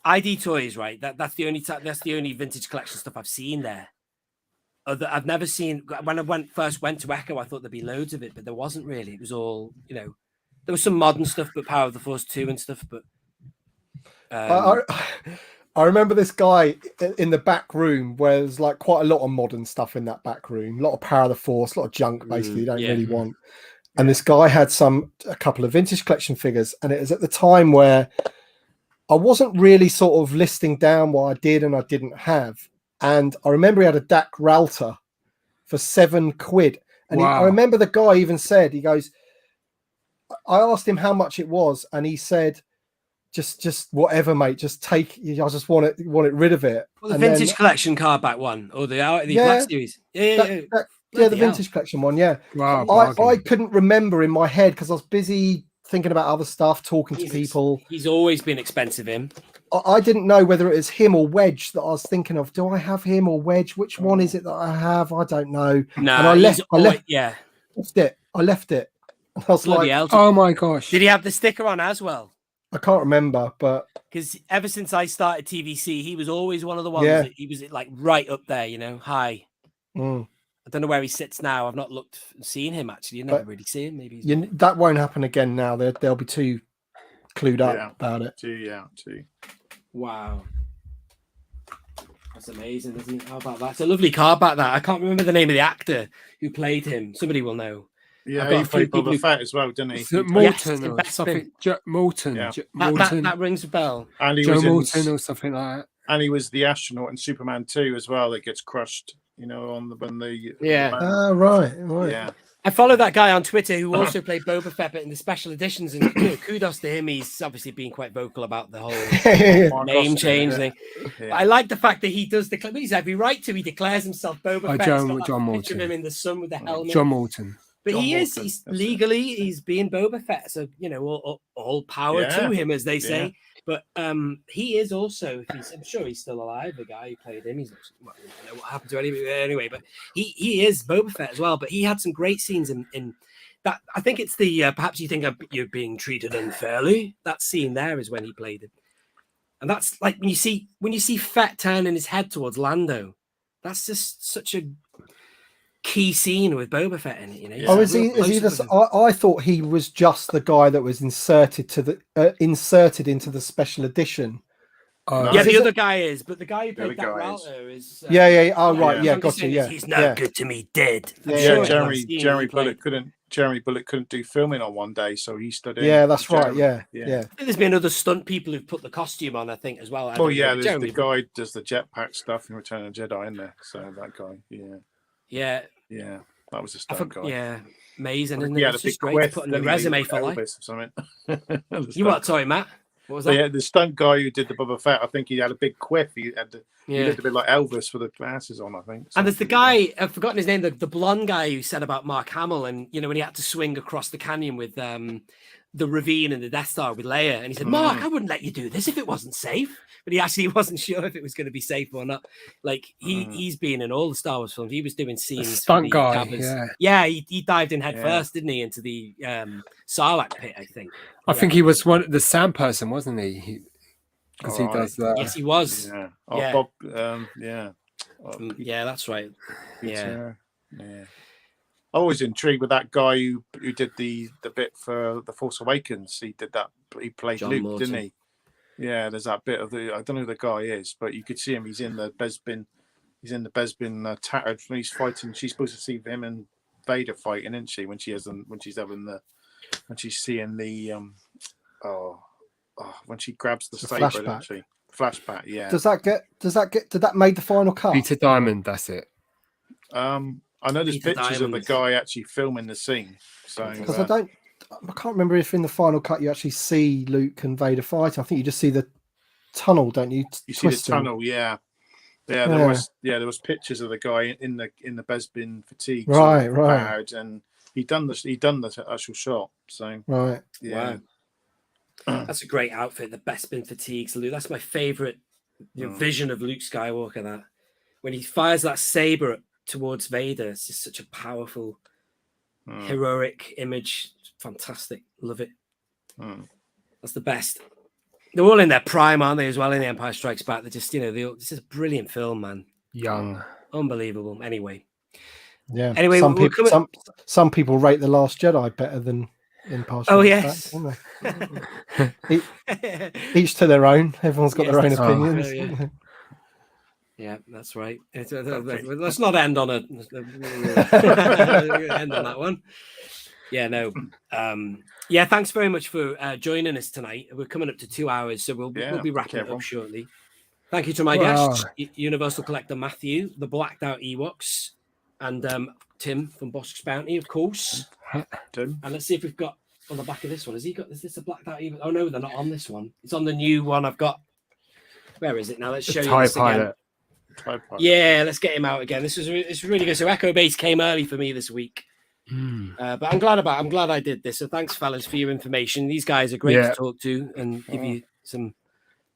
ID toys, right? That's the only vintage collection stuff I've seen there. I've never seen. When I first went to Echo, I thought there'd be loads of it, but there wasn't really. It was all, there was some modern stuff, but Power of the Force 2 and stuff. But I remember this guy in the back room where there's like quite a lot of modern stuff in that back room, a lot of Power of the Force, a lot of junk basically you don't really want. And this guy had a couple of vintage collection figures, and it was at the time where I wasn't really sort of listing down what I did and I didn't have. And I remember he had a Dak Ralter for £7. And I remember the guy even said, he goes, I asked him how much it was, and he said, just whatever, mate. Just take. I just want it rid of it. Well, the vintage collection card back one, or the Black Series. The vintage collection one. Yeah. Wow. I couldn't remember in my head because I was busy thinking about other stuff, talking to people. He's always been expensive. Him. I didn't know whether it was him or Wedge that I was thinking of. Do I have him or Wedge? Which one is it that I have? I don't know. No, and I left it. I left it. I was like, oh my gosh. Did he have the sticker on as well? I can't remember, but because ever since I started TVC, he was always one of the ones that he was like right up there, high. I don't know where he sits now. I've not seen him actually. You never really see him. Maybe that won't happen again now. They'll be too clued up about it. Too. Wow. That's amazing, isn't it? How about that? It's a lovely card back that. I can't remember the name of the actor who played him. Somebody will know. Yeah, he played Boba Fett as well, didn't he? Morton or something. Morton. Yeah. That rings a bell. And he Joe was Morton or something like that. And he was the astronaut in Superman 2 as well that gets crushed, on the right. Yeah. I follow that guy on Twitter who also played Boba Fett in the special editions, and kudos to him. He's obviously been quite vocal about the whole name change thing. Yeah. I like the fact that he does declare. He's every right to. He declares himself Boba Fett. John Morton. Picture of him in the sun with the helmet. John Morton. But he's legally, he's being Boba Fett. So, all power to him, as they say. But he is also, I'm sure he's still alive, the guy who played him. I don't know what happened to him anyway, but he is Boba Fett as well. But he had some great scenes in that. I think it's the, perhaps you think you're being treated unfairly. That scene there is when he played him. And that's like when you see Fett turning his head towards Lando, that's just such a key scene with Boba Fett in it, Oh, is he I thought he was just the guy that was inserted into the special edition. The other guy is, but the guy who played that router is. Oh, right. Yeah, gotcha. Yeah, he's no good to me, dead. Jeremy Bullock couldn't do filming on one day, so he stood in. Yeah, that's right. Yeah. There's been other stunt people who've put the costume on, I think, as well. There's the guy does the jetpack stuff in Return of the Jedi in there. So that guy, yeah, that was a stunt guy. Yeah, amazing. Isn't he it? had a big quiff putting the resume for life. Or something. You what? Sorry, Matt. What was that? Yeah, the stunt guy who did the Boba Fett, I think he had a big quiff. He looked a bit like Elvis with the glasses on, I think. And there's the guy, I've forgotten his name, the blonde guy who said about Mark Hamill, and when he had to swing across the canyon with the ravine and the Death Star with Leia, and he said, Mark, I wouldn't let you do this if it wasn't safe. But he actually wasn't sure if it was going to be safe or not. Like he's been in all the Star Wars films. He was doing scenes. Stunt guy. He dived in head first, didn't he, into the Sarlacc pit? I think. I think he was the sound person, wasn't he? Because he does that. Yes, he was. Yeah. Bob. Yeah, that's right. Yeah. I was intrigued with that guy who did the bit for The Force Awakens. He did that. He played John Luke, Morton. didn't he? Yeah, there's that bit of I don't know who the guy is, but you could see him. He's in the Bespin. He's in the Bespin tattered. He's fighting. She's supposed to see him and Vader fighting, isn't she? When she's seeing the when she grabs the saber, flashback. She? Flashback. Yeah. Did that made the final cut? Peter Diamond. That's it. I know there's pictures of the guy actually filming the scene. So because I can't remember if in the final cut you actually see Luke and Vader fighting. I think you just see the tunnel, don't you? You see the tunnel, yeah. There was pictures of the guy in the Bespin fatigues, right, bowed, and he'd done the actual shot. So right, yeah, wow. That's a great outfit. The Bespin fatigues, Luke. That's my favorite vision of Luke Skywalker. That when he fires that saber towards Vader, it's just such a powerful, heroic image. Fantastic, love it. That's the best. They're all in their prime, aren't they, as well, in The Empire Strikes Back? They're just, this is a brilliant film, man. Young. Unbelievable. Anyway. Yeah. Anyway, some people rate The Last Jedi better than Empire Strikes yes. Back, don't they? Each to their own. Everyone's got their own opinions. Yeah, that's right. Let's not end on end on that one. Yeah, no. Yeah, thanks very much for joining us tonight. We're coming up to 2 hours, so we'll be wrapping it up shortly. Thank you to my guests, Universal Collector Matthew, the Blacked Out Ewoks, and Tim from Bossk's Bounty, of course. Tim. And let's see if we've got on the back of this one. Is this a Blacked Out Ewok? Oh no, they're not on this one. It's on the new one I've got. Where is it now? Let's show you this again. Yeah, let's get him out again. It's really good. So Echo Base came early for me this week. But I'm glad I did this. So thanks, fellas, for your information. These guys are great to talk to and give you some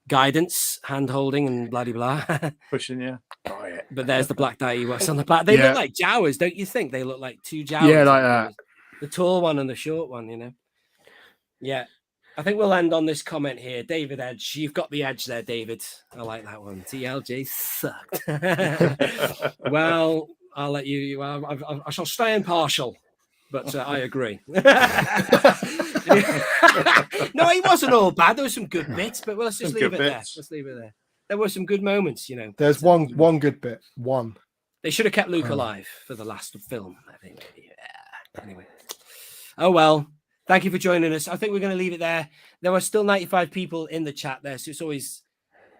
guidance, hand holding, and blah blah. Pushing, yeah. But there's the Black Dye Ewoks on the back. They look like Jawas, don't you think? They look like two Jawas. Yeah, like that. The tall one and the short one, Yeah. I think we'll end on this comment here. David Edge. You've got the edge there, David. I like that one. TLJ sucked. Well, I'll let you. I shall stay impartial, but I agree. No, he wasn't all bad. There were some good bits, but let's just leave it there. Let's leave it there. There were some good moments, There's one good bit. One. They should have kept Luke alive for the last film, I think. Yeah. Anyway. Oh well. Thank you for joining us. I think we're going to leave it there. There are still 95 people in the chat there, so it's always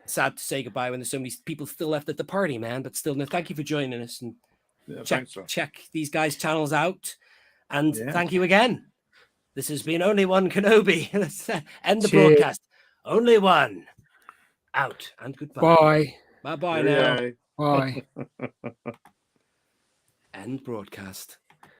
sad to say goodbye when there's so many people still left at the party, man. But still, no, thank you for joining us, and check these guys' channels out. And thank you again. This has been Only One Kenobi. Let's end the broadcast. Only one. Out and goodbye. Bye. Bye now. Bye. End broadcast.